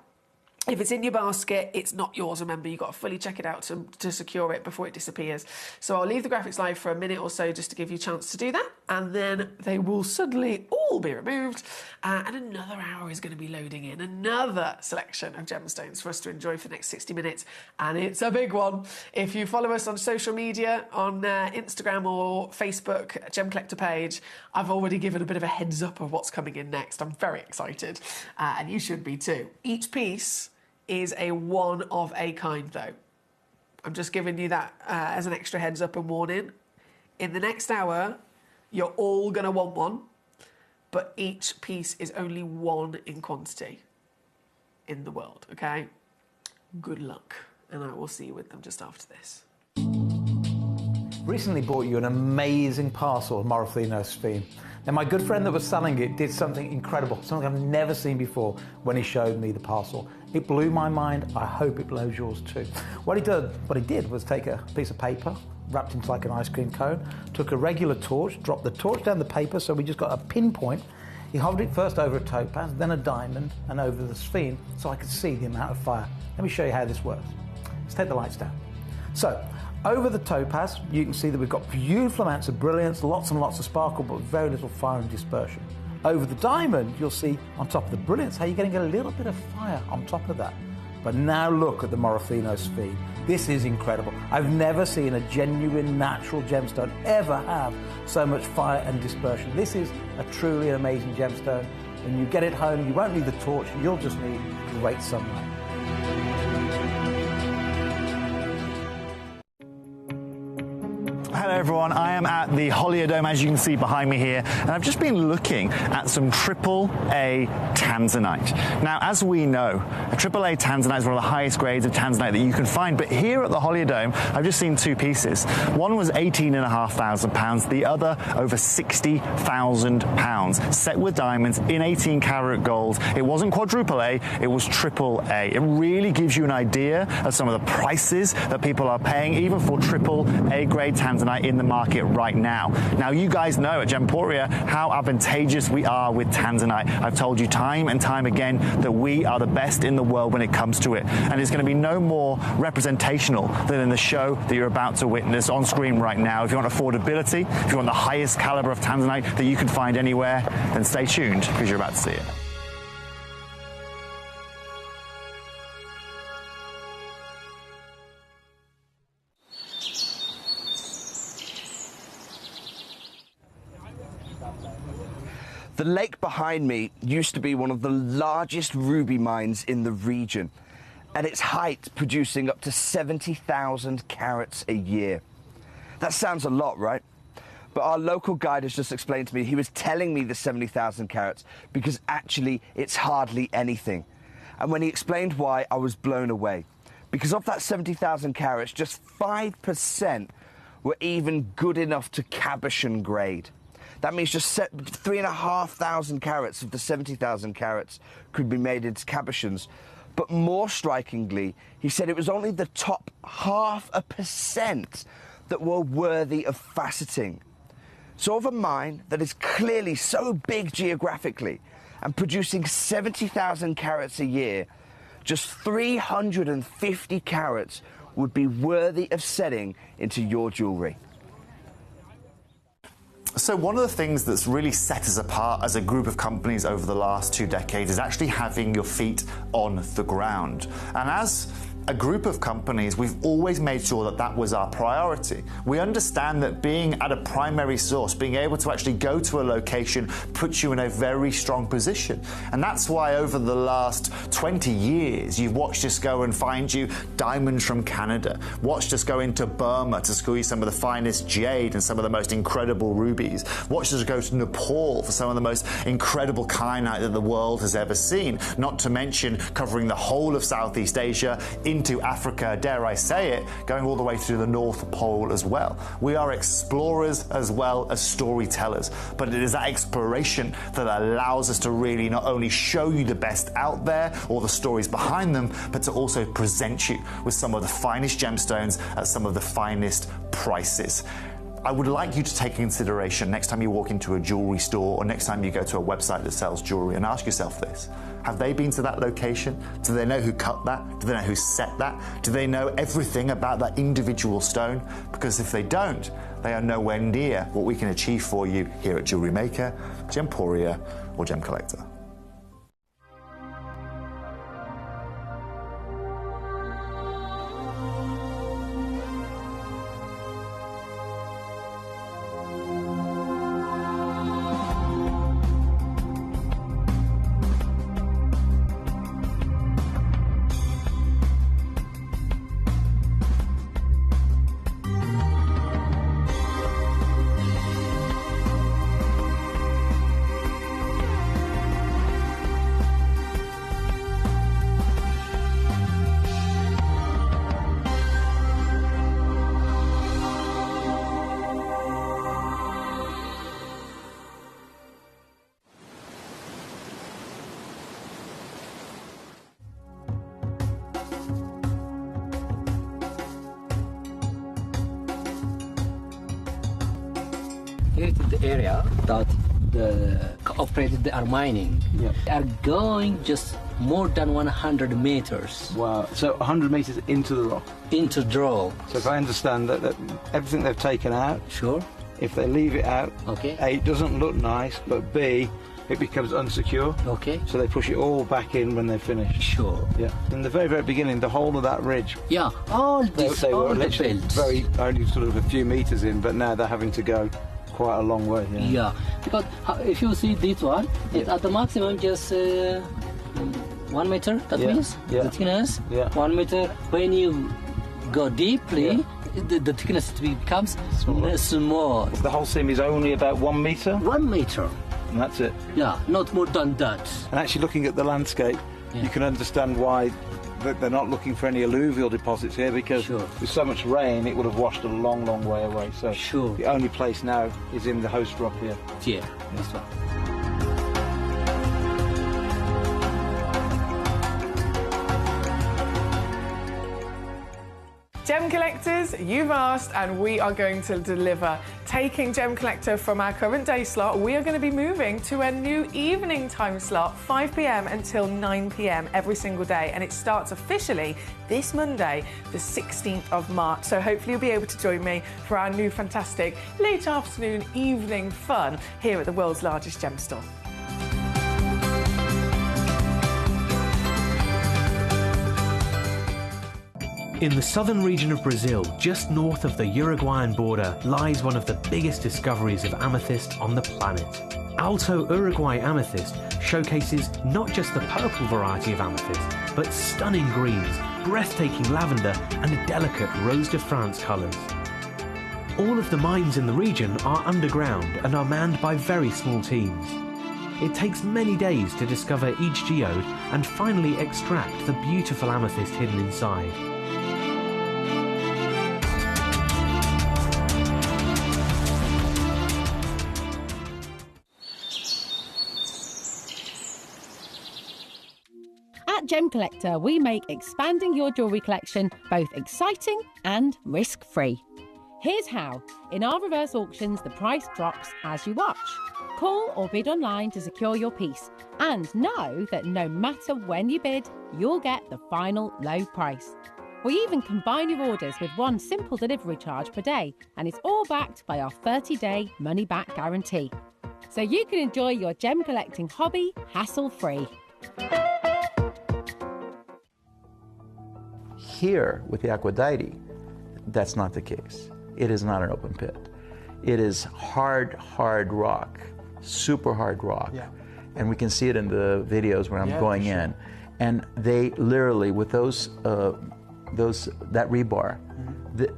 If it's in your basket, it's not yours. Remember, you've got to fully check it out to secure it before it disappears. So I'll leave the graphics live for a minute or so just to give you a chance to do that. And then they will suddenly all be removed. And another hour is going to be loading in. Another selection of gemstones for us to enjoy for the next 60 minutes. And it's a big one. If you follow us on social media, on Instagram or Facebook, Gemcollector page, I've already given a bit of a heads up of what's coming in next. I'm very excited. And you should be too. Each piece is a one of a kind, though. I'm just giving you that as an extra heads up and warning. In the next hour, you're all going to want one, but each piece is only 1 in quantity. in the world, okay? Good luck, and I will see you with them just after this. Recently bought you an amazing parcel of Morofino sphene. Now, my good friend that was selling it did something incredible, something I've never seen before when he showed me the parcel. It blew my mind. I hope it blows yours too. What he did was take a piece of paper, wrapped into like an ice cream cone, took a regular torch, dropped the torch down the paper so we just got a pinpoint. He hovered it first over a topaz, then a diamond, and over the sphene so I could see the amount of fire. Let me show you how this works. Let's take the lights down. So, over the topaz, you can see that we've got beautiful amounts of brilliance, lots and lots of sparkle, but very little fire and dispersion. Over the diamond, you'll see on top of the brilliance how you're getting a little bit of fire on top of that. But now look at the Morofino sphene. This is incredible. I've never seen a genuine natural gemstone ever have so much fire and dispersion. This is a truly amazing gemstone. When you get it home, you won't need the torch, you'll just need great sunlight. Hello everyone, I am at the Holiodome, as you can see behind me here, and I've just been looking at some AAA tanzanite. Now, as we know, a AAA tanzanite is one of the highest grades of tanzanite that you can find, but here at the Holiodome, I've just seen two pieces. One was £18,500, the other over £60,000, set with diamonds in 18 karat gold. It wasn't quadruple A, it was AAA. It really gives you an idea of some of the prices that people are paying, even for AAA grade tanzanite in the market right now. Now, you guys know at Gemporia how advantageous we are with tanzanite. I've told you time and time again that we are the best in the world when it comes to it, and it's going to be no more representational than in the show that you're about to witness on screen right now. If you want affordability, if you want the highest caliber of tanzanite that you can find anywhere, then stay tuned because you're about to see it. The lake behind me used to be one of the largest ruby mines in the region, at its height producing up to 70,000 carats a year. That sounds a lot, right? But our local guide has just explained to me, he was telling me the 70,000 carats because actually it's hardly anything. And when he explained why, I was blown away. Because of that 70,000 carats, just 5% were even good enough to cabochon grade. That means just 3,500 carats of the 70,000 carats could be made into cabochons. But more strikingly, he said it was only the top 0.5% that were worthy of faceting. So of a mine that is clearly so big geographically and producing 70,000 carats a year, just 350 carats would be worthy of setting into your jewellery. So one of the things that's really set us apart as a group of companies over the last 2 decades is actually having your feet on the ground. And as a group of companies, we've always made sure that that was our priority. We understand that being at a primary source, being able to actually go to a location, puts you in a very strong position. And that's why over the last 20 years, you've watched us go and find you diamonds from Canada, watched us go into Burma to squeeze some of the finest jade and some of the most incredible rubies, watched us go to Nepal for some of the most incredible kyanite that the world has ever seen, not to mention covering the whole of Southeast Asia, into Africa, dare I say it, going all the way to the North Pole as well. We are explorers as well as storytellers, but it is that exploration that allows us to really not only show you the best out there or the stories behind them, but to also present you with some of the finest gemstones at some of the finest prices. I would like you to take consideration next time you walk into a jewelry store or next time you go to a website that sells jewelry and ask yourself this. Have they been to that location? Do they know who cut that? Do they know who set that? Do they know everything about that individual stone? Because if they don't, they are nowhere near what we can achieve for you here at Jewelry Maker, Gemporia, or Gemcollector. inherited the area that the cooperated they are mining. Yeah. They are going just more than 100 meters. Wow, so 100 meters into the rock? Into the rock. So if I understand that everything they've taken out, sure, if they leave it out, okay, A, it doesn't look nice, but B, it becomes unsecure. Okay. So they push it all back in when they finish. Sure. Yeah. In the very, very beginning, the whole of that ridge. Yeah, all this, they all were the literally belts. only sort of a few meters in, but now they're having to go quite a long way. Yeah, because if you see this one, it's at the maximum just 1 meter, that means the thickness, 1 meter. When you go deeply, the thickness becomes small. The whole seam is only about 1 meter? 1 meter. And that's it? Yeah, not more than that. And actually looking at the landscape, you can understand why they're not looking for any alluvial deposits here, because with so much rain it would have washed a long, long way away. So the only place now is in the host rock here. Yeah, that's right. Gem collectors, you've asked and we are going to deliver. Taking Gem Collector from our current day slot, we are going to be moving to a new evening time slot, 5 p.m. until 9 p.m. every single day, and it starts officially this Monday, the 16th of March. So hopefully you'll be able to join me for our new fantastic late afternoon evening fun here at the world's largest gem store. In the southern region of Brazil, just north of the Uruguayan border, lies one of the biggest discoveries of amethyst on the planet. Alto Uruguay Amethyst showcases not just the purple variety of amethyst, but stunning greens, breathtaking lavender, and delicate Rose de France colours. All of the mines in the region are underground and are manned by very small teams. It takes many days to discover each geode and finally extract the beautiful amethyst hidden inside. At Gemcollector, we make expanding your jewellery collection both exciting and risk-free. Here's how. In our reverse auctions, the price drops as you watch. Call or bid online to secure your piece, and know that no matter when you bid, you'll get the final low price. We even combine your orders with one simple delivery charge per day, and it's all backed by our 30-day money-back guarantee. So you can enjoy your gem collecting hobby hassle-free. Here with the Aquadite, that's not the case. It is not an open pit. It is hard rock, super hard rock. Yeah. And we can see it in the videos where I'm going in. And they literally, with that rebar,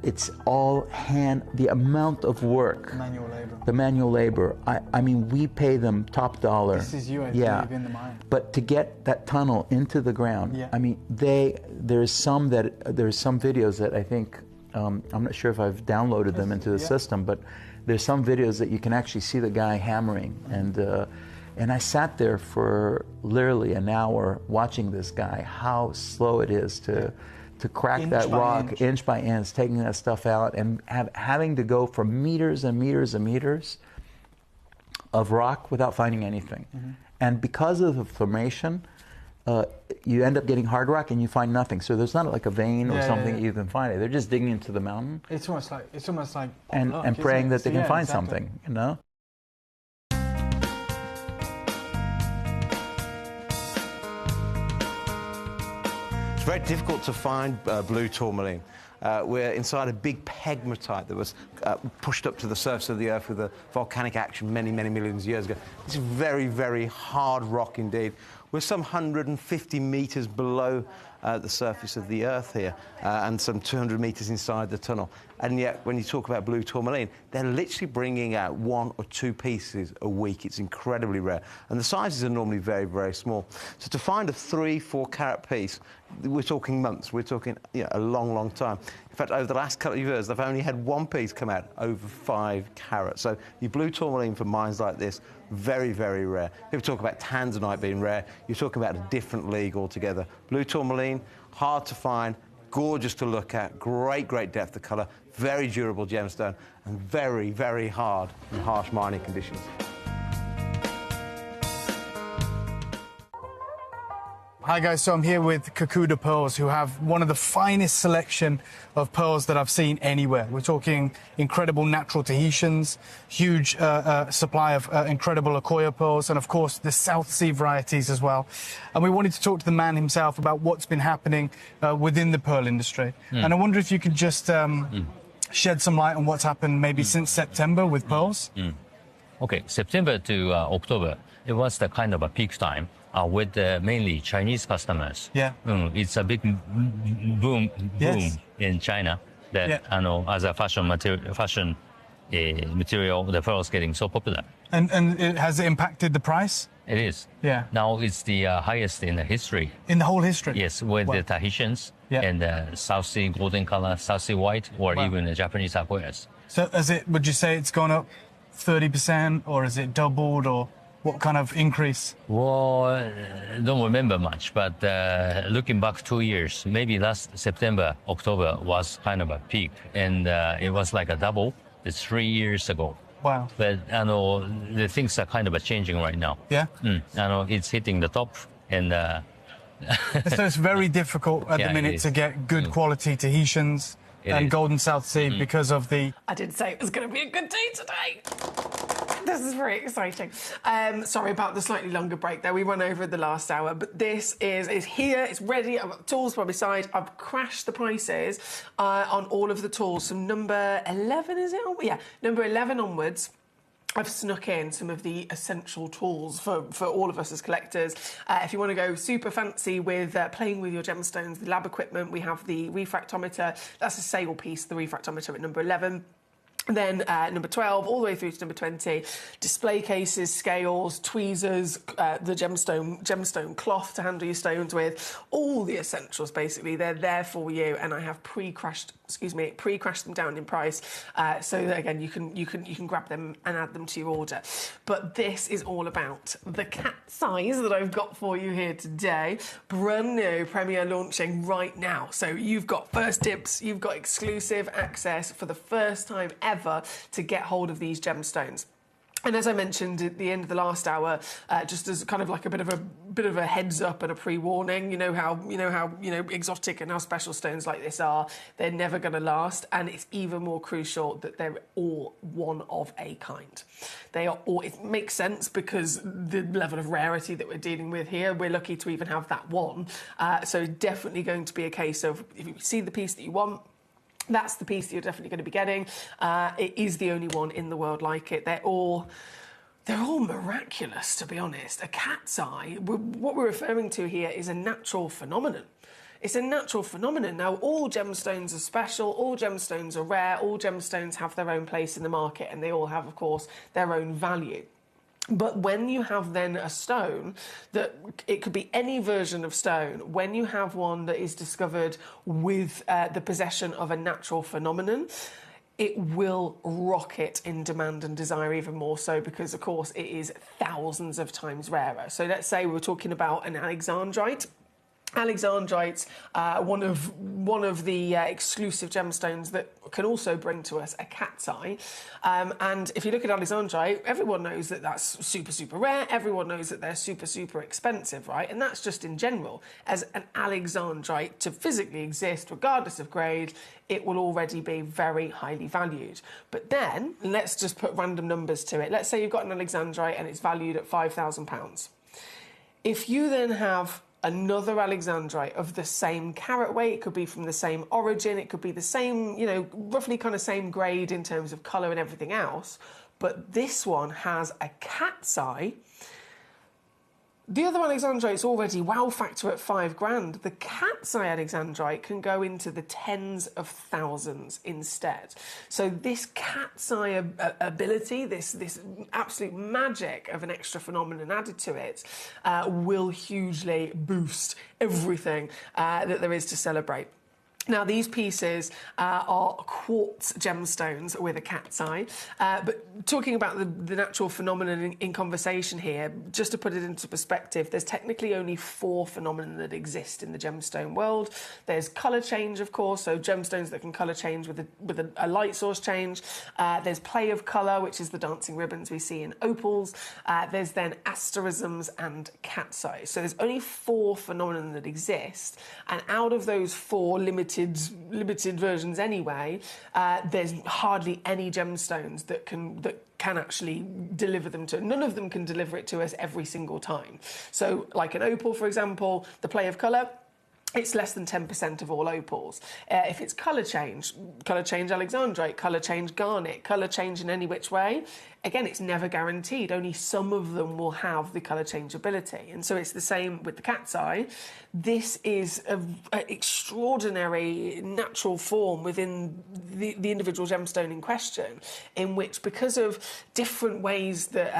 it's all hand, the amount of work. Manual labor. The manual labor. I mean, we pay them top dollar. This is you, I believe, in the mine. But to get that tunnel into the ground, I mean, there's some videos that I think, I'm not sure if I've downloaded them into the system, but there's some videos that you can actually see the guy hammering. And I sat there for literally an hour watching this guy, how slow it is to crack that rock inch by inch, taking that stuff out, and having to go for meters and meters and meters of rock without finding anything. And because of the formation, you end up getting hard rock and you find nothing. So there's not like a vein or something that you can find. They're just digging into the mountain. It's almost like and praying that they can find something, you know? It's very difficult to find blue tourmaline. We're inside a big pegmatite that was pushed up to the surface of the Earth with a volcanic action many, many millions of years ago. It's very, very hard rock indeed. We're some 150 meters below the surface of the Earth here, and some 200 meters inside the tunnel. And yet, when you talk about blue tourmaline, they're literally bringing out 1 or 2 pieces a week. It's incredibly rare. And the sizes are normally very, very small. So to find a 3-4 carat piece, we're talking months. We're talking a long, long time. In fact, over the last couple of years, they've only had 1 piece come out over 5 carats. So your blue tourmaline for mines like this, very, very rare. People talk about tanzanite being rare. You're talking about a different league altogether. Blue tourmaline, hard to find, gorgeous to look at, great depth of colour, very durable gemstone, and very, very hard in harsh mining conditions. Hi guys, so I'm here with Kakuda Pearls, who have one of the finest selection of pearls that I've seen anywhere. We're talking incredible natural Tahitians, huge supply of incredible Akoya pearls, and of course the South Sea varieties as well. And we wanted to talk to the man himself about what's been happening within the pearl industry. And I wonder if you could just shed some light on what's happened maybe since September with pearls. Okay, September to October, it was the kind of a peak time. With mainly Chinese customers. Yeah. It's a big boom in China that as a fashion material, the pearl is getting so popular. And has it impacted the price? It is. Yeah. Now it's the highest in the history. In the whole history? Yes, with the Tahitians and the South Sea golden color, South Sea white, or even the Japanese Akoyas. So would you say it's gone up 30%, or is it doubled, or what kind of increase? Well, don't remember much, but looking back 2 years, maybe last September, October was kind of a peak, and it was like a double. It's 3 years ago. Wow. But the things are kind of changing right now. Yeah. It's hitting the top, and so it's very difficult at the minute to get good quality Tahitians and Golden South Sea because of the... I did say it was going to be a good day today. This is very exciting. Sorry about the slightly longer break there. We went over the last hour, but this is here. It's ready. I've got tools by my side. I've crashed the prices on all of the tools. So number 11, is it? Yeah, number 11 onwards. I've snuck in some of the essential tools for all of us as collectors. If you want to go super fancy with playing with your gemstones, the lab equipment, we have the refractometer. That's a sale piece, the refractometer at number 11. Then number 12, all the way through to number 20, display cases, scales, tweezers, the gemstone cloth to handle your stones with, all the essentials basically. They're there for you, and I have pre-crashed them down in price, so that again you can grab them and add them to your order. But this is all about the cat size that I've got for you here today, brand new, premier launching right now. So you've got first dibs, you've got exclusive access for the first time ever to get hold of these gemstones. And as I mentioned at the end of the last hour, just as kind of like a bit of a heads up and a pre-warning, you know how exotic and how special stones like this are, they're never going to last, and it's even more crucial that they're all one of a kind. They are all. It makes sense because the level of rarity that we're dealing with here, we're lucky to even have that one. So definitely going to be a case of if you see the piece that you want, that's the piece that you're definitely going to be getting. It is the only one in the world like it. They're all miraculous, to be honest. A cat's eye, what we're referring to here is a natural phenomenon. It's a natural phenomenon. Now, all gemstones are special, all gemstones are rare, all gemstones have their own place in the market, and they all have, of course, their own value. But when you have then a stone that it could be any version of stone, when you have one that is discovered with the possession of a natural phenomenon, it will rocket in demand and desire even more so because, of course, it is thousands of times rarer. So let's say we're talking about an alexandrite. Alexandrite's one of the exclusive gemstones that can also bring to us a cat's eye. And if you look at alexandrite, everyone knows that that's super, super rare. Everyone knows that they're super, super expensive, right? And that's just in general. As an alexandrite to physically exist, regardless of grade, it will already be very highly valued. But then, let's just put random numbers to it. Let's say you've got an alexandrite and it's valued at £5,000. If you then have another alexandrite of the same carat weight, it could be from the same origin, it could be the same, roughly kind of same grade in terms of colour and everything else, but this one has a cat's eye. The other alexandrite's already wow factor at £5,000. The cat's eye alexandrite can go into the tens of thousands instead. So this cat's eye ability, this absolute magic of an extra phenomenon added to it, will hugely boost everything that there is to celebrate. Now, these pieces are quartz gemstones with a cat's eye. But talking about the natural phenomenon in conversation here, just to put it into perspective, there's technically only 4 phenomena that exist in the gemstone world. There's colour change, of course, so gemstones that can colour change with a light source change. There's play of colour, which is the dancing ribbons we see in opals. There's then asterisms and cat's eyes. So there's only 4 phenomena that exist, and out of those 4 limited versions anyway, there's hardly any gemstones that can actually deliver them to. None of them can deliver it to us every single time. So like an opal, for example, the play of colour, it's less than 10% of all opals. If it's colour change alexandrite, colour change garnet, colour change in any which way, again, it's never guaranteed. Only some of them will have the colour change ability. And so it's the same with the cat's eye. This is an extraordinary natural form within the individual gemstone in question, in which, because of different ways that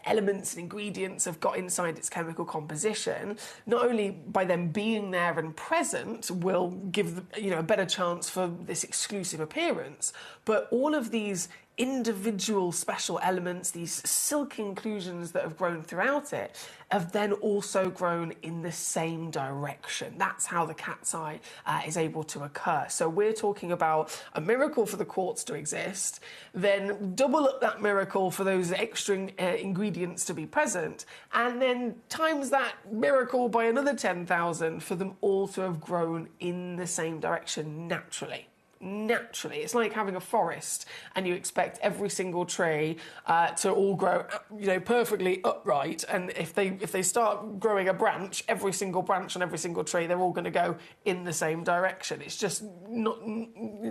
elements and ingredients have got inside its chemical composition, not only by them being there and present will give a better chance for this exclusive appearance, but all of these individual special elements, these silk inclusions that have grown throughout it, have then also grown in the same direction. That's how the cat's eye is able to occur. So we're talking about a miracle for the quartz to exist, then double up that miracle for those extra ingredients to be present, and then times that miracle by another 10,000 for them all to have grown in the same direction naturally. It's like having a forest and you expect every single tree to all grow, perfectly upright. And if they start growing a branch, every single branch on every single tree, they're all going to go in the same direction. It's just not.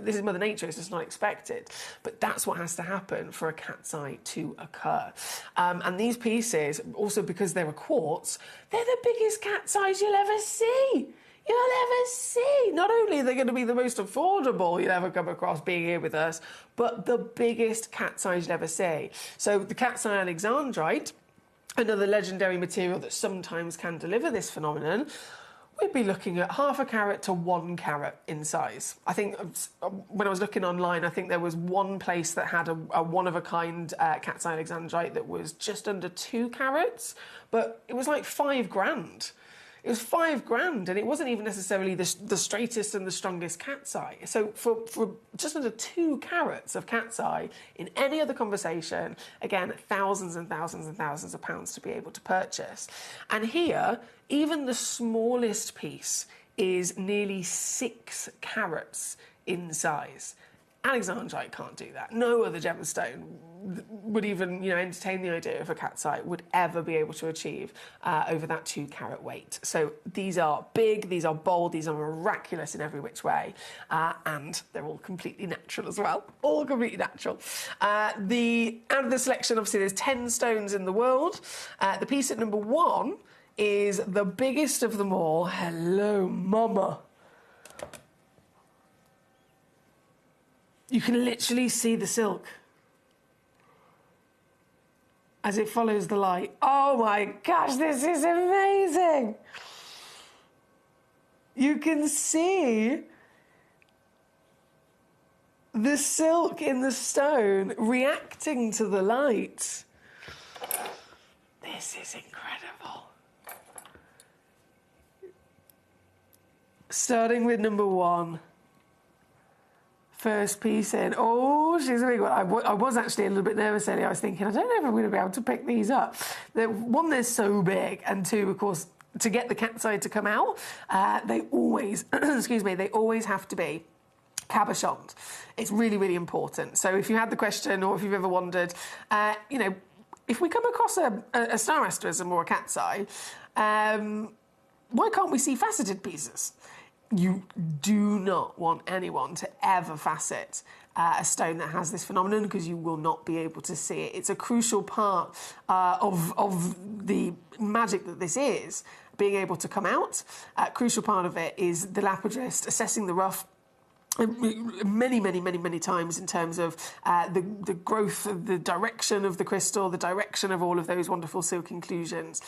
This is Mother Nature. It's just not expected. But that's what has to happen for a cat's eye to occur. And these pieces, also because they're a quartz, they're the biggest cat's eyes you'll ever see. Not only are they going to be the most affordable you'll ever come across being here with us, but the biggest cat's eyes you'll ever see. So the cat's eye alexandrite, another legendary material that sometimes can deliver this phenomenon, we'd be looking at 0.5 carat to 1 carat in size. I think when I was looking online, I think there was one place that had a one-of-a-kind cat's eye alexandrite that was just under 2 carats, but it was like $5,000. It was $5,000, and it wasn't even necessarily the straightest and the strongest cat's eye. So for just under 2 carats of cat's eye, in any other conversation, again, thousands and thousands and thousands of pounds to be able to purchase. And here, even the smallest piece is nearly 6 carats in size. Alexandrite can't do that. No other gemstone would even, entertain the idea of a cat's eye would ever be able to achieve over that 2 carat weight. So these are big, these are bold, these are miraculous in every which way, and they're all completely natural as well. All completely natural. Out of the selection, obviously, there's 10 stones in the world. The piece at number 1 is the biggest of them all. Hello, Mama. You can literally see the silk as it follows the light. Oh my gosh, this is amazing. You can see the silk in the stone reacting to the light. This is incredible. Starting with number 1. First piece in. Oh, she's a big one. I was actually a little bit nervous earlier. I was thinking, I don't know if I'm going to be able to pick these up. One, they're so big, and 2, of course, to get the cat's eye to come out, they always, they always have to be cabochoned. It's really, really important. So if you had the question, or if you've ever wondered, if we come across a star asterism or a cat's eye, why can't we see faceted pieces? You do not want anyone to ever facet a stone that has this phenomenon, because you will not be able to see it. It's a crucial part of the magic that this is, being able to come out. A crucial part of it is the lapidolist assessing the rough many times in terms of the growth, the direction of the crystal, the direction of all of those wonderful silk inclusions,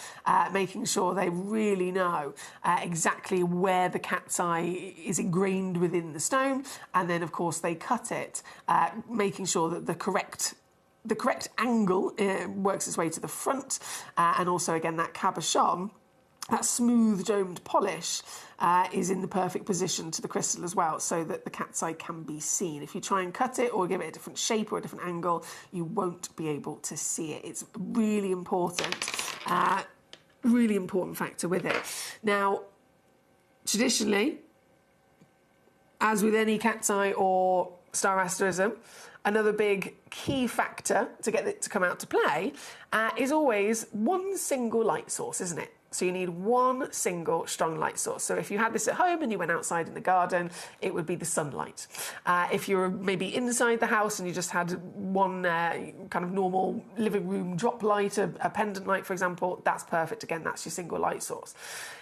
making sure they really know exactly where the cat's eye is ingrained within the stone, and then of course they cut it, making sure that the correct angle works its way to the front, and also again that cabochon, that smooth domed polish, is in the perfect position to the crystal as well, so that the cat's eye can be seen. If you try and cut it or give it a different shape or a different angle, you won't be able to see it. It's really important factor with it. Now, traditionally, as with any cat's eye or star asterism, another big key factor to get it to come out to play is always one single light source, isn't it? So you need one single strong light source. So if you had this at home and you went outside in the garden, it would be the sunlight. If you were maybe inside the house and you just had one kind of normal living room drop light, a pendant light, for example, that's perfect. Again, that's your single light source.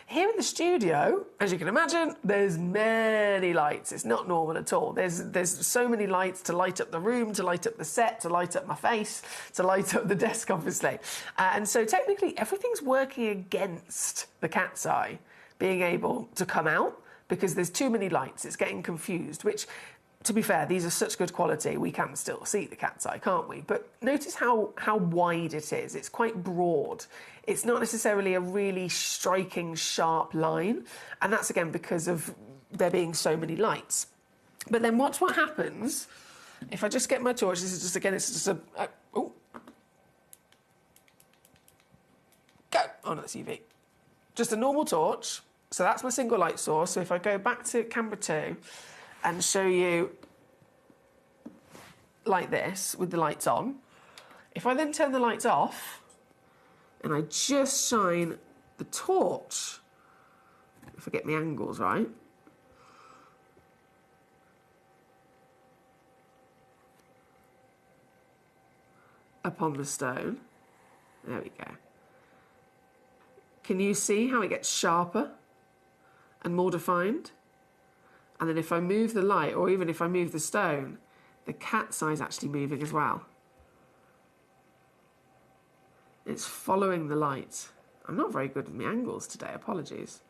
Here in the studio, as you can imagine, there's many lights. It's not normal at all. There's so many lights to light up the room, to light up the set, to light up my face, to light up the desk, obviously. And so technically everything's working against the cat's eye being able to come out because there's too many lights. It's getting confused, which, to be fair, these are such good quality, we can still see the cat's eye, can't we? But notice how wide it is. It's quite broad. It's not necessarily a really striking, sharp line. And that's, again, because of there being so many lights. But then watch what happens if I just get my torch. This is just, again, it's just oh. Go. Oh, no, that's UV. Just a normal torch. So that's my single light source. So if I go back to camera 2 and show you like this with the lights on, if I then turn the lights off and I just shine the torch, if I get my angles right, upon the stone, there we go. Can you see how it gets sharper and more defined? And then if I move the light, or even if I move the stone, the cat's eye is actually moving as well. It's following the light. I'm not very good with my angles today, apologies.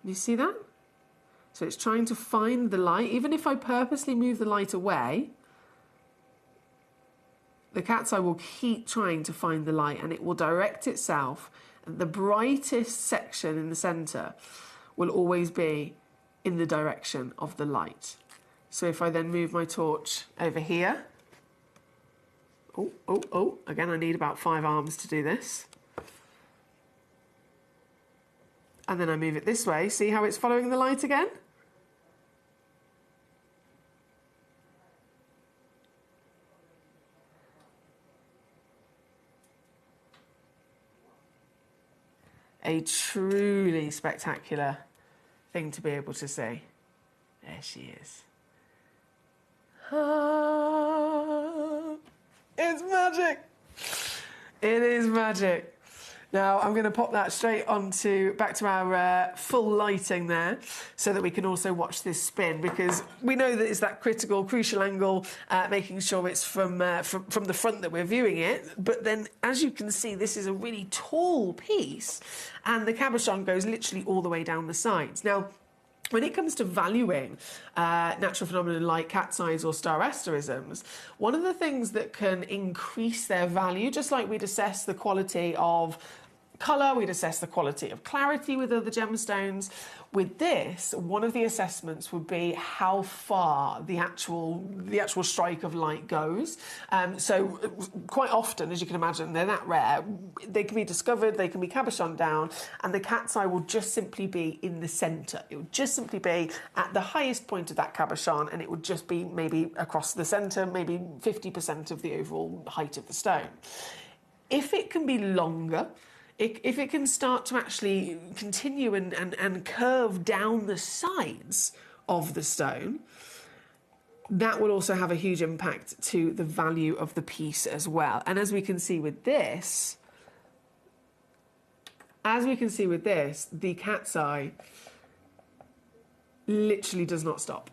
Do you see that? So it's trying to find the light. Even if I purposely move the light away, the cat's eye will keep trying to find the light, and it will direct itself. The brightest section in the centre will always be in the direction of the light. So if I then move my torch over here, again, I need about 5 arms to do this. And then I move it this way, see how it's following the light again? A truly spectacular thing to be able to see. There she is. It's magic. It is magic. Now I'm going to pop that straight back to our full lighting there, so that we can also watch this spin, because we know that it's that crucial angle, making sure it's from the front that we're viewing it. But then, as you can see, this is a really tall piece, and the cabochon goes literally all the way down the sides. Now, when it comes to valuing natural phenomena like cat's eyes or star asterisms, one of the things that can increase their value, just like we'd assess the quality of colour, we'd assess the quality of clarity with other gemstones. With this, one of the assessments would be how far the actual strike of light goes. So quite often, as you can imagine, they're that rare. They can be discovered, they can be cabochon down, and the cat's eye will just simply be in the centre. It would just simply be at the highest point of that cabochon, and it would just be maybe across the centre, maybe 50% of the overall height of the stone. If it can be longer, if it can start to actually continue and curve down the sides of the stone, that will also have a huge impact to the value of the piece as well. And as we can see with this, the cat's eye literally does not stop.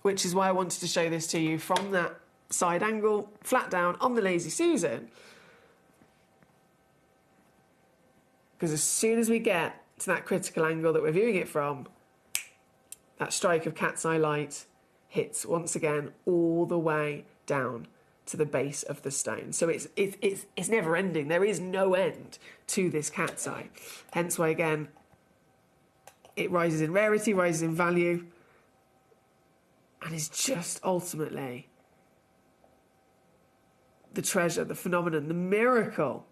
which is why I wanted to show this to you from that side angle, flat down on the Lazy Susan. Because as soon as we get to that critical angle that we're viewing it from, that strike of cat's eye light hits once again all the way down to the base of the stone. So it's never ending. There is no end to this cat's eye. Hence why, again, it rises in rarity, rises in value, and is just ultimately the treasure, the phenomenon, the miracle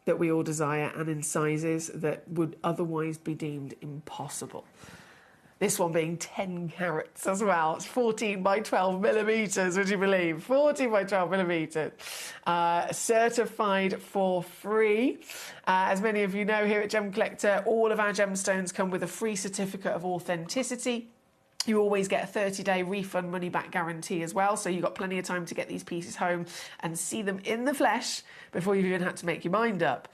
that we all desire, and in sizes that would otherwise be deemed impossible. This one being 10 carats as well. It's 14 by 12 millimetres, would you believe? 14 by 12 millimetres. Certified for free. As many of you know, here at Gemcollector, all of our gemstones come with a free certificate of authenticity. You always get a 30-day refund money-back guarantee as well, so you've got plenty of time to get these pieces home and see them in the flesh before you've even had to make your mind up.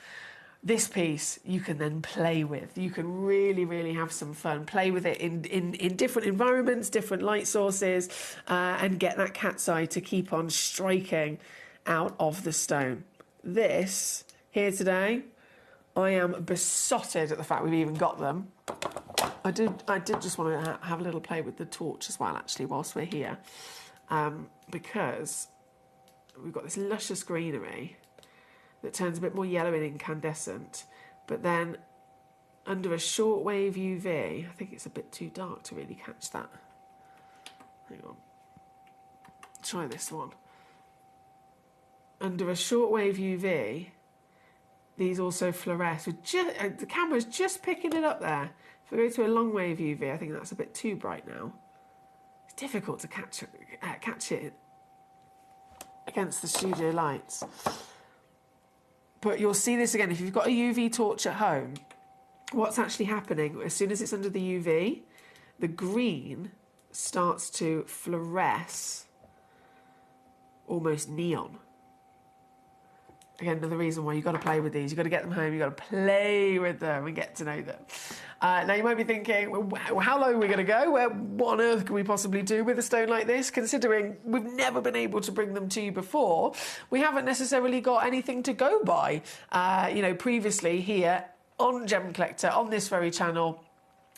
This piece you can then play with. You can really, really have some fun. Play with it in different environments, different light sources, and get that cat's eye to keep on striking out of the stone. This, here today, I am besotted at the fact we've even got them. I did just want to have a little play with the torch as well, actually, whilst we're here, because we've got this luscious greenery that turns a bit more yellow and incandescent, but then under a shortwave UV, I think it's a bit too dark to really catch that. Hang on. Try this one. Under a shortwave UV, these also fluoresce. The camera's just picking it up there. If we go to a long wave UV, I think that's a bit too bright now. It's difficult to catch it against the studio lights. But you'll see this again. If you've got a UV torch at home, what's actually happening, as soon as it's under the UV, the green starts to fluoresce almost neon. Again, another reason why you've got to play with these. You've got to get them home, you've got to play with them and get to know them. Now, you might be thinking, well, how low are we going to go? What on earth can we possibly do with a stone like this? Considering we've never been able to bring them to you before, we haven't necessarily got anything to go by. Previously here on Gemcollector, on this very channel,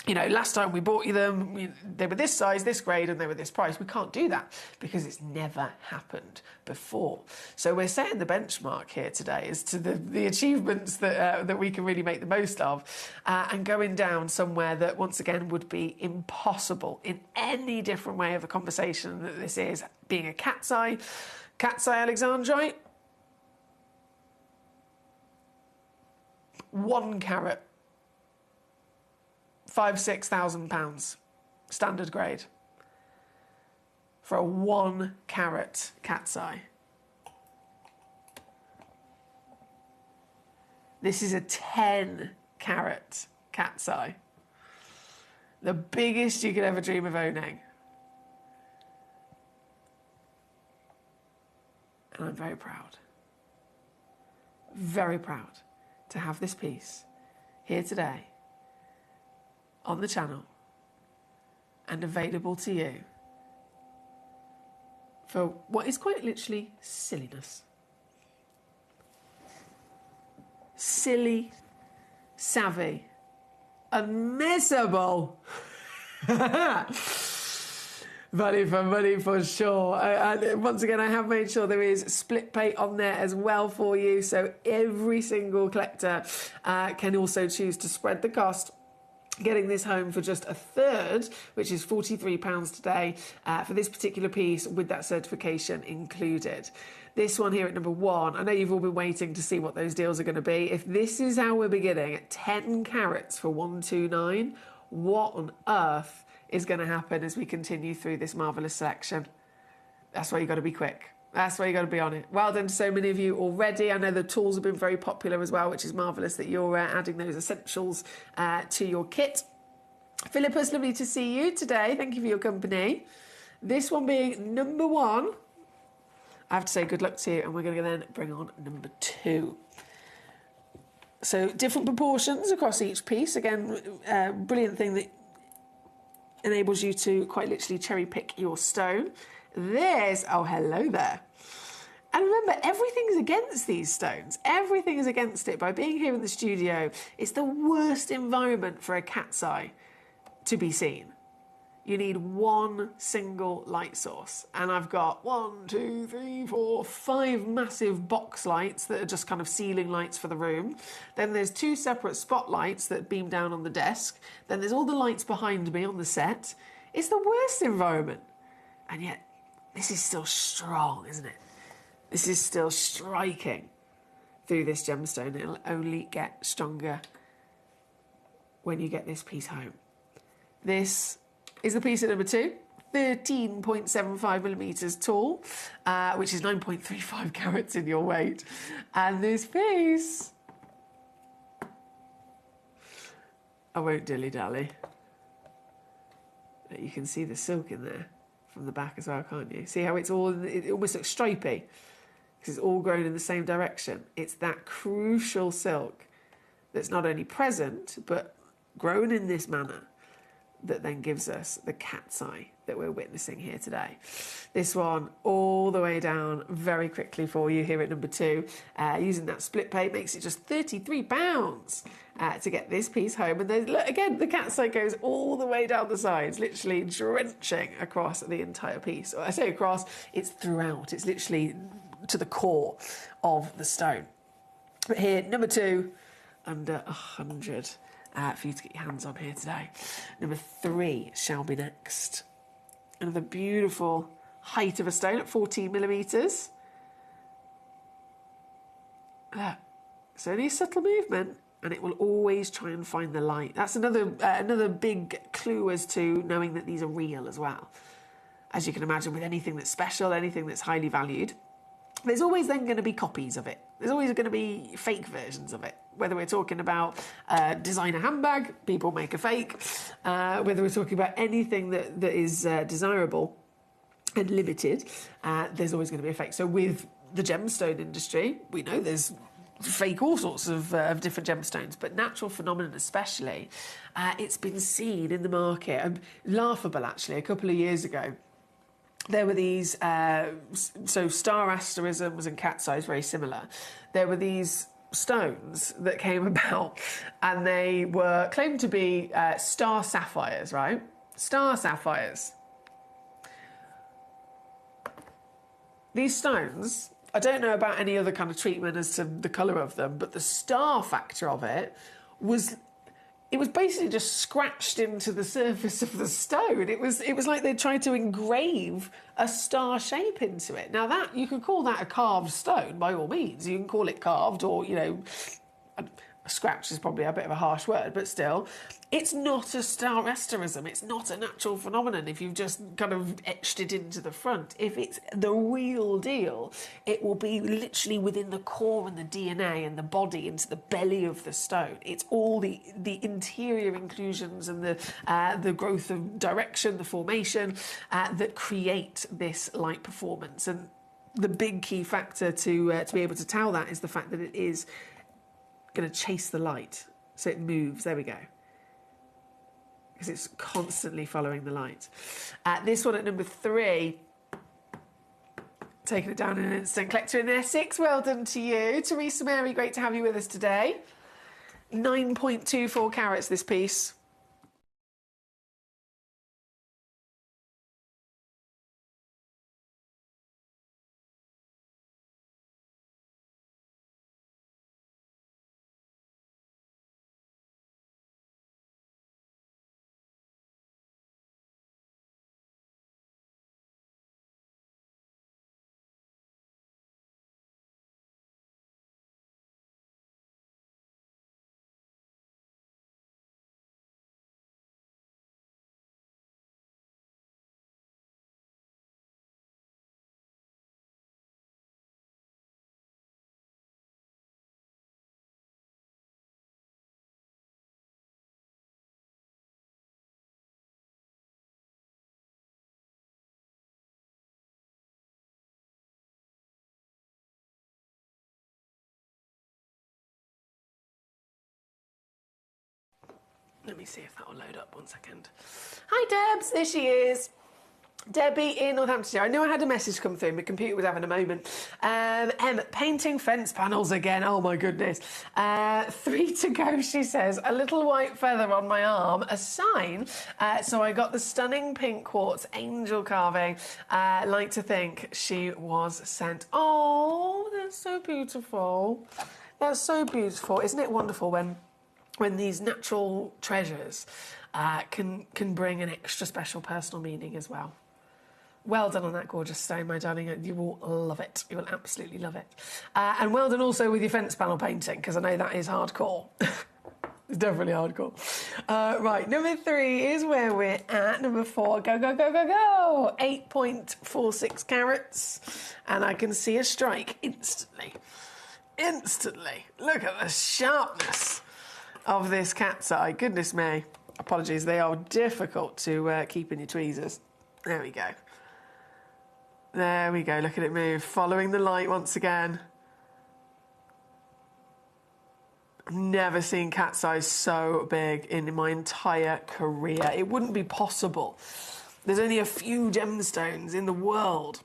last time we bought you them, they were this size, this grade, and they were this price. We can't do that because it's never happened before. So we're setting the benchmark here today as to the achievements that we can really make the most of, and going down somewhere that, once again, would be impossible in any different way of a conversation that this is, being a cat's eye alexandrite, 1 carat. £5,000-6,000 standard grade for a 1 carat cat's eye. This is a 10 carat cat's eye. The biggest you could ever dream of owning. And I'm very proud to have this piece here today on the channel and available to you for what is quite literally silliness. Silly, savvy, unmissable. Value for money for sure. And once again, I have made sure there is split pay on there as well for you, so every single collector can also choose to spread the cost, getting this home for just a third, which is £43 today, for this particular piece with that certification included. This one here at number 1, I know you've all been waiting to see what those deals are going to be. If this is how we're beginning at 10 carats for 129, what on earth is going to happen as we continue through this marvellous selection? That's why you've got to be quick. That's why you've got to be on it. Well done to so many of you already. I know the tools have been very popular as well, which is marvellous that you're adding those essentials to your kit. Philippus, lovely to see you today. Thank you for your company. This one being number 1. I have to say good luck to you, and we're going to then bring on number 2. So different proportions across each piece. Again, brilliant thing that enables you to quite literally cherry pick your stone. This, oh, hello there. And remember, everything's against these stones. Everything is against it. By being here in the studio, it's the worst environment for a cat's eye to be seen. You need one single light source. And I've got 1, 2, 3, 4, 5 massive box lights that are just kind of ceiling lights for the room. Then there's 2 separate spotlights that beam down on the desk. Then there's all the lights behind me on the set. It's the worst environment. And yet, this is still strong, isn't it? This is still striking through this gemstone. It'll only get stronger when you get this piece home. This is the piece at number 2, 13.75 millimetres tall, which is 9.35 carats in your weight. And this piece, I won't dilly-dally. You can see the silk in there from the back as well, can't you? See how it's all, it almost looks stripy because it's all grown in the same direction. It's that crucial silk that's not only present, but grown in this manner that then gives us the cat's eye that we're witnessing here today. This one all the way down very quickly for you here at number 2. Using that split pay makes it just £33 to get this piece home. And then, look, again, the cat's eye goes all the way down the sides, literally drenching across the entire piece. I say across, it's throughout. It's literally to the core of the stone. But here, number 2, under 100. For you to get your hands on here today. Number 3 shall be next. Another beautiful height of a stone at 14 millimetres. It's only a subtle movement, and it will always try and find the light. That's another big clue as to knowing that these are real as well. As you can imagine, with anything that's special, anything that's highly valued, there's always then going to be copies of it. There's always going to be fake versions of it. Whether we're talking about a designer handbag, people make a fake. Whether we're talking about anything that is desirable and limited, there's always going to be a fake. So with the gemstone industry, we know there's fake all sorts of different gemstones, but natural phenomenon especially, it's been seen in the market. Laughable, actually, a couple of years ago. There were these, so star asterisms and cat's eyes, very similar. There were these stones that came about, and they were claimed to be star sapphires, right? Star sapphires. These stones, I don't know about any other kind of treatment as to the colour of them, but the star factor of it was basically just scratched into the surface of the stone. It was like they tried to engrave a star shape into it. Now that, you could call that a carved stone by all means. You can call it carved, or, you know, a scratch is probably a bit of a harsh word, but still, it's not a star asterism. It's not a natural phenomenon if you've just kind of etched it into the front. If it's the real deal, it will be literally within the core and the DNA and the body, into the belly of the stone. It's all the interior inclusions and the growth of direction, the formation that create this light performance. And the big key factor to be able to tell that is the fact that it is going to chase the light. So it moves. There we go. Because it's constantly following the light. This one at number 3, taking it down in an instant. Collector in there, 6. Well done to you. Teresa Mary, great to have you with us today. 9.24 carats this piece. Let me see if that will load up. 1 second. Hi, Debs. There she is. Debbie in Northamptonshire. I knew I had a message come through. My computer was having a moment. Painting fence panels again. Oh, my goodness. 3 to go, she says. A little white feather on my arm. A sign. So I got the stunning pink quartz angel carving. Like to think she was sent. Oh, that's so beautiful. That's so beautiful. Isn't it wonderful when these natural treasures can bring an extra special personal meaning as well? Well done on that gorgeous stone, my darling. You will love it. You will absolutely love it. And well done also with your fence panel painting, because I know that is hardcore. It's definitely hardcore. Right, number 3 is where we're at. Number 4, go, go, go, go, go. 8.46 carats. And I can see a strike instantly. Instantly. Look at the sharpness of this cat's eye. Goodness me. Apologies, they are difficult to keep in your tweezers. There we go. There we go, look at it move. Following the light once again. I've never seen cat's eyes so big in my entire career. It wouldn't be possible. There's only a few gemstones in the world.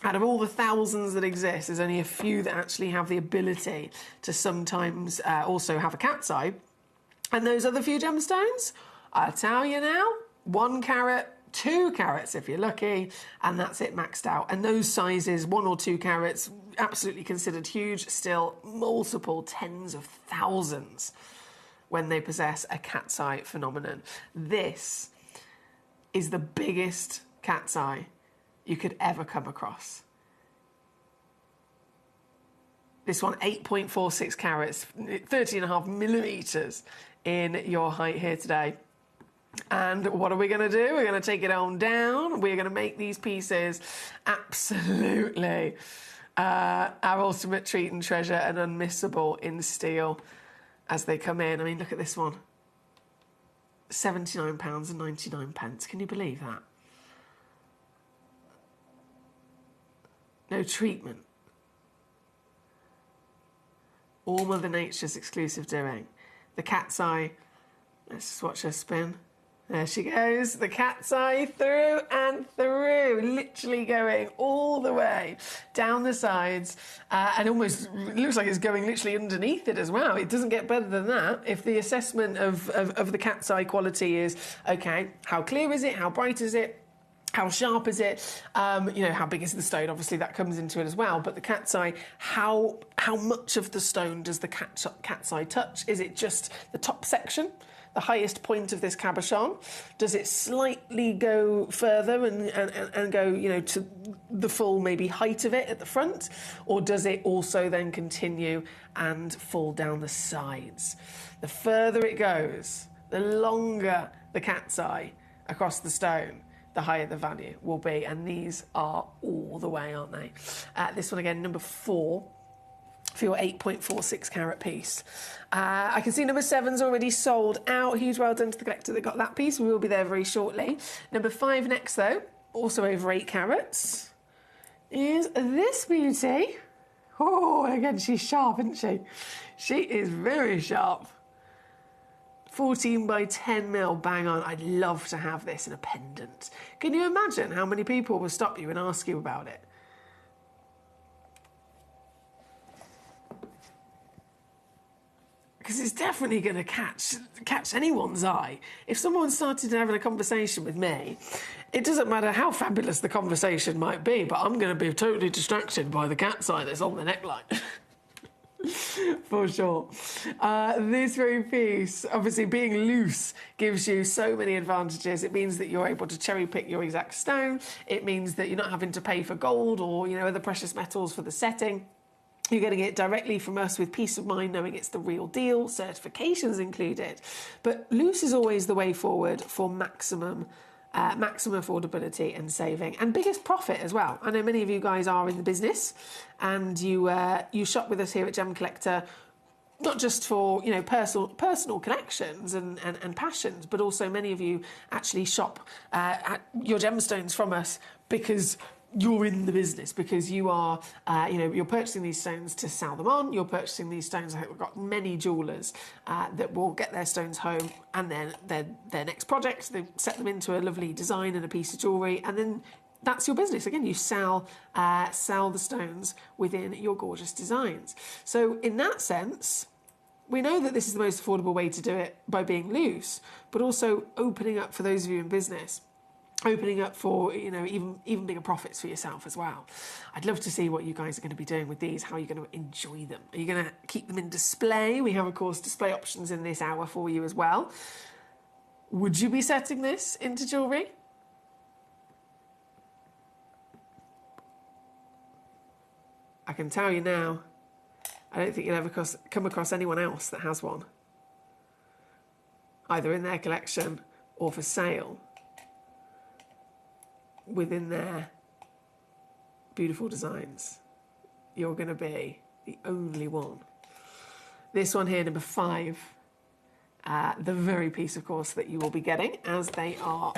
Out of all the thousands that exist, there's only a few that actually have the ability to sometimes also have a cat's eye. And those other few gemstones, I tell you now, 1 carat, 2 carats if you're lucky, and that's it maxed out. And those sizes, 1 or 2 carats, absolutely considered huge, still multiple tens of thousands when they possess a cat's eye phenomenon. This is the biggest cat's eye you could ever come across. This one, 8.46 carats, 30.5 millimetres in your height here today. And what are we going to do? We're going to take it on down. We're going to make these pieces absolutely our ultimate treat and treasure and unmissable in steel as they come in. I mean, look at this one. £79.99. Can you believe that? No treatment. All Mother Nature's exclusive doing. The cat's eye. Let's just watch her spin. There she goes, the cat's eye through and through, literally going all the way down the sides, and almost looks like it's going literally underneath it as well. It doesn't get better than that. If the assessment of the cat's eye quality is, okay, how clear is it, how bright is it, how sharp is it? How big is the stone? Obviously, that comes into it as well. But the cat's eye, how much of the stone does the cat's eye touch? Is it just the top section, the highest point of this cabochon? Does it slightly go further and go, to the full maybe height of it at the front? Or does it also then continue and fall down the sides? The further it goes, the longer the cat's eye across the stone, the higher the value will be. And these are all the way, aren't they? This one again, number 4 for your 8.46 carat piece. I can see number 7's already sold out. Huge well done to the collector that got that piece. We will be there very shortly. Number 5 next, though, also over 8 carats, is this beauty. Oh, again, she's sharp, isn't she? She is very sharp. 14 by 10 mil, bang on. I'd love to have this in a pendant. Can you imagine how many people will stop you and ask you about it? Because it's definitely going to catch anyone's eye. If someone started having a conversation with me, it doesn't matter how fabulous the conversation might be, but I'm going to be totally distracted by the cat's eye that's on the neckline. For sure. This very piece, obviously being loose, gives you so many advantages. It means that you're able to cherry pick your exact stone. It means that you're not having to pay for gold or other precious metals for the setting. You're getting it directly from us with peace of mind, knowing it's the real deal, certifications included. But loose is always the way forward for maximum affordability and saving, and biggest profit as well. I know many of you guys are in the business, and you shop with us here at Gemcollector, not just for personal collections and passions, but also many of you actually shop at your gemstones from us because you're in the business, because you are, you're purchasing these stones to sell them on. You're purchasing these stones. I think we've got many jewellers that will get their stones home, and then their next project, they set them into a lovely design and a piece of jewellery, and then that's your business. Again, you sell the stones within your gorgeous designs. So in that sense, we know that this is the most affordable way to do it, by being loose, but also opening up for those of you in business, opening up for, even bigger profits for yourself as well. I'd love to see what you guys are going to be doing with these, how you're going to enjoy them. Are you going to keep them in display? We have, of course, display options in this hour for you as well. Would you be setting this into jewellery? I can tell you now, I don't think you'll ever come across anyone else that has one, either in their collection or for sale, within their beautiful designs. You're going to be the only one. This one here, number 5, the very piece, of course, that you will be getting, as they are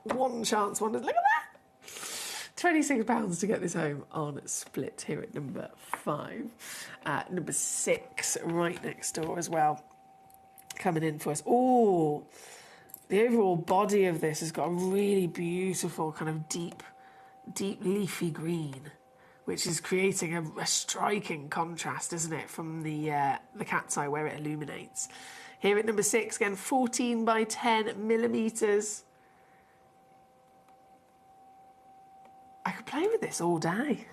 one chance wonders. Look at that! £26 to get this home on split here at number 5. Number 6, right next door as well, coming in for us. Oh, the overall body of this has got a really beautiful kind of deep leafy green, which is creating a striking contrast, isn't it, from the cat's eye where it illuminates. Here at number 6, again, 14 by 10 millimetres. I could play with this all day.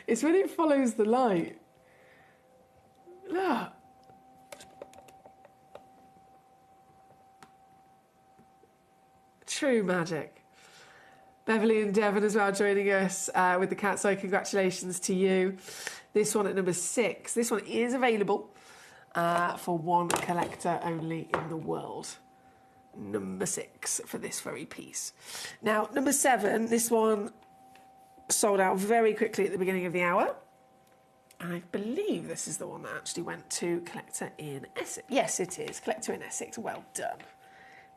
It's when it follows the light. Look. True magic. Beverly and Devon as well joining us with the cat's eye. Congratulations to you. This one at number 6. This one is available for one collector only in the world. Number 6 for this very piece. Now, number 7, this one sold out very quickly at the beginning of the hour. And I believe this is the one that actually went to collector in Essex. Yes, it is. Collector in Essex. Well done.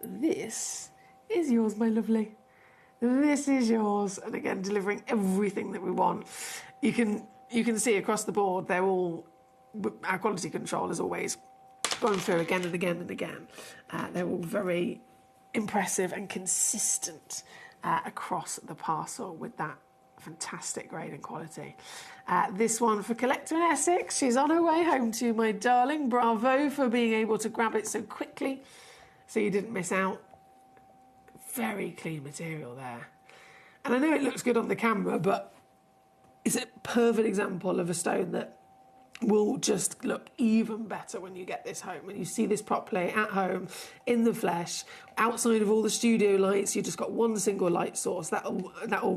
This is yours, my lovely. This is yours. And again, delivering everything that we want. You can see across the board, they're all, our quality control as always, going through again and again and again. They're all very impressive and consistent across the parcel with that fantastic grade and quality. This one for collector in Essex. She's on her way home to you, my darling. Bravo for being able to grab it so quickly so you didn't miss out. Very clean material there. And I know it looks good on the camera, but it's a perfect example of a stone that will just look even better when you get this home, when you see this properly at home in the flesh, outside of all the studio lights. You've just got one single light source that'll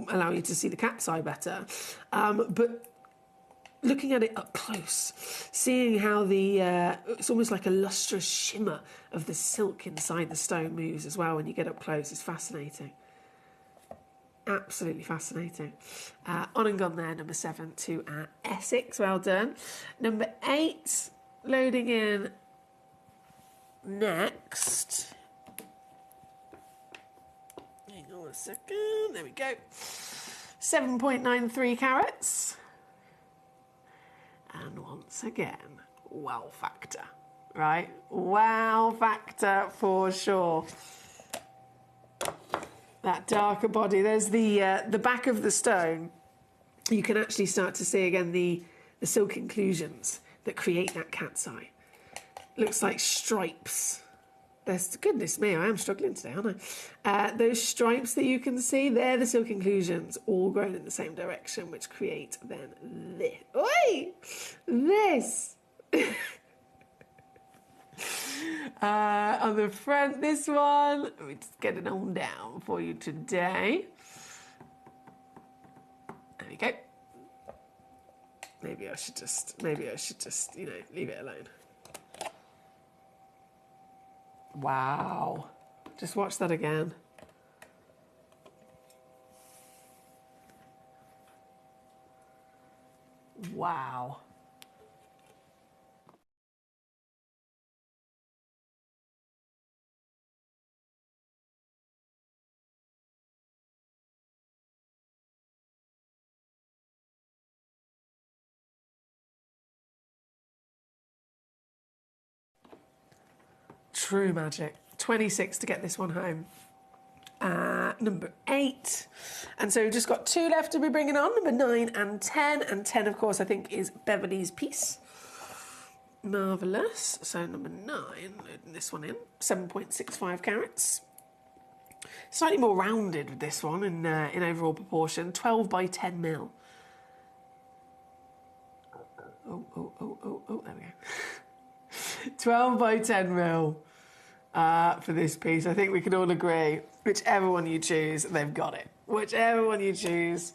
allow you to see the cat's eye better. But looking at it up close, seeing how the it's almost like a lustrous shimmer of the silk inside the stone moves as well when you get up close is fascinating. Absolutely fascinating. On and gone there, number 7 to Essex. Well done. Number 8, loading in next. Hang on a second. There we go. 7.93 carats. And once again, wow factor, right? Wow factor for sure. That darker body. There's the back of the stone. You can actually start to see again the silk inclusions that create that cat's eye. Looks like stripes. There's, goodness me, I am struggling today, aren't I? Those stripes that you can see, they're the silk inclusions, all grown in the same direction, which create then this. Oi! This! On the front, this one, let me just get it on down for you today. There we go. Maybe I should just, leave it alone. Wow. Just watch that again. Wow. True magic. 26 to get this one home. Number 8. And so we've just got 2 left to be bringing on, number 9 and 10. And 10, of course, I think is Beverly's piece. Marvellous. So number 9, loading this one in, 7.65 carats. Slightly more rounded with this one in overall proportion, 12 by 10 mil. Oh, there we go. 12 by 10 mil for this piece. I think we can all agree, whichever one you choose, they've got it. Whichever one you choose,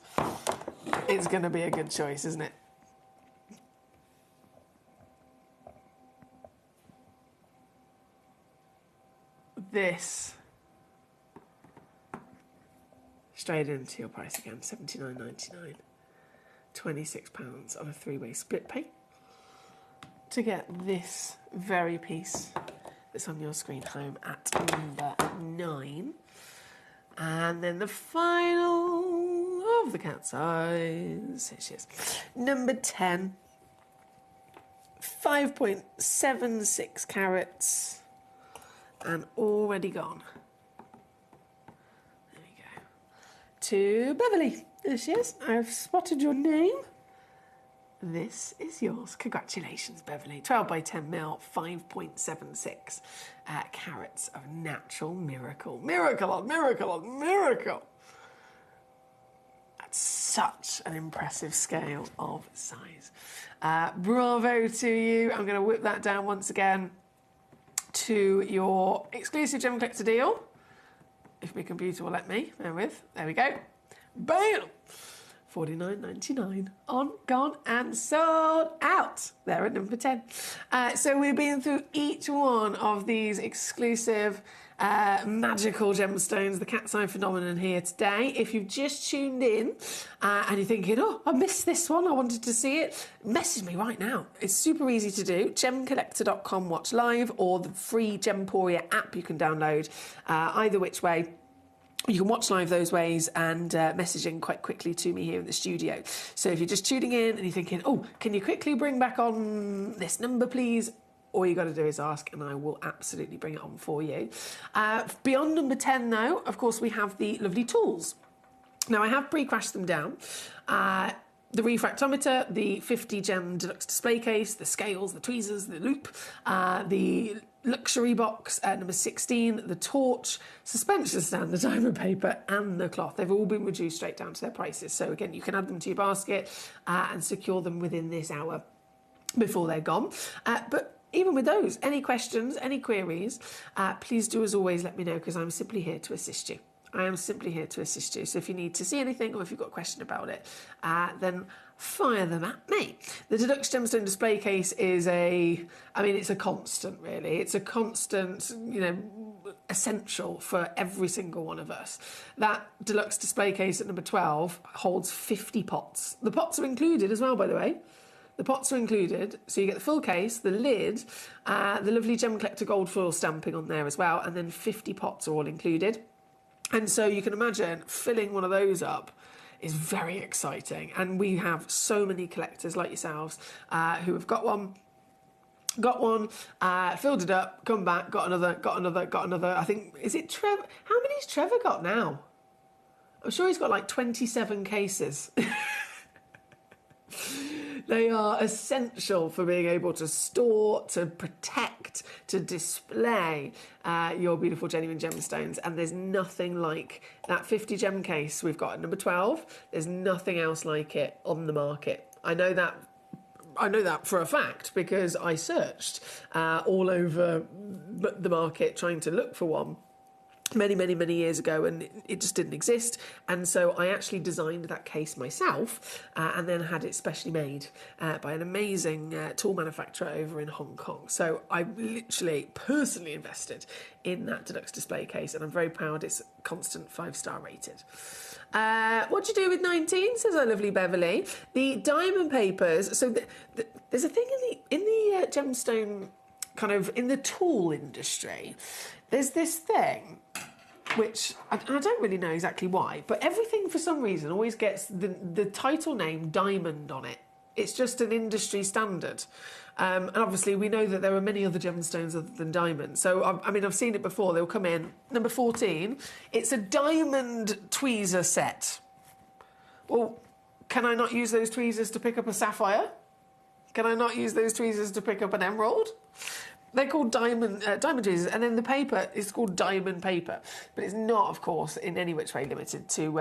it's going to be a good choice, isn't it? This straight into your price again, $79.99. £26 on a 3-way split pay to get this very piece that's on your screen home at number 9. And then the final of the cat's eyes, here she is, number 10, 5.76 carats and already gone. There we go. To Beverly. There she is. I've spotted your name. This is yours. Congratulations, Beverly. 12 by 10 mil, 5.76 carats of natural miracle. Miracle on miracle on miracle. That's such an impressive scale of size. Bravo to you. I'm going to whip that down once again to your exclusive Gemcollector deal. If my computer will let me. Bear with. There we go. Bam! $49.99 on, gone and sold out. There at number 10. So we've been through each one of these exclusive magical gemstones, the cat's eye phenomenon here today. If you've just tuned in and you're thinking, oh, I missed this one, I wanted to see it, message me right now. It's super easy to do. Gemcollector.com, watch live, or the free Gemporia app you can download. Either which way. You can watch live those ways and message in quite quickly to me here in the studio. So if you're just tuning in and you're thinking, oh, can you quickly bring back on this number, please? All you got to do is ask and I will absolutely bring it on for you. Beyond number 10, though, of course, we have the lovely tools. Now, I have pre-crashed them down. The refractometer, the 50 gem deluxe display case, the scales, the tweezers, the loop, the luxury box number 16, the torch, suspension stand, the diamond paper and the cloth. They've all been reduced straight down to their prices. So again, you can add them to your basket and secure them within this hour before they're gone. But even with those, any questions, any queries, please do as always let me know, because I'm simply here to assist you. I am simply here to assist you. So if you need to see anything or if you've got a question about it, then fire them at me. The Deluxe Gemstone display case is it's a constant, really. It's a constant, essential for every single one of us. That Deluxe display case at number 12 holds 50 pots. The pots are included as well, by the way. The pots are included, so you get the full case, the lid, the lovely Gemcollector gold foil stamping on there as well, and then 50 pots are all included. And so you can imagine filling one of those up is very exciting. And we have so many collectors like yourselves who have got one, filled it up, come back, got another. I think, is it Trevor? How many's Trevor got now? I'm sure he's got like 27 cases. They are essential for being able to store, to protect, to display your beautiful genuine gemstones. And there's nothing like that 50 gem case we've got at number 12. There's nothing else like it on the market. I know that for a fact because I searched all over the market trying to look for one many years ago, and it just didn't exist. And so I actually designed that case myself and then had it specially made by an amazing tool manufacturer over in Hong Kong. So I literally personally invested in that deluxe display case, and I'm very proud it's constant 5-star rated. What do you do with 19, says our lovely Beverly? The diamond papers. So there's a thing in the gemstone, kind of in the tool industry, there's this thing which I don't really know exactly why, but everything for some reason always gets the title name diamond on it. It's just an industry standard. And obviously we know that there are many other gemstones other than diamonds. So, I mean, I've seen it before. They'll come in. Number 14, it's a diamond tweezer set. Well, can I not use those tweezers to pick up a sapphire? Can I not use those tweezers to pick up an emerald? They're called diamond tweezers, and then the paper is called diamond paper. But it's not, of course, in any which way limited to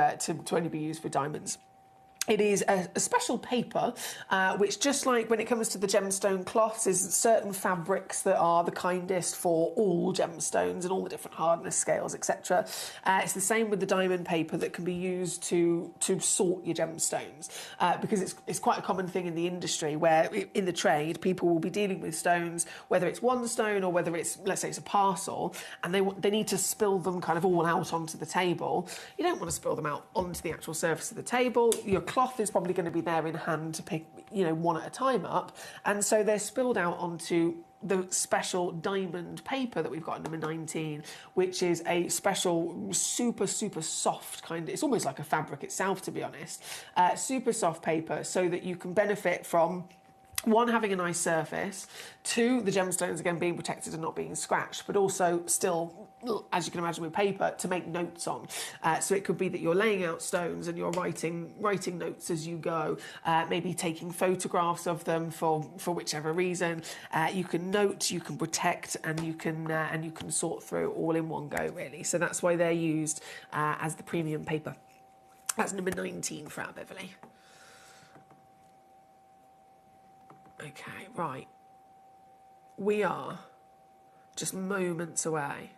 only be used for diamonds. It is a special paper, which, just like when it comes to the gemstone cloths, is certain fabrics that are the kindest for all gemstones and all the different hardness scales, etc. It's the same with the diamond paper that can be used to sort your gemstones, because it's quite a common thing in the industry where, in the trade, people will be dealing with stones, whether it's one stone or whether it's, let's say, it's a parcel, and they need to spill them kind of all out onto the table. You don't want to spill them out onto the actual surface of the table. Your cloth is probably going to be there in hand to pick, one at a time up, and so they're spilled out onto the special diamond paper that we've got in number 19, which is a special super soft kind of, it's almost like a fabric itself, to be honest, super soft paper, so that you can benefit from, one, having a nice surface, two, the gemstones again being protected and not being scratched, but also still, as you can imagine with paper, to make notes on. So it could be that you're laying out stones and you're writing notes as you go, maybe taking photographs of them for whichever reason. You can note, you can protect, and you can sort through all in one go, really. So that's why they're used as the premium paper. That's number 19 for our Beverly. Okay, right. We are just moments away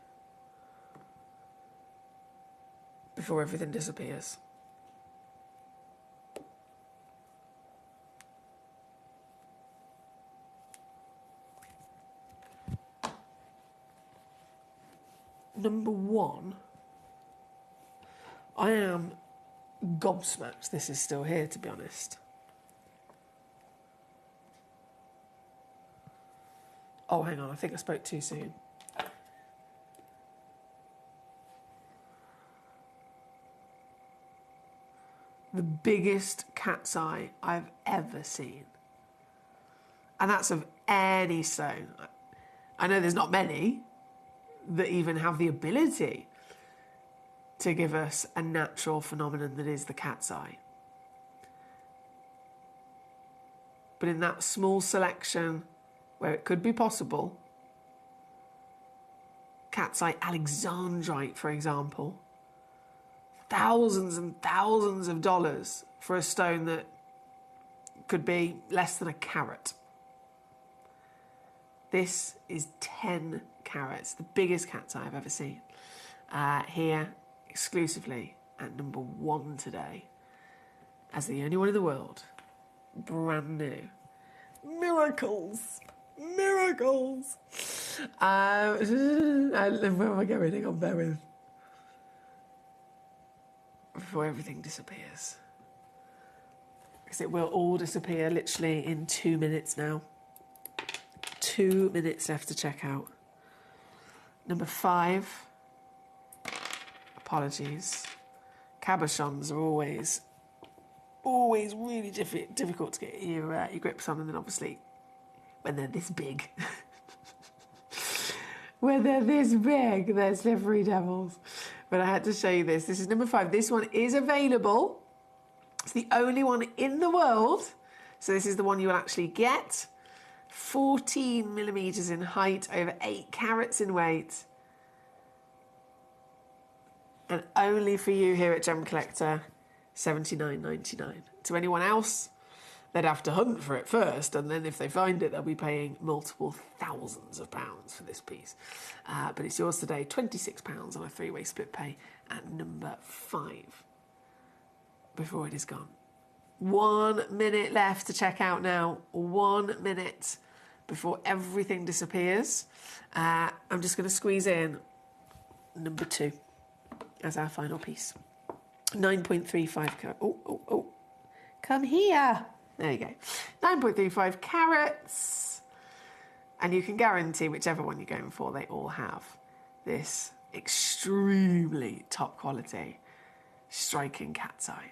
before everything disappears. Number one, I am gobsmacked this is still here, to be honest. Oh, hang on, I think I spoke too soon. The biggest cat's eye I've ever seen. And that's of any stone. I know there's not many that even have the ability to give us a natural phenomenon that is the cat's eye. But in that small selection where it could be possible, cat's eye alexandrite, for example, thousands and thousands of dollars for a stone that could be less than a carat. This is 10 carats, the biggest cat's eye I've ever seen. Here, exclusively at number 1 today, as the only one in the world, brand new. Miracles! Miracles! Where am I going? Hang on, bear with. Before everything disappears. Because it will all disappear literally in 2 minutes now. 2 minutes left to check out. Number 5. Apologies. Cabochons are always really difficult to get your grips on, and then obviously when they're this big. When they're this big, they're slippery devils. But I had to show you this. This is number 5. This one is available. It's the only one in the world. So this is the one you will actually get. 14 millimetres in height, over 8 carats in weight. And only for you here at Gemcollector, $79.99. To anyone else, they'd have to hunt for it first, and then if they find it, they'll be paying multiple thousands of pounds for this piece. But it's yours today, £26 on a 3-way split pay at number 5. Before it is gone. 1 minute left to check out now. 1 minute before everything disappears. I'm just going to squeeze in number 2 as our final piece. 9.35 carat. Oh. Come here. There you go. 9.35 carats. And you can guarantee whichever one you're going for, they all have this extremely top quality, striking cat's eye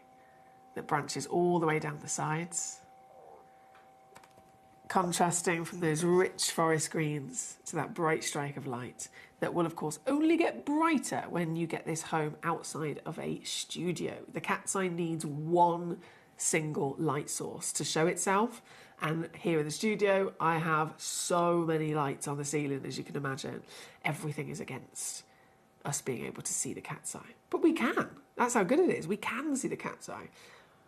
that branches all the way down the sides contrasting from those rich forest greens to that bright strike of light that will, of course, only get brighter when you get this home outside of a studio. The cat's eye needs one single light source to show itself, and here in the studio I have so many lights on the ceiling, as you can imagine. Everything is against us being able to see the cat's eye, but we can. That's how good it is. We can see the cat's eye,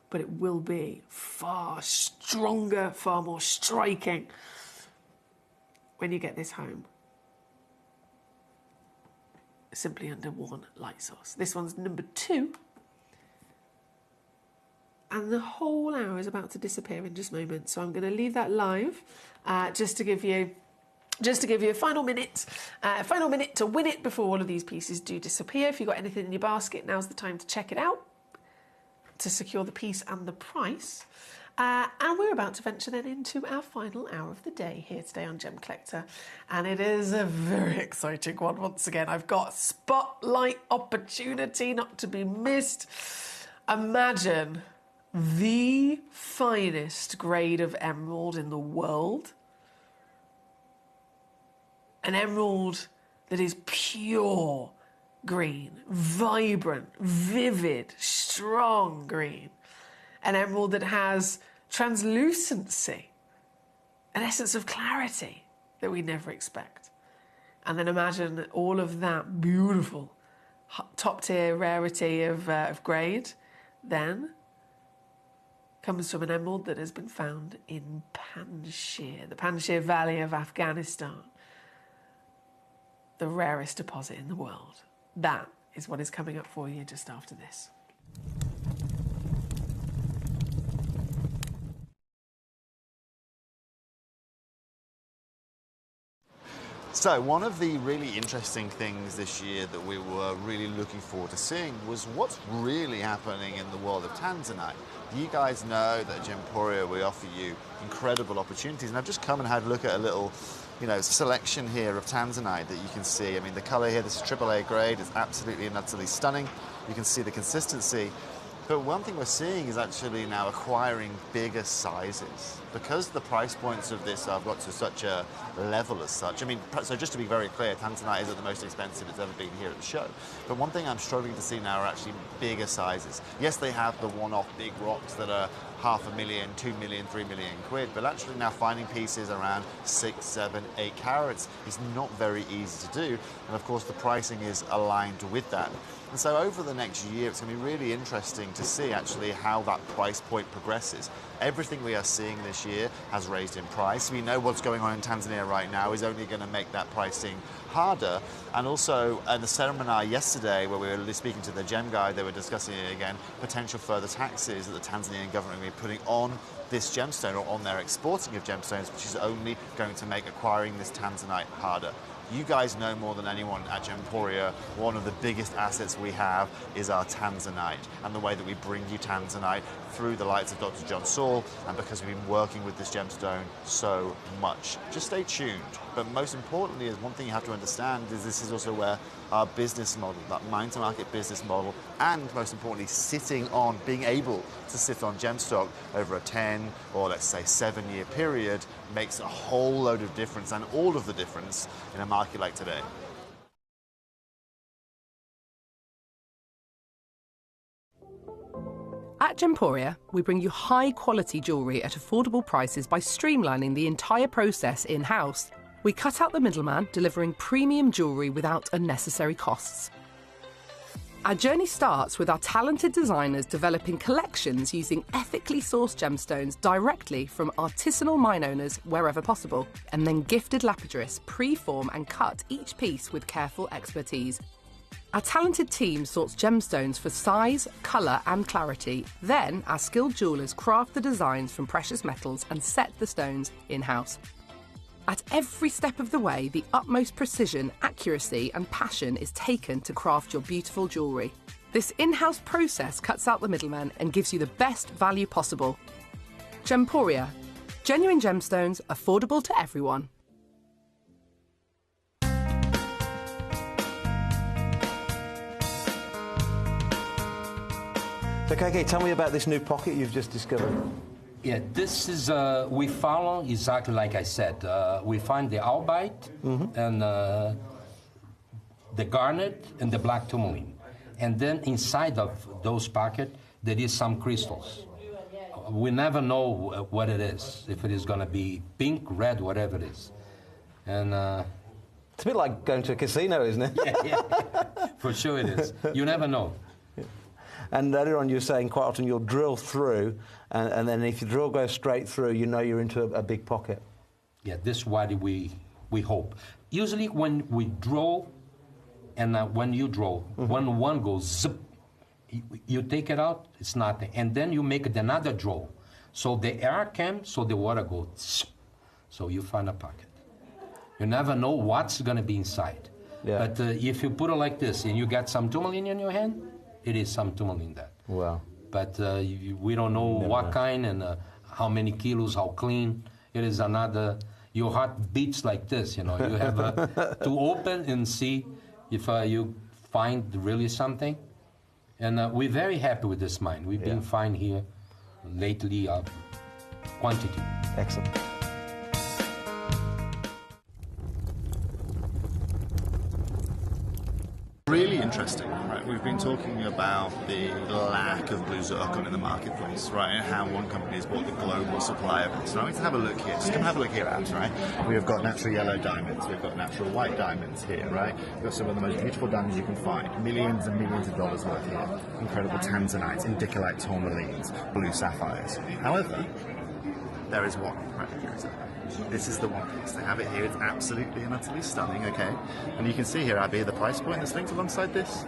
but it will be far stronger, far more striking when you get this home simply under one light source. This one's number 2, and the whole hour is about to disappear in just a moment, so I'm going to leave that live just to give you a final minute to win it before all of these pieces do disappear. If you've got anything in your basket, now's the time to check it out to secure the piece and the price. And we're about to venture then into our final hour of the day here today on Gemcollector. And it is a very exciting one. Once again, I've got spotlight opportunity not to be missed. Imagine the finest grade of emerald in the world. An emerald that is pure green, vibrant, vivid, strong green. An emerald that has translucency, an essence of clarity that we never expect. And then imagine all of that beautiful top-tier rarity of grade then comes from an emerald that has been found in Panjshir, the Panjshir Valley of Afghanistan, the rarest deposit in the world. That is what is coming up for you just after this. So one of the really interesting things this year that we were really looking forward to seeing was what's really happening in the world of Tanzanite. You guys know that at Gemporia we offer you incredible opportunities, and I've just come and had a look at a little selection here of Tanzanite that you can see. I mean, the colour here, this is AAA grade, it's absolutely and utterly stunning. You can see the consistency. But one thing we're seeing is actually now acquiring bigger sizes. Because the price points of this have got to such a level as such. I mean, so just to be very clear, Tanzanite isn't the most expensive it's ever been here at the show. But one thing I'm struggling to see now are actually bigger sizes. Yes, they have the one-off big rocks that are $500,000, 2 million, 3 million quid, but actually now finding pieces around 6, 7, 8 carats is not very easy to do. And of course, the pricing is aligned with that. And so over the next year, it's going to be really interesting to see actually how that price point progresses. Everything we are seeing this year has raised in price. We know what's going on in Tanzania right now is only going to make that pricing harder. And also, in the seminar yesterday, where we were speaking to the Gem guy, they were discussing it again, potential further taxes that the Tanzanian government will be putting on this gemstone or on their exporting of gemstones, which is only going to make acquiring this Tanzanite harder. You guys know more than anyone at Gemporia, one of the biggest assets we have is our Tanzanite, and the way that we bring you Tanzanite through the lights of Dr. John Saul, and because we've been working with this gemstone so much. Just stay tuned. But most importantly, is one thing you have to understand is this is also where our business model, that mine-to-market business model, and most importantly, being able to sit on gemstock over a 10 or let's say 7-year period makes a whole load of difference, and all of the difference in a market like today. At Gemporia, we bring you high-quality jewellery at affordable prices by streamlining the entire process in-house. We cut out the middleman, delivering premium jewellery without unnecessary costs. Our journey starts with our talented designers developing collections using ethically sourced gemstones directly from artisanal mine owners wherever possible, and then gifted lapidarists pre-form and cut each piece with careful expertise. Our talented team sorts gemstones for size, colour and clarity. Then our skilled jewellers craft the designs from precious metals and set the stones in-house. At every step of the way, the utmost precision, accuracy and passion is taken to craft your beautiful jewellery. This in-house process cuts out the middleman and gives you the best value possible. Gemporia. Genuine gemstones, affordable to everyone. So, KK, tell me about this new pocket you've just discovered. Yeah, this is, we follow exactly like I said. We find the albite and the garnet and the black tourmaline. And then inside of those packets, there is some crystals. We never know what it is, if it is going to be pink, red, whatever it is. And it's a bit like going to a casino, isn't it? Yeah, for sure it is. You never know. And earlier on you were saying quite often you'll drill through, and then if your drill goes straight through, you know you're into a big pocket. Yeah, this is what we hope. Usually when we draw, and when you draw, when one goes zip, you take it out, it's nothing. And then you make another draw. So the air comes, so the water goes zip. So you find a pocket. You never know what's going to be inside. Yeah. But if you put it like this and you get some tourmaline in your hand, it is some tourmaline there. Wow. But we don't know what kind and how many kilos, how clean. It is another, your heart beats like this, you know. You have to open and see if you find really something. And we're very happy with this mine. We've been fine here lately, quantity. Excellent. Really interesting, right? We've been talking about the lack of blue zircon in the marketplace, right? And how one company has bought the global supply of it. So I want to have a look here. Just come have a look here, Abs, right? We've got natural yellow diamonds. We've got natural white diamonds here, right? We've got some of the most beautiful diamonds you can find. Millions and millions of dollars worth here. Incredible tanzanites, indicolite tourmalines, blue sapphires. However, there is one right here. This is the one piece. They have it here. It's absolutely and utterly stunning, okay? And you can see here, Abby, the price point that's linked alongside this.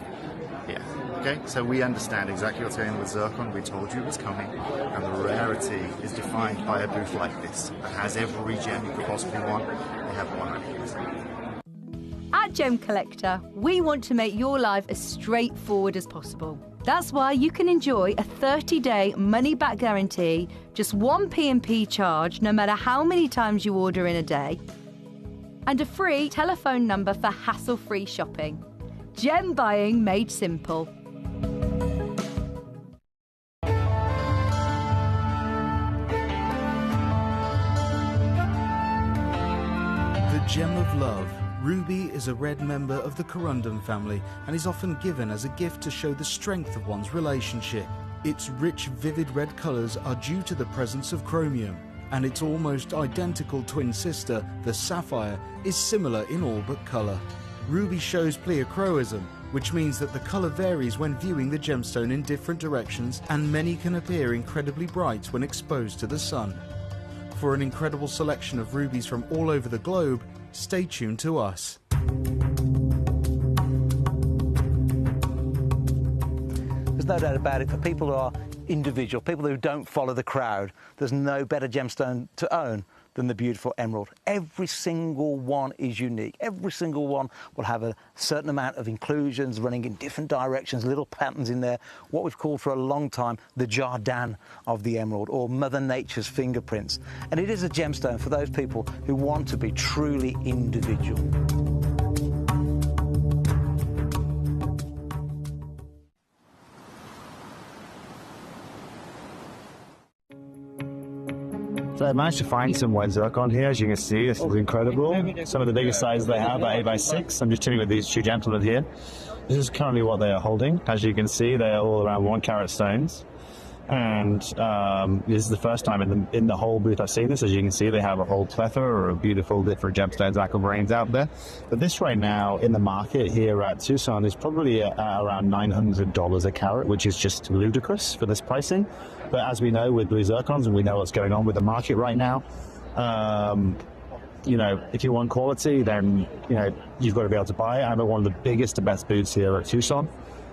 Yeah, okay? So we understand exactly what's going on with zircon. We told you it was coming. And the rarity is defined by a booth like this that has every gem you could possibly want. They have one right here. At Gemcollector, we want to make your life as straightforward as possible. That's why you can enjoy a 30-day money-back guarantee, just one P&P charge, no matter how many times you order in a day, and a free telephone number for hassle-free shopping. Gem buying made simple. The gem of love. Ruby is a red member of the corundum family and is often given as a gift to show the strength of one's relationship. Its rich, vivid red colours are due to the presence of chromium, and its almost identical twin sister, the sapphire, is similar in all but colour. Ruby shows pleochroism, which means that the colour varies when viewing the gemstone in different directions, and many can appear incredibly bright when exposed to the sun. For an incredible selection of rubies from all over the globe, stay tuned to us. There's no doubt about it, for people who are individual, people who don't follow the crowd, there's no better gemstone to own than the beautiful emerald. Every single one is unique. Every single one will have a certain amount of inclusions running in different directions, little patterns in there, what we've called for a long time the Jardin of the emerald, or Mother Nature's fingerprints. And it is a gemstone for those people who want to be truly individual. So I managed to find some white zircon here, as you can see. This is incredible. Some of the biggest sizes they have are 8x6. I'm just chilling with these two gentlemen here. This is currently what they are holding. As you can see, they are all around 1 carat stones. And this is the first time in the whole booth I've seen this. As you can see, they have a whole plethora of beautiful different gemstones, aquamarines out there. But this right now in the market here at Tucson is probably around $900 a carat, which is just ludicrous for this pricing. But as we know with blue zircons, and we know what's going on with the market right now, you know, if you want quality, then, you know, you've got to be able to buy it. I'm at one of the biggest and best booths here at Tucson.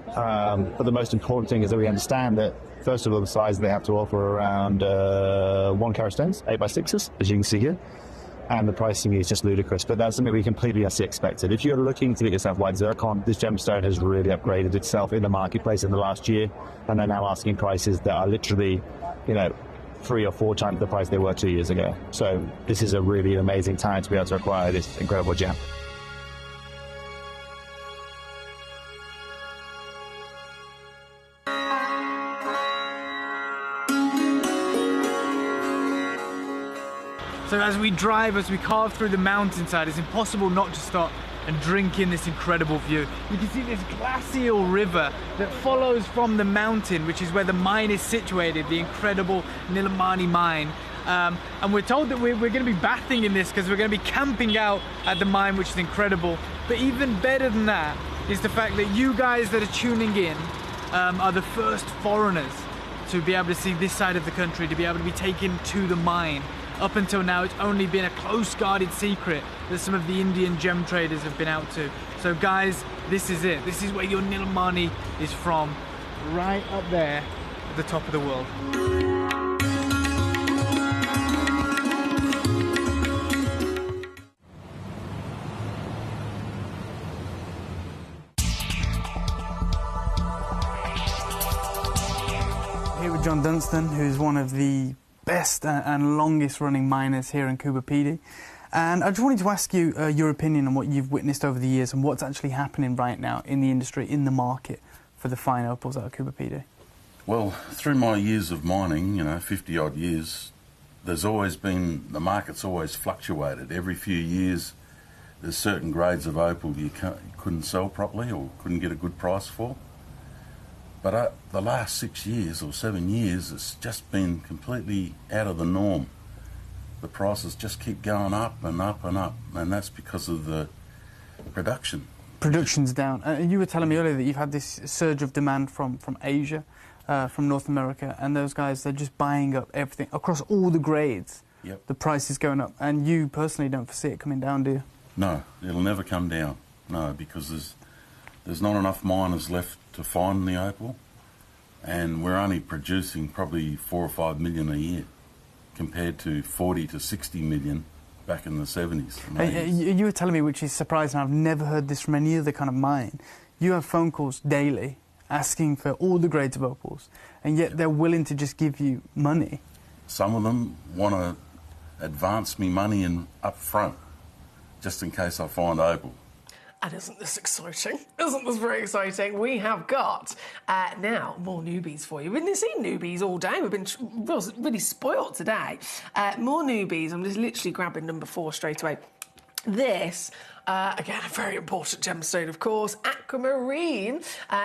But the most important thing is that we understand that, first of all, the size they have to offer around 1 carat stones, 8x6s, as you can see here. And the pricing is just ludicrous, but that's something we completely expected. If you're looking to get yourself white zircon, this gemstone has really upgraded itself in the marketplace in the last year, and they're now asking prices that are literally, you know, 3 or 4 times the price they were 2 years ago. So this is a really amazing time to be able to acquire this incredible gem. So as we drive, as we carve through the mountainside, it's impossible not to stop and drink in this incredible view. You can see this glacial river that follows from the mountain, which is where the mine is situated, the incredible Nilamani mine. And we're told that we're going to be bathing in this because we're going to be camping out at the mine, which is incredible. But even better than that is the fact that you guys that are tuning in are the first foreigners to be able to see this side of the country, to be able to be taken to the mine. Up until now, it's only been a close guarded secret that some of the Indian gem traders have been out to. So guys, this is it. This is where your Nilamani is from, right up there at the top of the world. Here with John Dunstan, who's one of the best and longest running miners here in Coober Pedy. And I just wanted to ask you your opinion on what you've witnessed over the years and what's actually happening right now in the industry, in the market for the fine opals out of Coober Pedy. Well, through my years of mining, 50 odd years, there's always been, the market's always fluctuated. Every few years there's certain grades of opal you couldn't sell properly or couldn't get a good price for. But the last 6 years or 7 years, it's just been completely out of the norm. The prices just keep going up and up and up, and that's because of the production. Production's down. You were telling me earlier that you've had this surge of demand from Asia, from North America, and those guys, they're just buying up everything across all the grades. Yep. The price is going up, and you personally don't foresee it coming down, do you? No, it'll never come down. No, because there's not enough miners left to find the opal, and we're only producing probably 4 or 5 million a year compared to 40 to 60 million back in the 70s. You were telling me, which is surprising, I've never heard this from any other kind of mine. You have phone calls daily asking for all the grades of opals, and yet they're willing to just give you money. Some of them want to advance me money up front, just in case I find opal. And isn't this exciting? Isn't this very exciting? We have got now more newbies for you. We've been seeing newbies all day. We've been really spoilt today. More newbies. I'm just literally grabbing number 4 straight away. This, again, a very important gemstone, of course, aquamarine.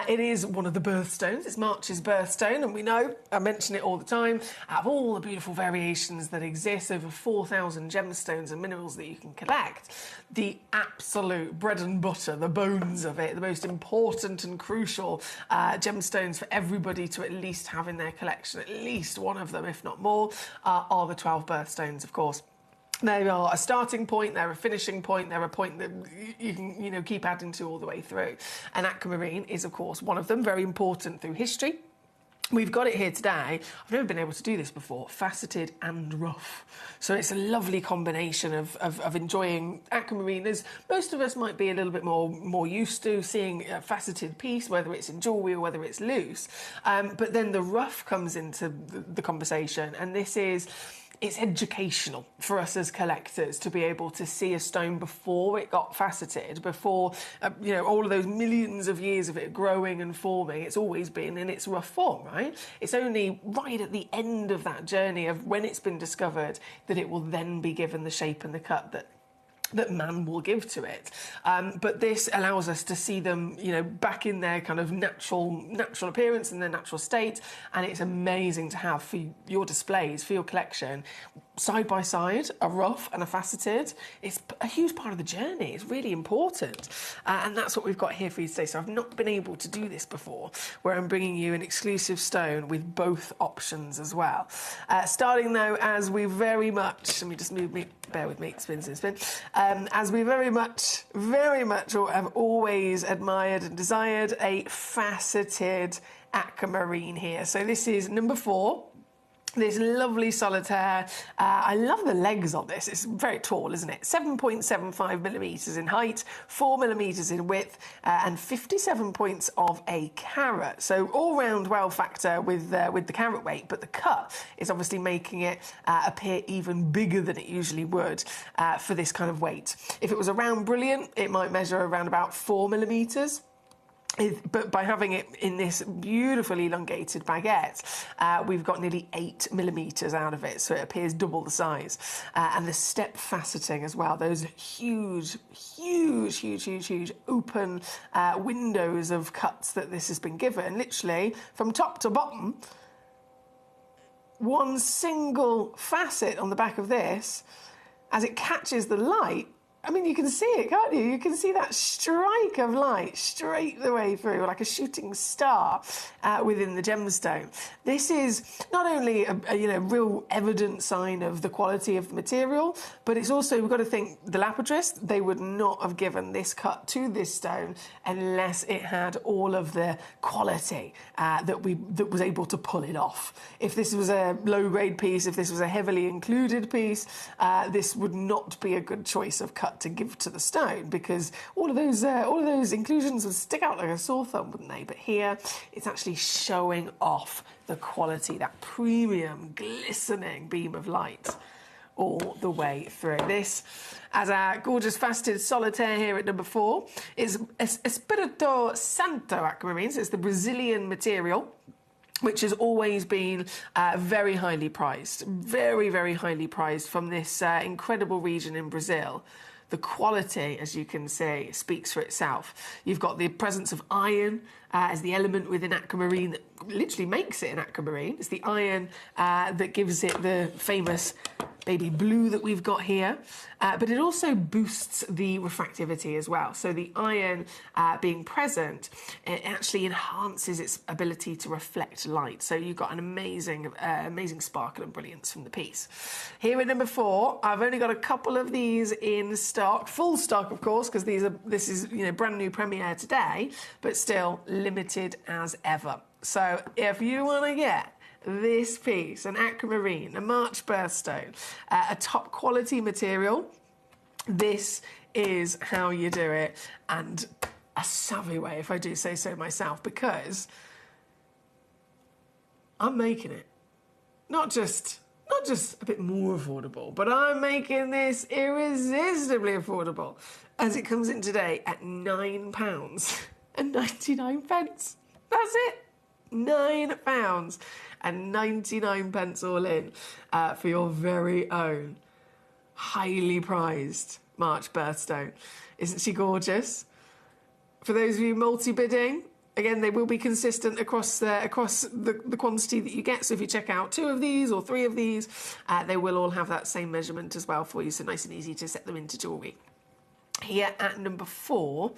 It is one of the birthstones. It's March's birthstone, and we know, I mention it all the time, out of all the beautiful variations that exist, over 4,000 gemstones and minerals that you can collect, the absolute bread and butter, the bones of it, the most important and crucial gemstones for everybody to at least have in their collection, at least one of them, if not more, are the 12 birthstones, of course. They are a starting point, they're a finishing point, they're a point that you can, keep adding to all the way through. And aquamarine is, of course, one of them, very important through history. We've got it here today. I've never been able to do this before, faceted and rough. So it's a lovely combination of enjoying aquamarine, as most of us might be a little bit more used to seeing a faceted piece, whether it's in jewellery or whether it's loose. But then the rough comes into the conversation, and this is... It's educational for us as collectors to be able to see a stone before it got faceted, before, all of those millions of years of it growing and forming. It's always been in its rough form, right? It's only right at the end of that journey of when it's been discovered that it will then be given the shape and the cut that man will give to it. But this allows us to see them, back in their kind of natural appearance and their natural state, and it's amazing to have for your displays, for your collection, side by side, a rough and a faceted. It's a huge part of the journey. It's really important. And that's what we've got here for you today. So I've not been able to do this before, where I'm bringing you an exclusive stone with both options as well. Starting though, as we very much, let me just move me, bear with me, spin. As we very much have always admired and desired a faceted aquamarine here. So this is number 4. This lovely solitaire. I love the legs on this. It's very tall, isn't it? 7.75 millimetres in height, 4 millimetres in width, and 57 points of a carat. So all round wow factor with the carat weight, but the cut is obviously making it appear even bigger than it usually would for this kind of weight. If it was a round brilliant, it might measure around about 4 millimetres. But by having it in this beautiful elongated baguette, we've got nearly 8 millimetres out of it, so it appears double the size. And the step faceting as well, those huge open windows of cuts that this has been given, literally from top to bottom. One single facet on the back of this, as it catches the light, I mean, you can see it, can't you? You can see that strike of light straight the way through, like a shooting star within the gemstone. This is not only a real evident sign of the quality of the material, but it's also, we've got to think, the lapidarists, they would not have given this cut to this stone unless it had all of the quality that was able to pull it off. If this was a low-grade piece, if this was a heavily included piece, this would not be a good choice of cut to give to the stone, because all of those inclusions would stick out like a sore thumb, wouldn't they? But here it's actually showing off the quality, that premium glistening beam of light all the way through. This, as our gorgeous faceted solitaire here at number 4, is Espirito Santo aquamarine. So it's the Brazilian material, which has always been very highly prized, very highly prized from this incredible region in Brazil. The quality, as you can see, speaks for itself. You've got the presence of iron as the element within aquamarine that literally makes it an aquamarine. It's the iron that gives it the famous baby blue that we've got here, but it also boosts the refractivity as well. So the iron being present, it actually enhances its ability to reflect light. So you've got an amazing sparkle and brilliance from the piece. Here at number 4, I've only got a couple of these in stock, full stock of course, because this is brand new premiere today, but still limited as ever. So if you want to get this piece, an aquamarine, a March birthstone, a top quality material, this is how you do it, and a savvy way, if I do say so myself, because I'm making it not just a bit more affordable, but I'm making this irresistibly affordable, as it comes in today at £9.99. That's it. £9.99 all in for your very own highly prized March birthstone. Isn't she gorgeous? For those of you multi-bidding, again, they will be consistent across the quantity that you get. So if you check out 2 of these or 3 of these, they will all have that same measurement as well for you. So nice and easy to set them into jewellery. Here at number 4,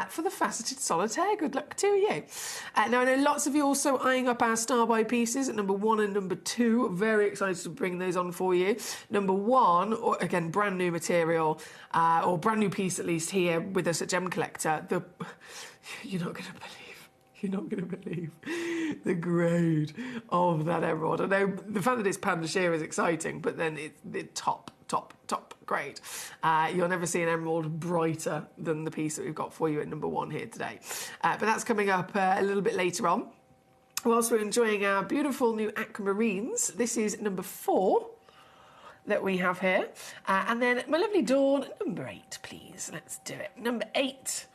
for the faceted solitaire, good luck to you. Now, I know lots of you also eyeing up our star buy pieces at number 1 and number 2. Very excited to bring those on for you. Number 1, or again, brand new material, or brand new piece at least here with us at Gemcollector. You're not going to believe the grade of that emerald. I know the fact that it's Panda sheer is exciting, but then it's the top grade. You'll never see an emerald brighter than the piece that we've got for you at number 1 here today. But that's coming up a little bit later on. Whilst we're enjoying our beautiful new aquamarines, this is number 4 that we have here. And then my lovely Dawn, number 8, please. Let's do it. Number 8,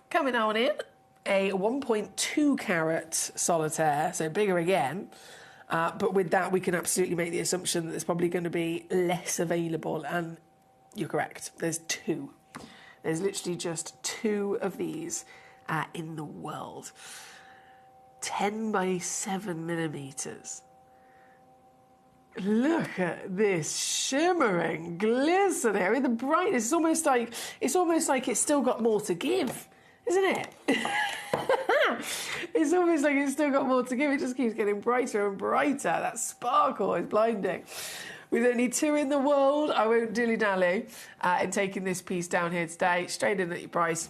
coming on in. A 1.2 carat solitaire, so bigger again. But with that, we can absolutely make the assumption that there's probably going to be less available. And you're correct. There's 2. There's literally just 2 of these in the world. 10 by 7 millimetres. Look at this shimmering, glistening. I mean, the brightness is almost like it's still got more to give, isn't it? It's almost like it's still got more to give. It just keeps getting brighter and brighter. That sparkle is blinding. With only 2 in the world, I won't dilly-dally in taking this piece down here today. Straight in at your price,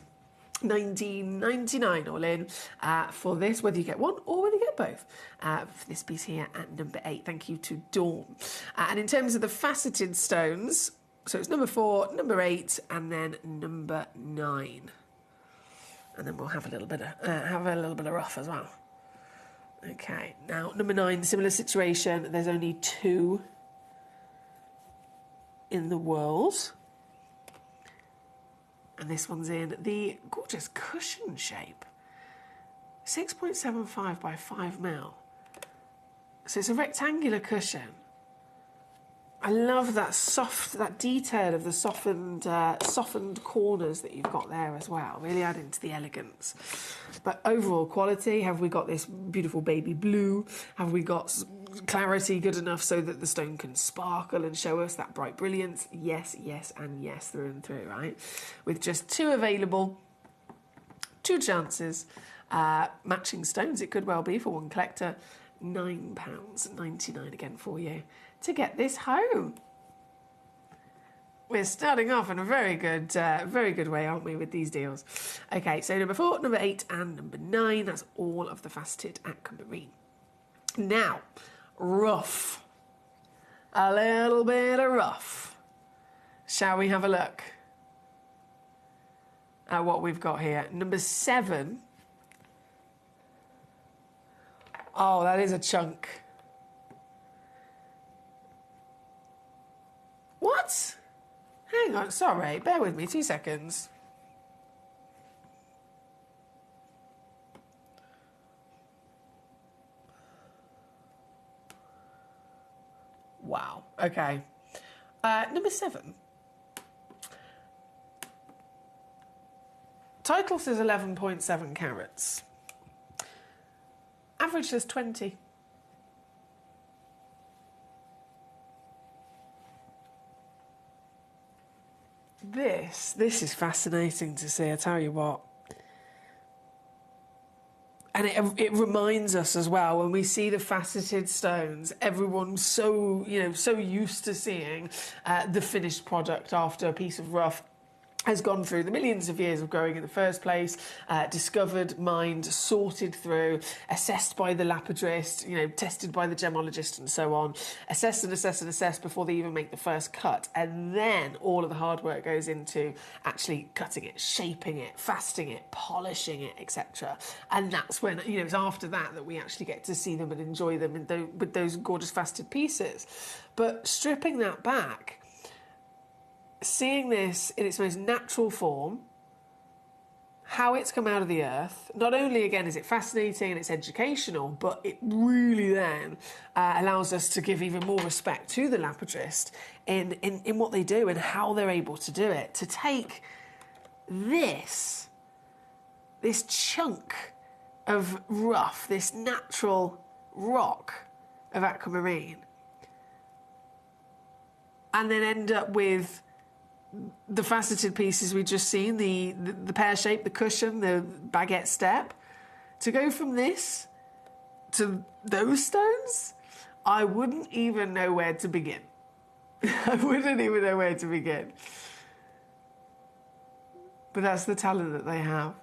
$19.99 all in for this, whether you get one or whether you get both. For this piece here at number 8. Thank you to Dawn. And in terms of the faceted stones, so it's number 4, number 8, and then number 9. And then we'll have a little bit of rough as well. Okay, now number 9, similar situation. There's only 2 in the world. And this one's in the gorgeous cushion shape. 6.75 by 5 mil. So it's a rectangular cushion. I love that detail of the softened corners that you've got there as well, really adding to the elegance. But overall quality, have we got this beautiful baby blue? Have we got clarity good enough so that the stone can sparkle and show us that bright brilliance? Yes, yes, and yes, through and through, right? With just 2 available, 2 chances, matching stones it could well be for one collector. £9.99 again for you to get this home. We're starting off in a very good way, aren't we, with these deals? Okay, so number 4, number 8, and number 9. That's all of the faceted aquamarine. Now, rough. A little bit of rough. Shall we have a look at what we've got here? Number 7. Oh, that is a chunk. What? Hang on, sorry, bear with me 2 seconds. Wow, okay. Number 7. Title says 11.7 carats. Average says 20. This is fascinating to see, I tell you what. And it reminds us as well, when we see the faceted stones, everyone's so used to seeing the finished product after a piece of rough has gone through the millions of years of growing in the first place, discovered, mined, sorted through, assessed by the lapidrist, tested by the gemologist and so on, assessed and assessed and assessed before they even make the first cut. And then all of the hard work goes into actually cutting it, shaping it, faceting it, polishing it, etc. And that's when, it's after that we actually get to see them and enjoy them with those gorgeous faceted pieces. But stripping that back, seeing this in its most natural form, how it's come out of the earth, not only, again, is it fascinating and it's educational, but it really then allows us to give even more respect to the lapidrist in what they do and how they're able to do it. To take this chunk of rough, this natural rock of aquamarine, and then end up with the faceted pieces we've just seen, the pear shape, the cushion, the baguette step, to go from this to those stones, I wouldn't even know where to begin. I wouldn't even know where to begin. But that's the talent that they have.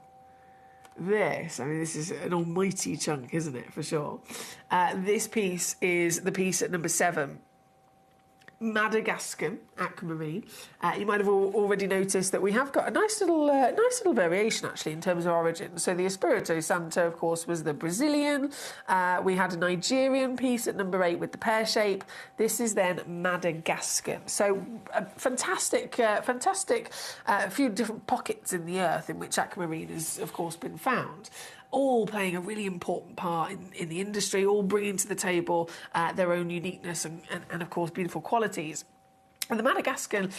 This is an almighty chunk, isn't it, for sure? This piece is the piece at number 7. Madagascan aquamarine. You might have already noticed that we have got a nice little variation actually in terms of origin. So the Espirito Santo, of course, was the Brazilian. We had a Nigerian piece at number 8 with the pear shape. This is then Madagascan. So a fantastic few different pockets in the earth in which aquamarine has, of course, been found. All playing a really important part in the industry, all bringing to the table their own uniqueness and, of course, beautiful qualities. And the Madagascan,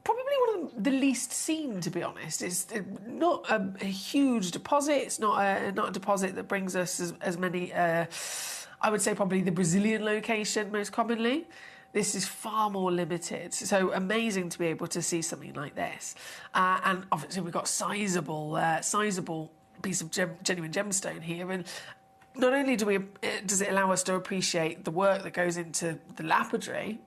probably one of the least seen, to be honest. It's not a huge deposit. It's not a deposit that brings us as many, I would say probably the Brazilian location most commonly. This is far more limited, so amazing to be able to see something like this. And obviously we've got sizable piece of genuine gemstone here, and not only does it allow us to appreciate the work that goes into the lapidary,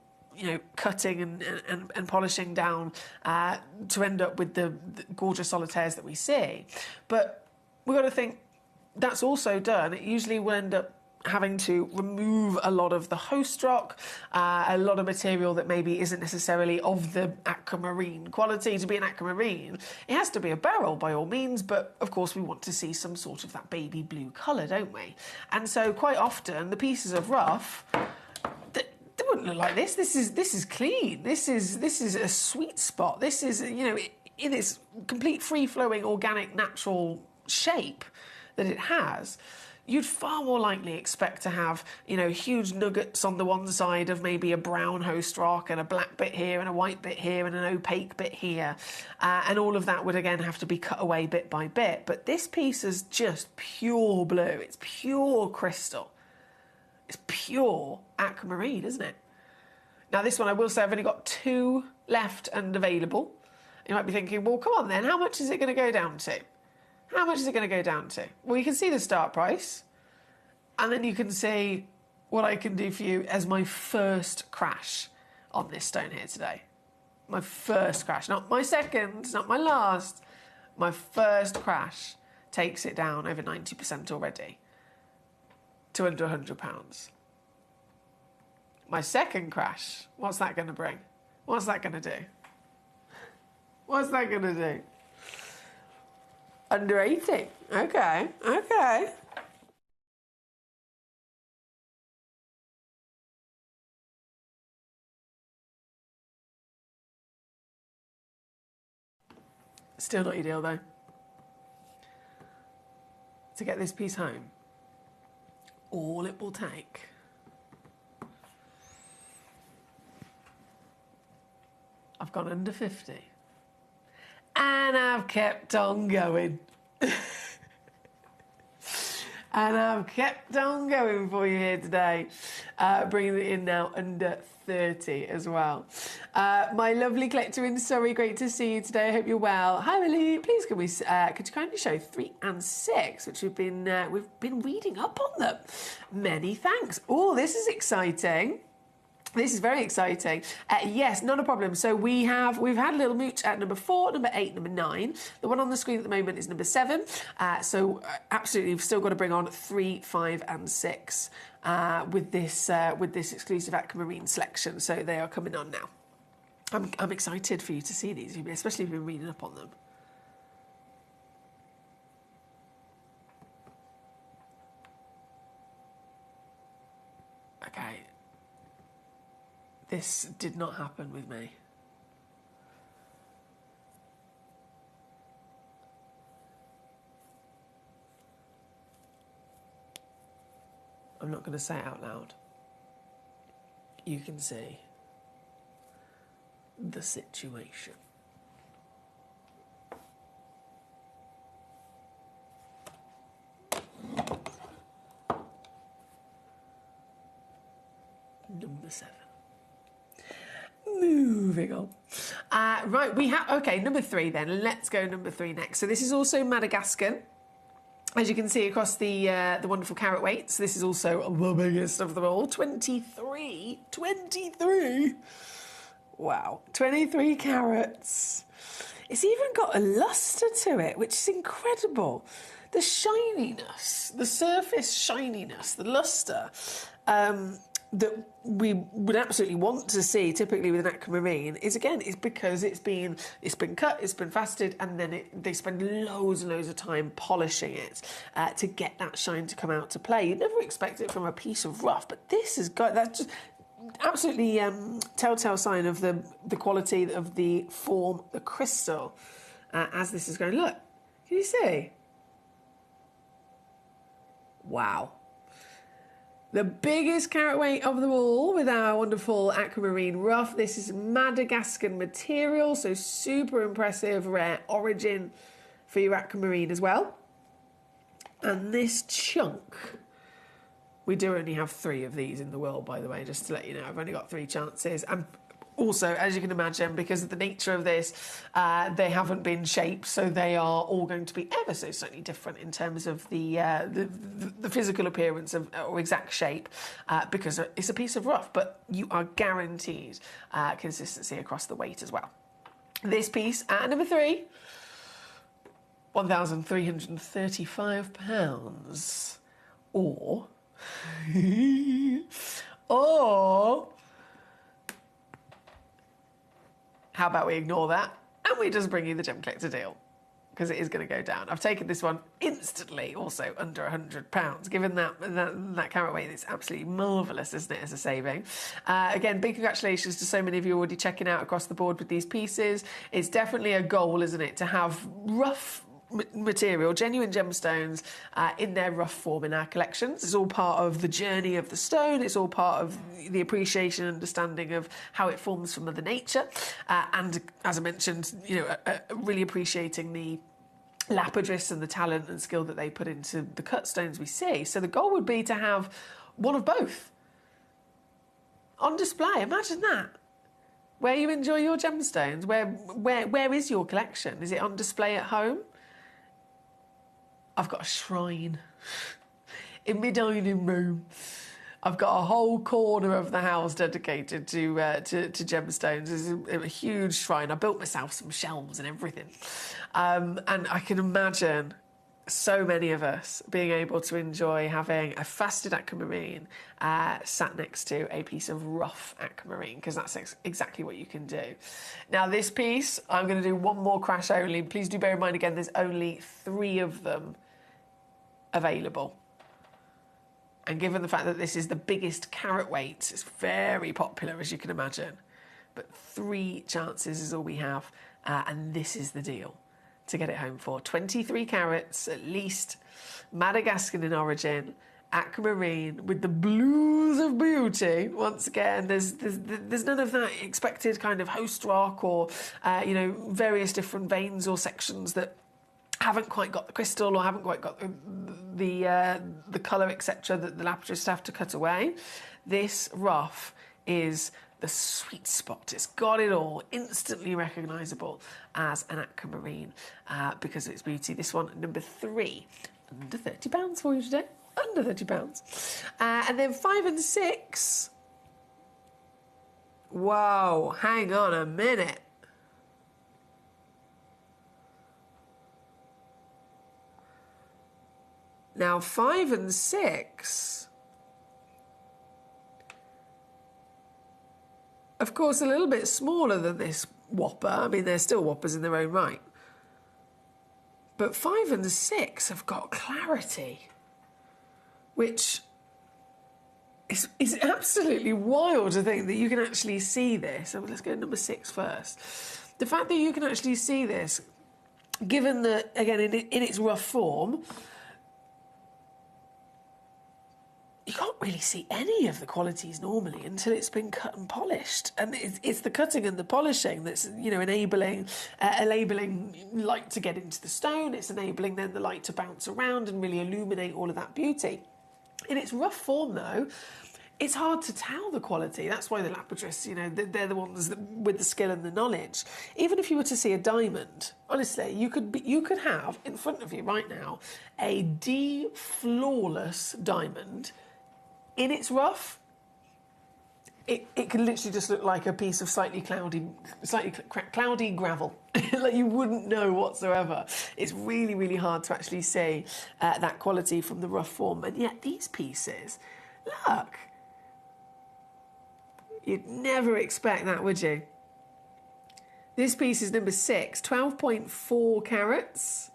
cutting and polishing down to end up with the gorgeous solitaires that we see, but we've got to think that's also done. It usually will end up having to remove a lot of the host rock, a lot of material that maybe isn't necessarily of the aquamarine quality. To be an aquamarine, it has to be a beryl by all means, but of course we want to see some sort of that baby blue colour, don't we? And so quite often the pieces of rough, they wouldn't look like this. This is clean. This is a sweet spot. This is, in its complete free-flowing, organic, natural shape. that it has, you'd far more likely expect to have, huge nuggets on the one side of maybe a brown host rock and a black bit here and a white bit here and an opaque bit here. And all of that would again have to be cut away bit by bit. But this piece is just pure blue. It's pure crystal. It's pure aquamarine, isn't it? Now this one, I will say, I've only got 2 left and available. You might be thinking, well, come on then, how much is it going to go down to? How much is it going to go down to? Well, you can see the start price, and then you can see what I can do for you as my first crash on this stone here today. My first crash, not my second, not my last. My first crash takes it down over 90% already to under £100. My second crash, what's that going to bring? What's that going to do? What's that going to do? Under 80. Okay, okay. Still not ideal though. To get this piece home, all it will take I've gone under 50. And I've kept on going. And I've kept on going for you here today, bringing it in now under 30 as well. My lovely collector in Surrey, great to see you today. I hope you're well. Hi, Willie. Please, could you kindly show 3 and 6, which we've been reading up on them. Many thanks. Oh, this is exciting. This is very exciting. Yes, not a problem. So we've had a little mooch at number 4, number 8, number 9. The one on the screen at the moment is number 7. Absolutely, we've still got to bring on 3, 5, and 6 with this exclusive aquamarine selection. So they are coming on now. I'm excited for you to see these, especially if you've been reading up on them. Okay. This did not happen with me. I'm not going to say it out loud. You can see the situation. Number 7. Moving on. Right, we have... Okay, number 3 then. Let's go number 3 next. So this is also Madagascar. As you can see across the wonderful carat weights, this is also the biggest of them all. 23. 23. Wow. 23 carats. It's even got a lustre to it, which is incredible. The shininess, the surface shininess, the lustre, that we would absolutely want to see typically with an aquamarine is because it's been cut, it's been faceted, and then they spend loads and loads of time polishing it to get that shine to come out to play. You'd never expect it from a piece of rough, but this has got that's just absolutely telltale sign of the quality of the form, the crystal. As this is going, look, can you see? Wow. The biggest carat weight of them all with our wonderful aquamarine rough. This is Madagascar material, so super impressive, rare origin for your aquamarine as well. And this chunk, we do only have 3 of these in the world, by the way, just to let you know. I've only got 3 chances. And also, as you can imagine, because of the nature of this, they haven't been shaped, so they are all going to be ever so slightly different in terms of the physical appearance or exact shape, because it's a piece of rough, but you are guaranteed consistency across the weight as well. This piece, at number 3, £1,335, or how about we ignore that and we just bring you the Gemcollector deal, because it is going to go down. I've taken this one instantly, also under £100. Given that carat weight, it's absolutely marvellous, isn't it, as a saving? Again, big congratulations to so many of you already checking out across the board with these pieces. It's definitely a goal, isn't it, to have rough material, genuine gemstones in their rough form in our collections. It's all part of the journey of the stone. It's all part of the appreciation and understanding of how it forms from Mother Nature. And as I mentioned, really appreciating the lapidarists and the talent and skill that they put into the cut stones we see. So the goal would be to have one of both on display. Imagine that. Where you enjoy your gemstones, where is your collection? Is it on display at home? I've got a shrine in my dining room. I've got a whole corner of the house dedicated to gemstones. It's a huge shrine. I built myself some shelves and everything. And I can imagine so many of us being able to enjoy having a faceted aquamarine sat next to a piece of rough aquamarine, because that's exactly what you can do. Now, this piece, I'm going to do one more crash only. Please do bear in mind, again, there's only 3 of them available. And given the fact that this is the biggest carat weight, it's very popular, as you can imagine. But 3 chances is all we have, and this is the deal to get it home for. 23 carats at least, Madagascan in origin, aquamarine with the blues of beauty. Once again, there's none of that expected kind of host rock or various different veins or sections that haven't quite got the crystal or haven't quite got the colour, etc., that the lapidarists have to cut away. This rough is the sweet spot. It's got it all, instantly recognisable as an aquamarine because of its beauty. This one, number 3, under £30 for you today. Under £30. And then 5 and 6. Whoa, hang on a minute. Now, 5 and 6, of course, a little bit smaller than this whopper. I mean, they're still whoppers in their own right. But 5 and 6 have got clarity, which is absolutely wild to think that you can actually see this. So let's go to number 6 first. The fact that you can actually see this, given that, again, in its rough form, you can't really see any of the qualities normally until it's been cut and polished. And it's the cutting and the polishing that's, enabling light to get into the stone. It's enabling then the light to bounce around and really illuminate all of that beauty. In its rough form, though, it's hard to tell the quality. That's why the lapidarists, they're the ones with the skill and the knowledge. Even if you were to see a diamond, honestly, you could have in front of you right now a flawless diamond. In its rough, it can literally just look like a piece of slightly cloudy gravel. Like you wouldn't know whatsoever. It's really, really hard to actually see that quality from the rough form. And yet these pieces, look, you'd never expect that, would you? This piece is number 6, 12.4 carats.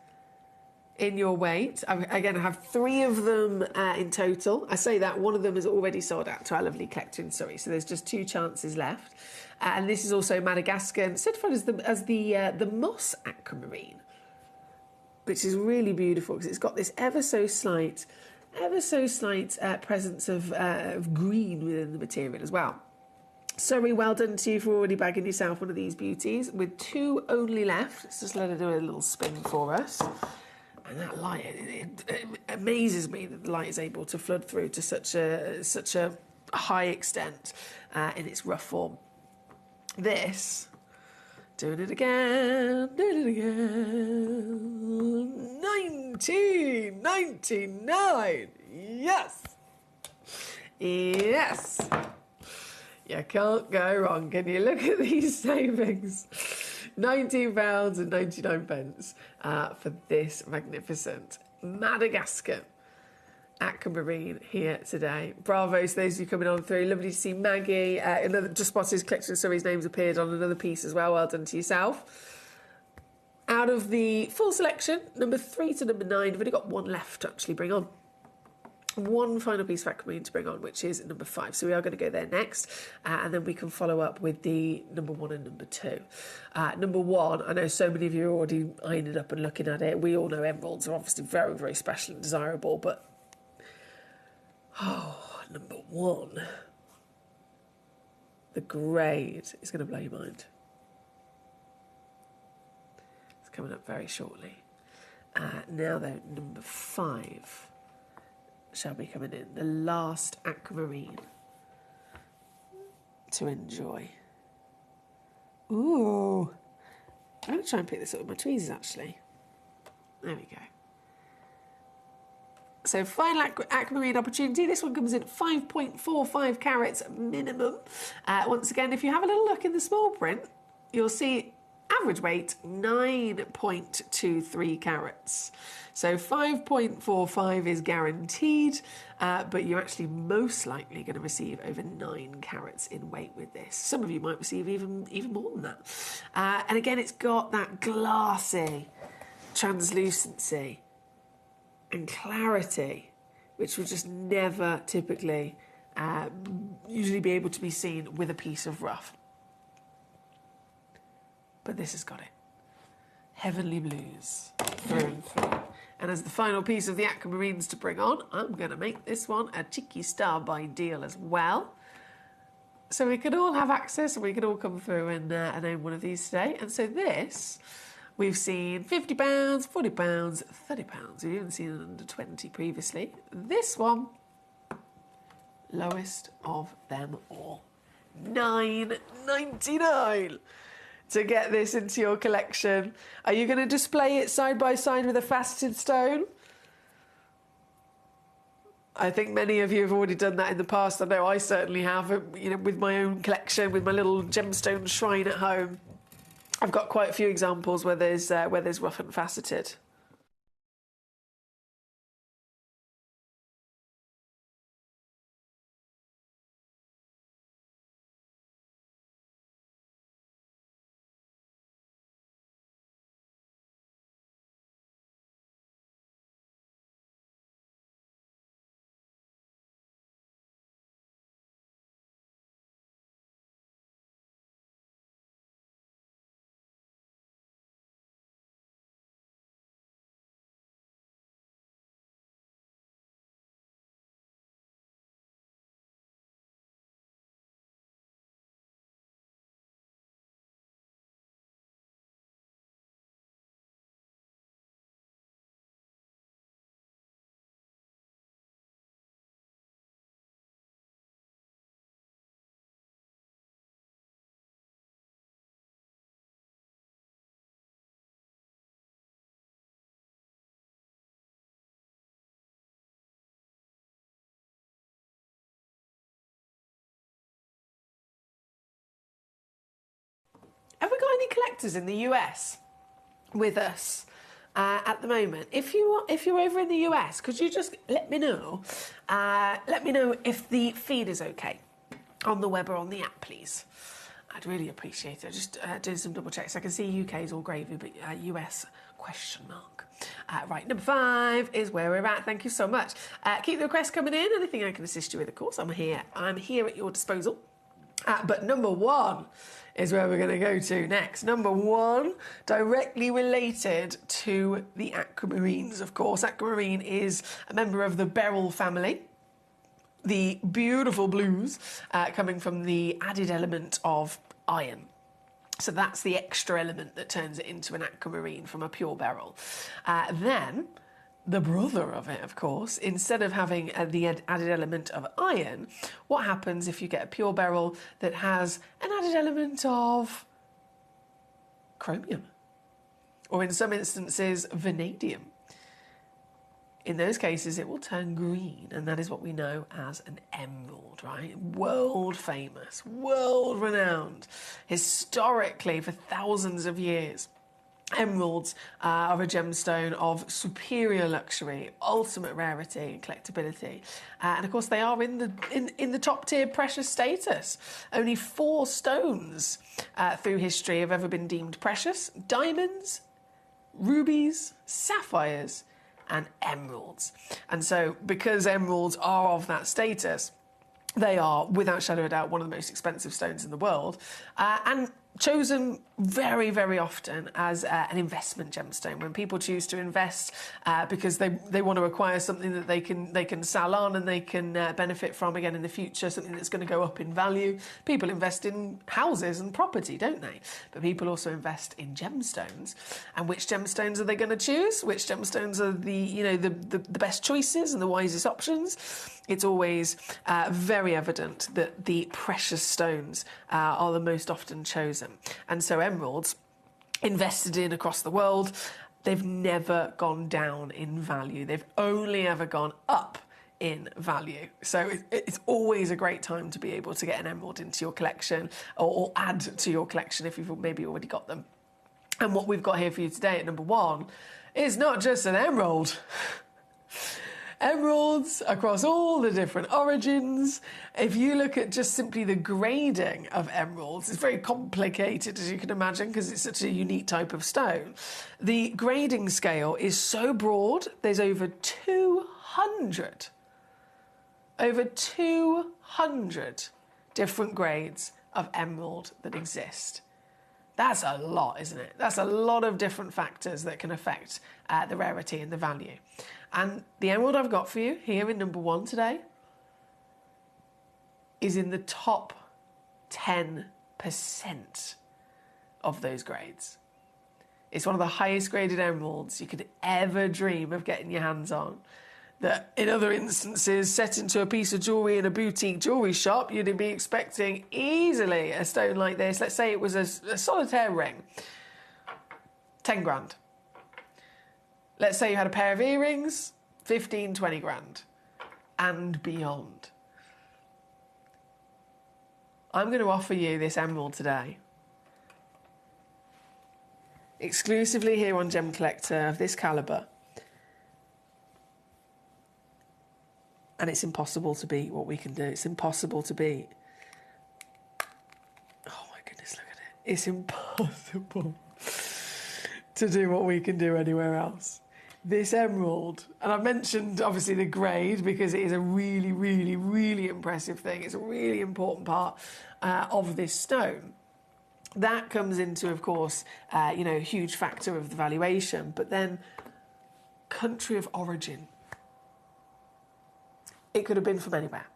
In your weight. Again, I have 3 of them in total. I say that one of them is already sold out to our lovely collector in Surrey, so there's just 2 chances left. And this is also Madagascan, certified as the moss aquamarine, which is really beautiful because it's got this ever so slight presence of green within the material as well. Surrey, well done to you for already bagging yourself one of these beauties. With 2 only left, let's just let her do a little spin for us. And that light, it amazes me that the light is able to flood through to such a high extent in its rough form. This, doing it again, 1999, yes, you can't go wrong. Can you look at these savings? £19.99 for this magnificent Madagascar aquamarine here today. Bravo to those of you coming on through. Lovely to see Maggie. Just spotted Collection Surrey's name's appeared on another piece as well. Well done to yourself. Out of the full selection, number 3 to number 9, I've only got 1 left to actually bring on. one final piece of aquamarine to bring on, which is number 5. So we are going to go there next, and then we can follow up with the number 1 and number 2. Number 1, I know so many of you are already eyeing it up and looking at it. We all know emeralds are obviously very, very special and desirable, but number 1, the grade is going to blow your mind. It's coming up very shortly. Now though, number 5 shall be coming in, the last aquamarine to enjoy. Ooh, I'm going to try and pick this up with my tweezers actually. There we go. So final aquamarine opportunity. This one comes in 5.45 carats minimum. Once again, if you have a little look in the small print, you'll see average weight 9.23 carats. So 5.45 is guaranteed, but you're actually most likely going to receive over 9 carats in weight with this. Some of you might receive even more than that. And again, it's got that glassy translucency and clarity, which will just never typically usually be able to be seen with a piece of rough. But this has got it. Heavenly blues through and through. And as the final piece of the aquamarines to bring on, I'm going to make this one a cheeky star by deal as well. So we could all have access, and we could all come through and own one of these today. And so this, we've seen £50, £40, £30. We've even seen it under 20 previously. This one, lowest of them all, £9.99. To get this into your collection. Are you going to display it side by side with a faceted stone? I think many of you have already done that in the past. I know I certainly have, you know, with my own collection, with my little gemstone shrine at home. I've got quite a few examples where there's rough and faceted. Have we got any collectors in the US with us at the moment? If you're over in the US, could you just let me know? Let me know if the feed is okay on the web or on the app, please. I'd really appreciate it. Just doing some double checks. I can see UK is all gravy, but US question mark. Right, number 5 is where we're at. Thank you so much. Keep the requests coming in. Anything I can assist you with, of course, I'm here. I'm here at your disposal. But number 1 is where we're going to go to next. Number 1, directly related to the aquamarines, of course. Aquamarine is a member of the beryl family. The beautiful blues coming from the added element of iron. So that's the extra element that turns it into an aquamarine from a pure beryl. Then the brother of it, of course, instead of having the added element of iron, what happens if you get a pure beryl that has an added element of chromium? Or in some instances, vanadium. In those cases, it will turn green, and that is what we know as an emerald, right? World famous, world renowned, historically for thousands of years. Emeralds are a gemstone of superior luxury, ultimate rarity and collectability, and of course they are in the top tier precious status. Only 4 stones through history have ever been deemed precious: diamonds, rubies, sapphires, and emeralds. And so because emeralds are of that status, they are, without shadow of a doubt, one of the most expensive stones in the world, and chosen very, very often as an investment gemstone. When people choose to invest because they want to acquire something that they can sell on and they can benefit from again in the future, something that's going to go up in value. People invest in houses and property, don't they? But people also invest in gemstones. And which gemstones are they going to choose? Which gemstones are the best choices and the wisest options? It's always very evident that the precious stones are the most often chosen. And so emeralds, invested in across the world, they've never gone down in value. They've only ever gone up in value. So it's always a great time to be able to get an emerald into your collection or add to your collection if you've maybe already got them. And what we've got here for you today at number 1 is not just an emerald. Emeralds across all the different origins. If you look at just simply the grading of emeralds, it's very complicated, as you can imagine, because it's such a unique type of stone. The grading scale is so broad, there's over 200 different grades of emerald that exist. That's a lot, isn't it? That's a lot of different factors that can affect the rarity and the value. And the emerald I've got for you here in number 1 today is in the top 10% of those grades. It's one of the highest graded emeralds you could ever dream of getting your hands on. That in other instances, set into a piece of jewellery in a boutique jewellery shop, you'd be expecting easily a stone like this. Let's say it was a solitaire ring, 10 grand. Let's say you had a pair of earrings, 15, 20 grand, and beyond. I'm going to offer you this emerald today, exclusively here on Gemcollector, of this calibre. And it's impossible to beat what we can do. It's impossible to beat. Oh my goodness, look at it. It's impossible to do what we can do anywhere else. This emerald, and I've mentioned obviously the grade because it is a really, really, really impressive thing. It's a really important part of this stone. That comes into, of course, a huge factor of the valuation, but then country of origin. It could have been from anywhere,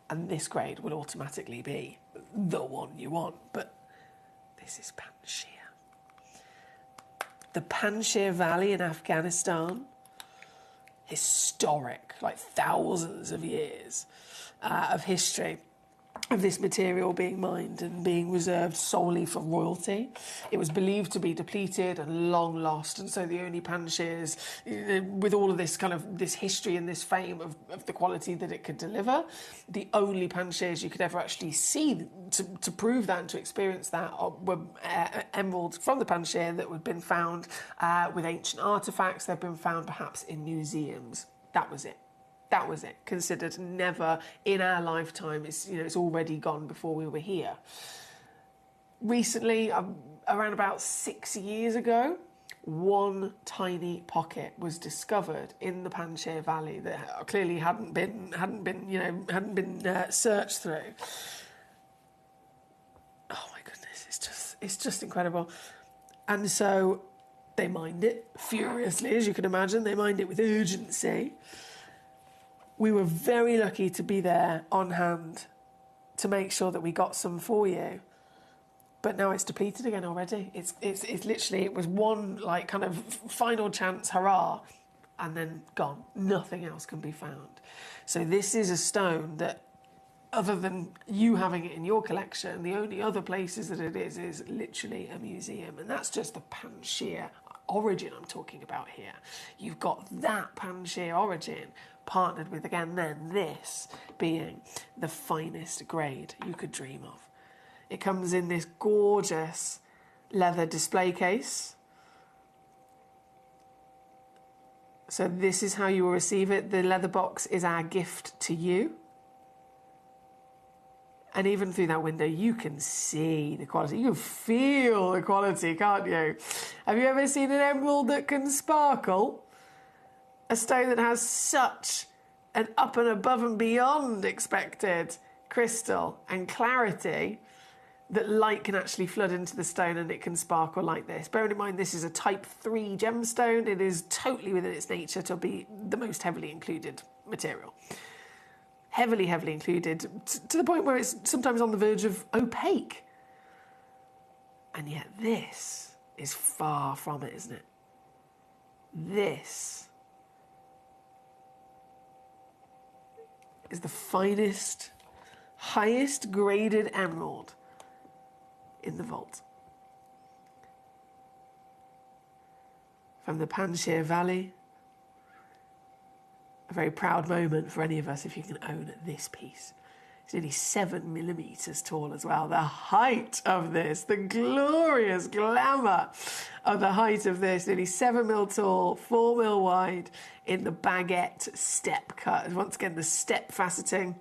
and this grade will automatically be the one you want, but this is Panjshir. The Panjshir Valley in Afghanistan, historic, like thousands of years of history of this material being mined and being reserved solely for royalty. It was believed to be depleted and long lost, and so the only Panjshirs, with all of this kind of this history and this fame of the quality that it could deliver, the only Panjshirs you could ever actually see to prove that and to experience that were emeralds from the Panjshir that had been found with ancient artefacts. They've been found perhaps in museums. That was it. That was it. Considered never in our lifetime. It's already gone before we were here. Recently, around about 6 years ago, one tiny pocket was discovered in the Panjshir Valley that clearly hadn't been searched through. Oh my goodness, it's just incredible. And so they mined it furiously, as you can imagine. They mined it with urgency. We were very lucky to be there on hand to make sure that we got some for you. But now it's depleted again already. It's literally, it was one like kind of final chance, hurrah, and then gone. Nothing else can be found. So this is a stone that, other than you having it in your collection, the only other places that it is literally a museum. And that's just the Panjshir origin I'm talking about here. You've got that Panjshir origin partnered with, again, then this being the finest grade you could dream of. It comes in this gorgeous leather display case. So this is how you will receive it. The leather box is our gift to you. And even through that window, you can see the quality. You can feel the quality, can't you? Have you ever seen an emerald that can sparkle? A stone that has such an up and above and beyond expected crystal and clarity that light can actually flood into the stone and it can sparkle like this. Bearing in mind this is a type 3 gemstone, it is totally within its nature to be the most heavily included material. Heavily included, to the point where it's sometimes on the verge of opaque. And yet this is far from it, isn't it? This is the finest, highest graded emerald in the vault. From the Panjshir Valley, a very proud moment for any of us if you can own this piece. It's nearly 7 millimeters tall as well. The height of this, the glorious glamour of the height of this, nearly 7 mil tall, 4 mil wide in the baguette step cut. Once again, the step faceting.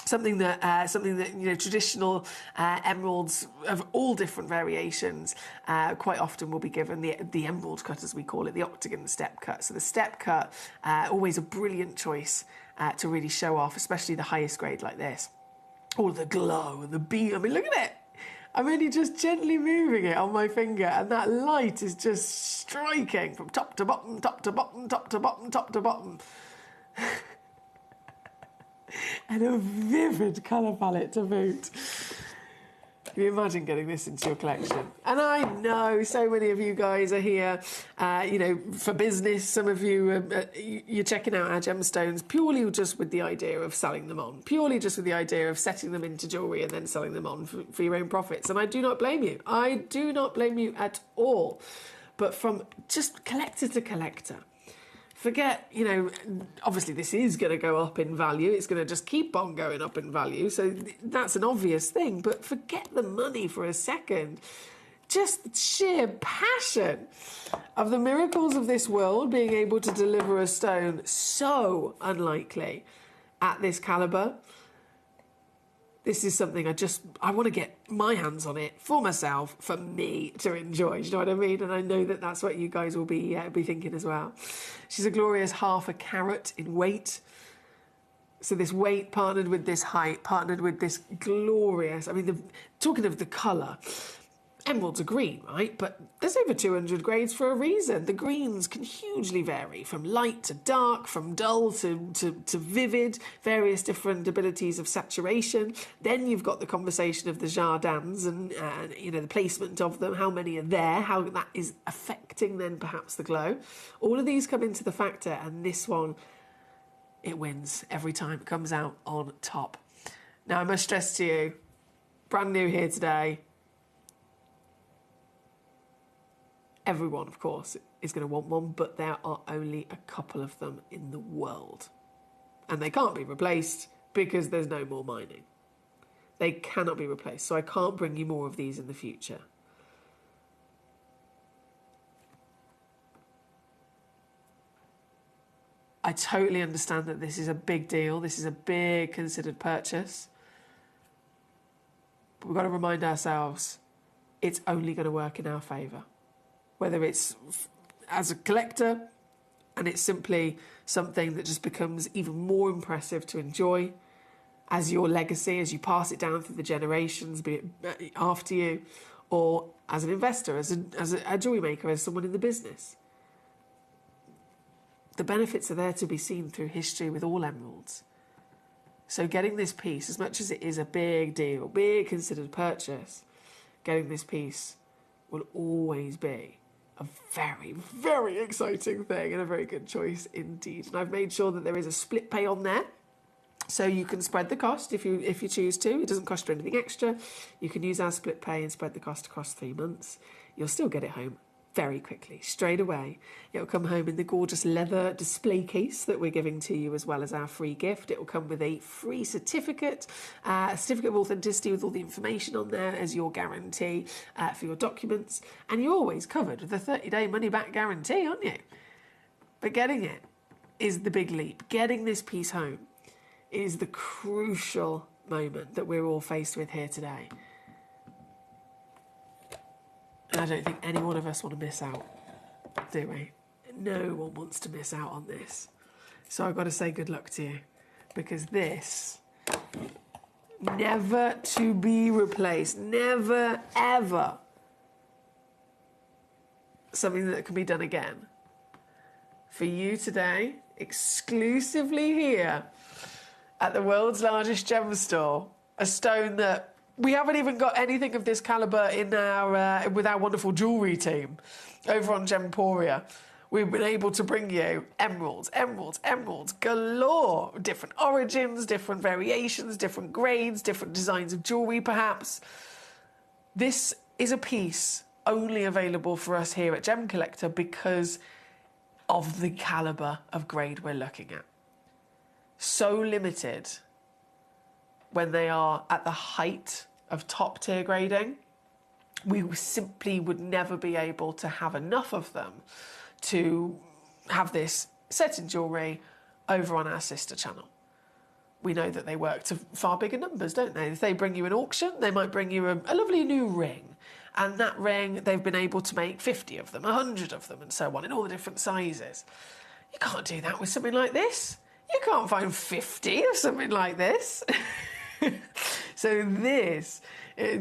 Something that you know, traditional emeralds of all different variations quite often will be given the emerald cut, as we call it, the octagon step cut. So the step cut, always a brilliant choice to really show off, especially the highest grade like this. All the glow and the beam. I mean, look at it. I'm only just gently moving it on my finger, and that light is just striking from top to bottom, top to bottom, top to bottom, top to bottom. And a vivid colour palette to boot. Can you imagine getting this into your collection? And I know so many of you guys are here, you know, for business. Some of you, you're checking out our gemstones purely just with the idea of selling them on, purely just with the idea of setting them into jewellery and then selling them on for your own profits. And I do not blame you. I do not blame you at all. But from just collector to collector, forget, you know, obviously this is going to go up in value. It's going to just keep on going up in value. So that's an obvious thing. But forget the money for a second. Just the sheer passion of the miracles of this world being able to deliver a stone so unlikely at this calibre. This is something I want to get my hands on it for myself, for me to enjoy. Do you know what I mean? And I know that that's what you guys will be thinking as well. She's a glorious 1/2 carat in weight. So this weight partnered with this height, partnered with this glorious... I mean, talking of the colour, emeralds are green, right? But there's over 200 grades for a reason. The greens can hugely vary, from light to dark, from dull to vivid, various different abilities of saturation. Then you've got the conversation of the jardins and you know, the placement of them, how many are there, how that is affecting then perhaps the glow. All of these come into the factor, and this one, it wins every time. It comes out on top. Now, I must stress to you, brand new here today, everyone, of course, is going to want one, but there are only a couple of them in the world. And they can't be replaced because there's no more mining. They cannot be replaced, so I can't bring you more of these in the future. I totally understand that this is a big deal. This is a big considered purchase. But we've got to remind ourselves, it's only going to work in our favour. Whether it's as a collector and it's simply something that just becomes even more impressive to enjoy as your legacy, as you pass it down through the generations, be it after you, or as an investor, as a jewellery maker, as someone in the business. The benefits are there to be seen through history with all emeralds. So getting this piece, as much as it is a big deal, big considered purchase, getting this piece will always be a very, very exciting thing and a very good choice indeed. And I've made sure that there is a split pay on there, so you can spread the cost if you choose to. It doesn't cost you anything extra. You can use our split pay and spread the cost across 3 months. You'll still get it home very quickly, straight away. It'll come home in the gorgeous leather display case that we're giving to you, as well as our free gift. It will come with a free certificate, a certificate of authenticity with all the information on there as your guarantee for your documents. And you're always covered with a 30-day money-back guarantee, aren't you? But getting it is the big leap. Getting this piece home is the crucial moment that we're all faced with here today. And I don't think any one of us want to miss out, do we? no one wants to miss out on this. So I've got to say good luck to you, because this, never to be replaced, never, ever something that can be done again. For you today, exclusively here at the world's largest gem store, a stone that we haven't even got anything of this calibre in our with our wonderful jewellery team over on Gemporia. We've been able to bring you emeralds, emeralds, emeralds galore. Different origins, different variations, different grades, different designs of jewellery perhaps. This is a piece only available for us here at Gemcollector because of the calibre of grade we're looking at. So limited when they are at the height of top tier grading. We simply would never be able to have enough of them to have this set in jewellery over on our sister channel. We know that they work to far bigger numbers, don't they? If they bring you an auction, they might bring you a lovely new ring. And that ring, they've been able to make 50 of them, 100 of them, and so on, in all the different sizes. You can't do that with something like this. You can't find 50 of something like this. So this, the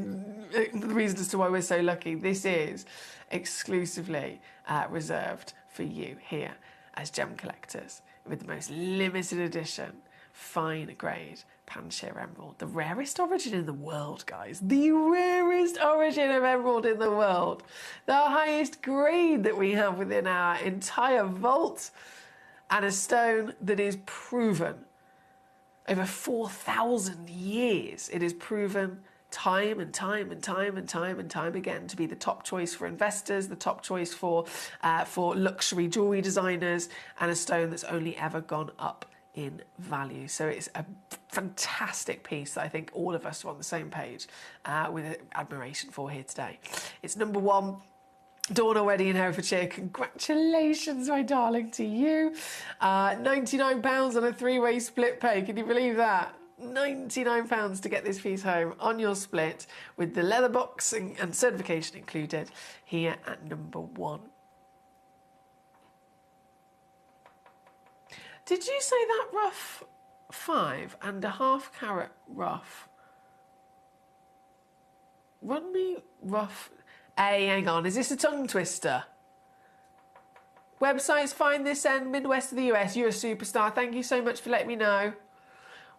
reason as to why we're so lucky, this is exclusively reserved for you here as gem collectors with the most limited edition, fine grade Panshir emerald. The rarest origin in the world, guys. The rarest origin of emerald in the world. The highest grade that we have within our entire vault. And a stone that is proven over 4,000 years. It is proven time and time and time and time and time again to be the top choice for investors, the top choice for luxury jewellery designers, and a stone that's only ever gone up in value. So it's a fantastic piece that I think all of us are on the same page with admiration for here today. It's number one. Dawn already in Herefordshire, congratulations, my darling, to you. £99 on a three-way split pay. Can you believe that? £99 to get this piece home on your split with the leather box and certification included here at number one. Did you say that rough 5.5 carat rough? Run me rough. Hey, hang on, is this a tongue twister? Websites find this end, Midwest of the US. You're a superstar. Thank you so much for letting me know.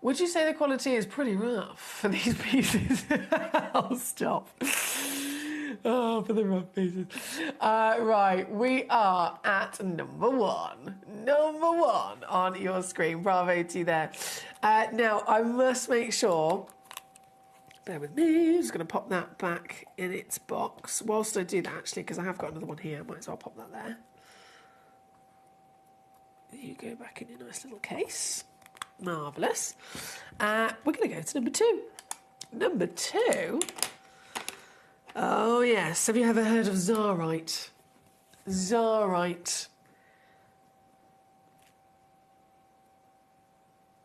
Would you say the quality is pretty rough for these pieces? I'll stop. Oh, for the rough pieces. Right, we are at number one. Number one on your screen. Bravo to you there. Now, I must make sure... Bear with me, I'm just going to pop that back in its box. Whilst I do that, actually, because I have got another one here, I might as well pop that there. You go back in your nice little case. Marvellous. We're going to go to number two. Number two. Oh, yes. Have you ever heard of Zarite? Zarite.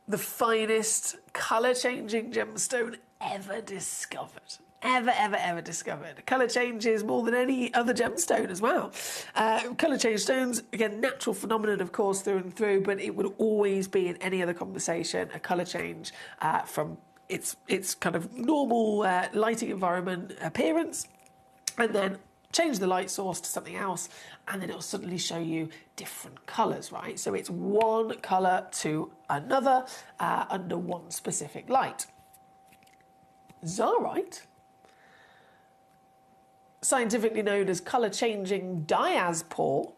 The finest colour-changing gemstone ever discovered. Ever discovered. Colour changes more than any other gemstone as well. Colour change stones, again, natural phenomenon, of course, through and through, but it would always be in any other conversation a colour change from its kind of normal lighting environment appearance, and then change the light source to something else, and then it'll suddenly show you different colours, right? So it's one colour to another under one specific light. Zarite, scientifically known as colour-changing diaspore,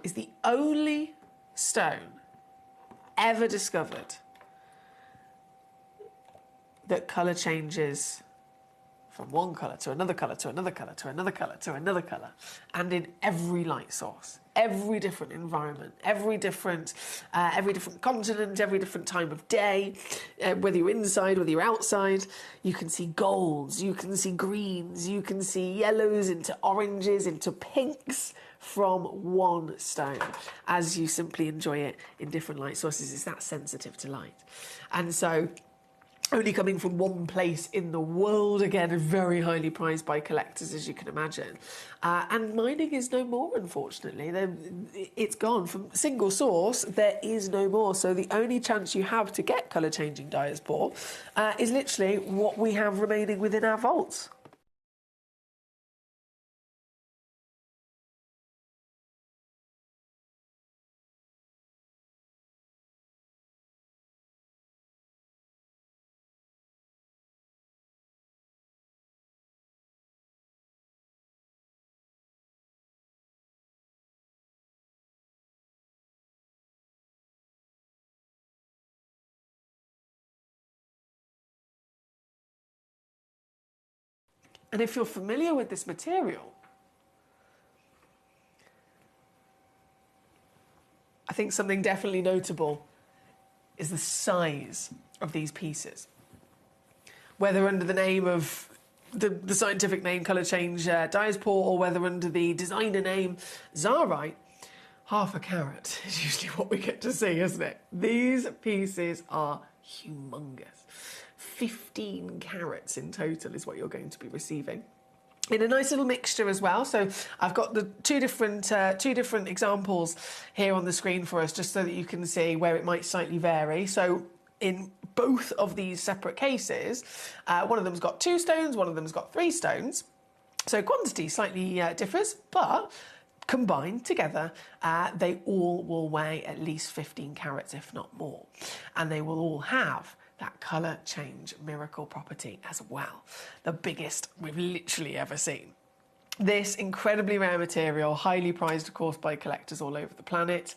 is the only stone ever discovered that colour changes from one colour to another colour to another colour to another colour to another colour, and in every light source, every different environment, every different continent, every different time of day, whether you're inside, whether you're outside, you can see golds, you can see greens, you can see yellows into oranges, into pinks from one stone, as you simply enjoy it in different light sources. It's that sensitive to light. And so only coming from one place in the world, again, very highly prized by collectors, as you can imagine. And mining is no more, unfortunately. It's gone from single source, there is no more. So the only chance you have to get colour-changing diaspore is literally what we have remaining within our vaults. And if you're familiar with this material, I think something definitely notable is the size of these pieces. Whether under the name of the scientific name colour change diaspore, or whether under the designer name Zarite, half a carat is usually what we get to see, isn't it? These pieces are humongous. 15 carats in total is what you're going to be receiving, in a nice little mixture as well. So I've got the two different examples here on the screen for us, just so that you can see where it might slightly vary. So in both of these separate cases, one of them's got 2 stones, one of them's got 3 stones. So quantity slightly differs, but combined together, they all will weigh at least 15 carats, if not more. And they will all have that colour change miracle property as well. The biggest we've literally ever seen. This incredibly rare material, highly prized, of course, by collectors all over the planet,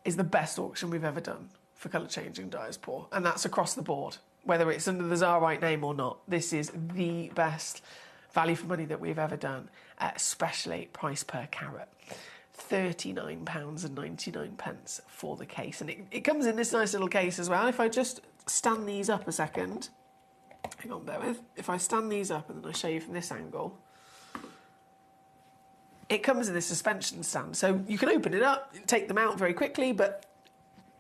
is the best auction we've ever done for colour changing diaspore. And that's across the board, whether it's under the Zarite name or not. This is the best value for money that we've ever done, especially price per carat. £39.99 for the case, and it comes in this nice little case as well. If I just stand these up a second, hang on, bear with. If I stand these up and then I show you from this angle, it comes in this suspension stand, so you can open it up, take them out very quickly, but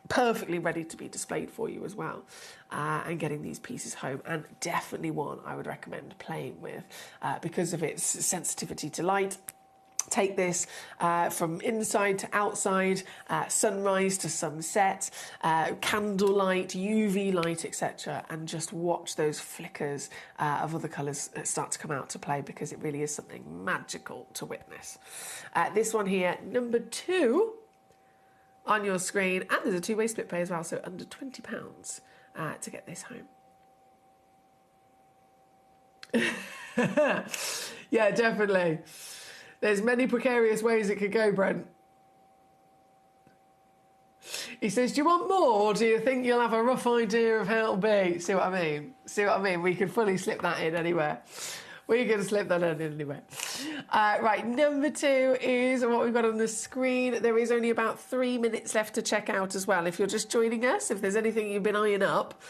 perfectly ready to be displayed for you as well, and getting these pieces home. And definitely one I would recommend playing with because of its sensitivity to light. Take this from inside to outside, sunrise to sunset, candlelight, UV light, etc., and just watch those flickers of other colours start to come out to play, because it really is something magical to witness. This one here, number 2 on your screen, and there's a 2-way split pay as well, so under £20 to get this home. Yeah, definitely. There's many precarious ways it could go, Brent. He says, do you want more, or do you think you'll have a rough idea of how it'll be? See what I mean? See what I mean? We could fully slip that in anywhere. We can slip that in anywhere. Right, number 2 is what we've got on the screen. There is only about 3 minutes left to check out as well. If you're just joining us, if there's anything you've been eyeing up,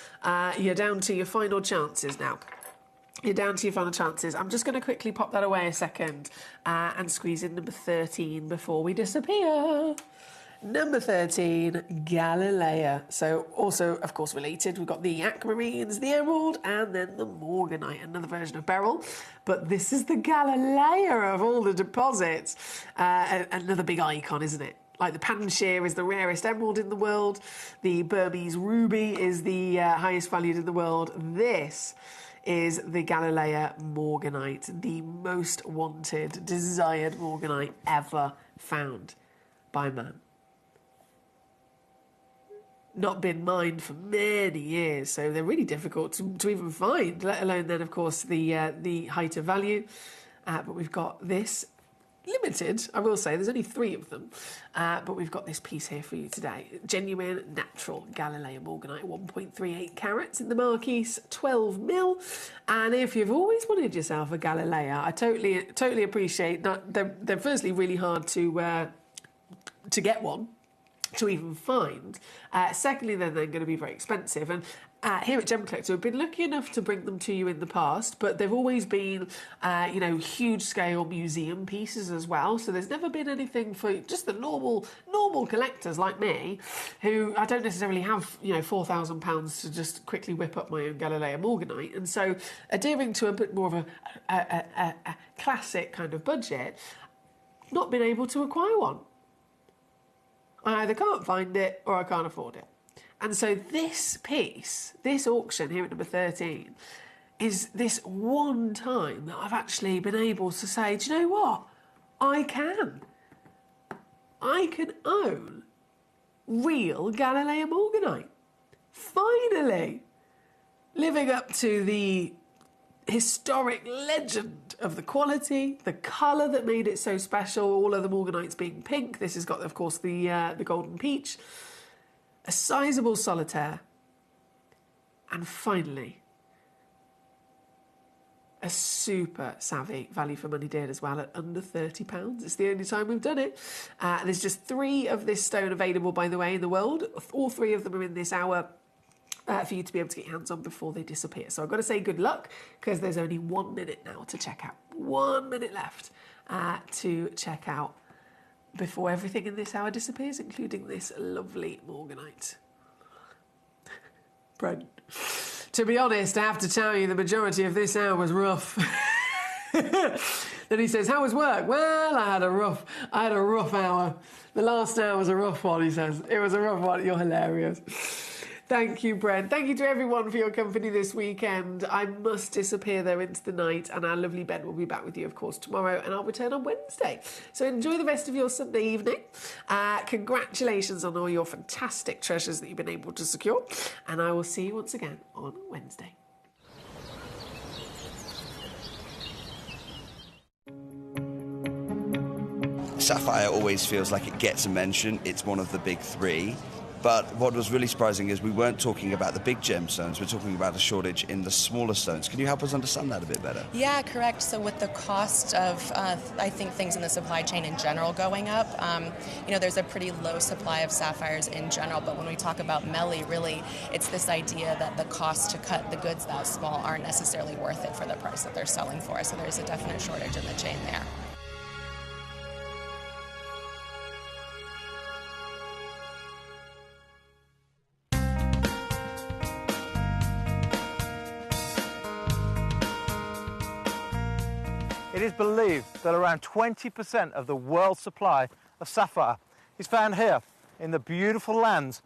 you're down to your final chances now. You're down to your final chances. I'm just going to quickly pop that away a second and squeeze in number 13 before we disappear. Number 13, Galilea. So also, of course, related. We've got the aquamarines, the emerald, and then the morganite, another version of beryl. But this is the Galilea of all the deposits. Another big icon, isn't it? Like the Panshir is the rarest emerald in the world. The Burmese ruby is the highest valued in the world. This is the Galilea morganite, the most wanted, desired morganite ever found by man. Not been mined for many years, so they're really difficult to even find, let alone then, of course, the height of value. But we've got this limited, I will say, there's only 3 of them, but we've got this piece here for you today. Genuine, natural Galilea morganite, 1.38 carats in the Marquise, 12 mil. And if you've always wanted yourself a Galilea, I totally appreciate that they're firstly really hard to get one. to even find. Secondly, they're then going to be very expensive. And here at Gemcollector, we've been lucky enough to bring them to you in the past, but they've always been, huge-scale museum pieces as well. So there's never been anything for just the normal collectors like me, who I don't necessarily have, £4,000 to just quickly whip up my own Galileo Morganite. And so, adhering to a bit more of a classic kind of budget, not been able to acquire one. I either can't find it or I can't afford it. And so this piece, this auction here at number 13, is this one time that I've actually been able to say, do you know what? I can own real Galileo Morganite. Finally! Living up to the historic legend of the quality, the colour that made it so special, all of the Morganites being pink. This has got, of course, the golden peach. A sizable solitaire, and finally, a super savvy value for money deal as well at under £30. It's the only time we've done it. There's just 3 of this stone available, by the way, in the world. All 3 of them are in this hour for you to be able to get your hands on before they disappear. So I've got to say good luck, because there's only 1 minute now to check out. 1 minute left to check out before everything in this hour disappears, including this lovely Morganite. Brent, to be honest, I have to tell you the majority of this hour was rough. Then he says, how was work? Well, I had a rough hour. The last hour was a rough one, he says. It was a rough one. You're hilarious. Thank you, Brent. Thank you to everyone for your company this weekend. I must disappear though into the night, and our lovely Ben will be back with you, of course, tomorrow, and I'll return on Wednesday. So enjoy the rest of your Sunday evening. Congratulations on all your fantastic treasures that you've been able to secure, and I will see you once again on Wednesday. Sapphire always feels like it gets a mention. It's one of the big 3. But what was really surprising is we weren't talking about the big gemstones, we're talking about a shortage in the smaller stones. Can you help us understand that a bit better? Yeah, correct. So with the cost of, I think, things in the supply chain in general going up, there's a pretty low supply of sapphires in general, but when we talk about Melly, really, it's this idea that the cost to cut the goods that small aren't necessarily worth it for the price that they're selling for. So there's a definite shortage in the chain there. It is believed that around 20% of the world's supply of sapphire is found here in the beautiful lands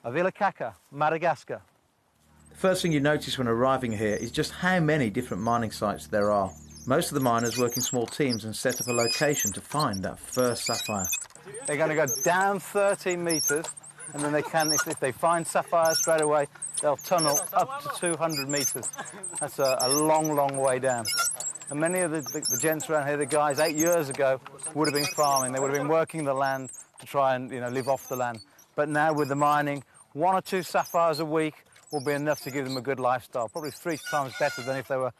of Ilakaka, Madagascar. The first thing you notice when arriving here is just how many different mining sites there are. Most of the miners work in small teams and set up a location to find that first sapphire. They're going to go down 13 metres, and then they can, if they find sapphire straight away, they'll tunnel up to 200 metres. That's a long, long way down. And many of the gents around here, the guys 8 years ago, would have been farming. They would have been working the land to try and live off the land. But now with the mining, 1 or 2 sapphires a week will be enough to give them a good lifestyle. Probably 3 times better than if they were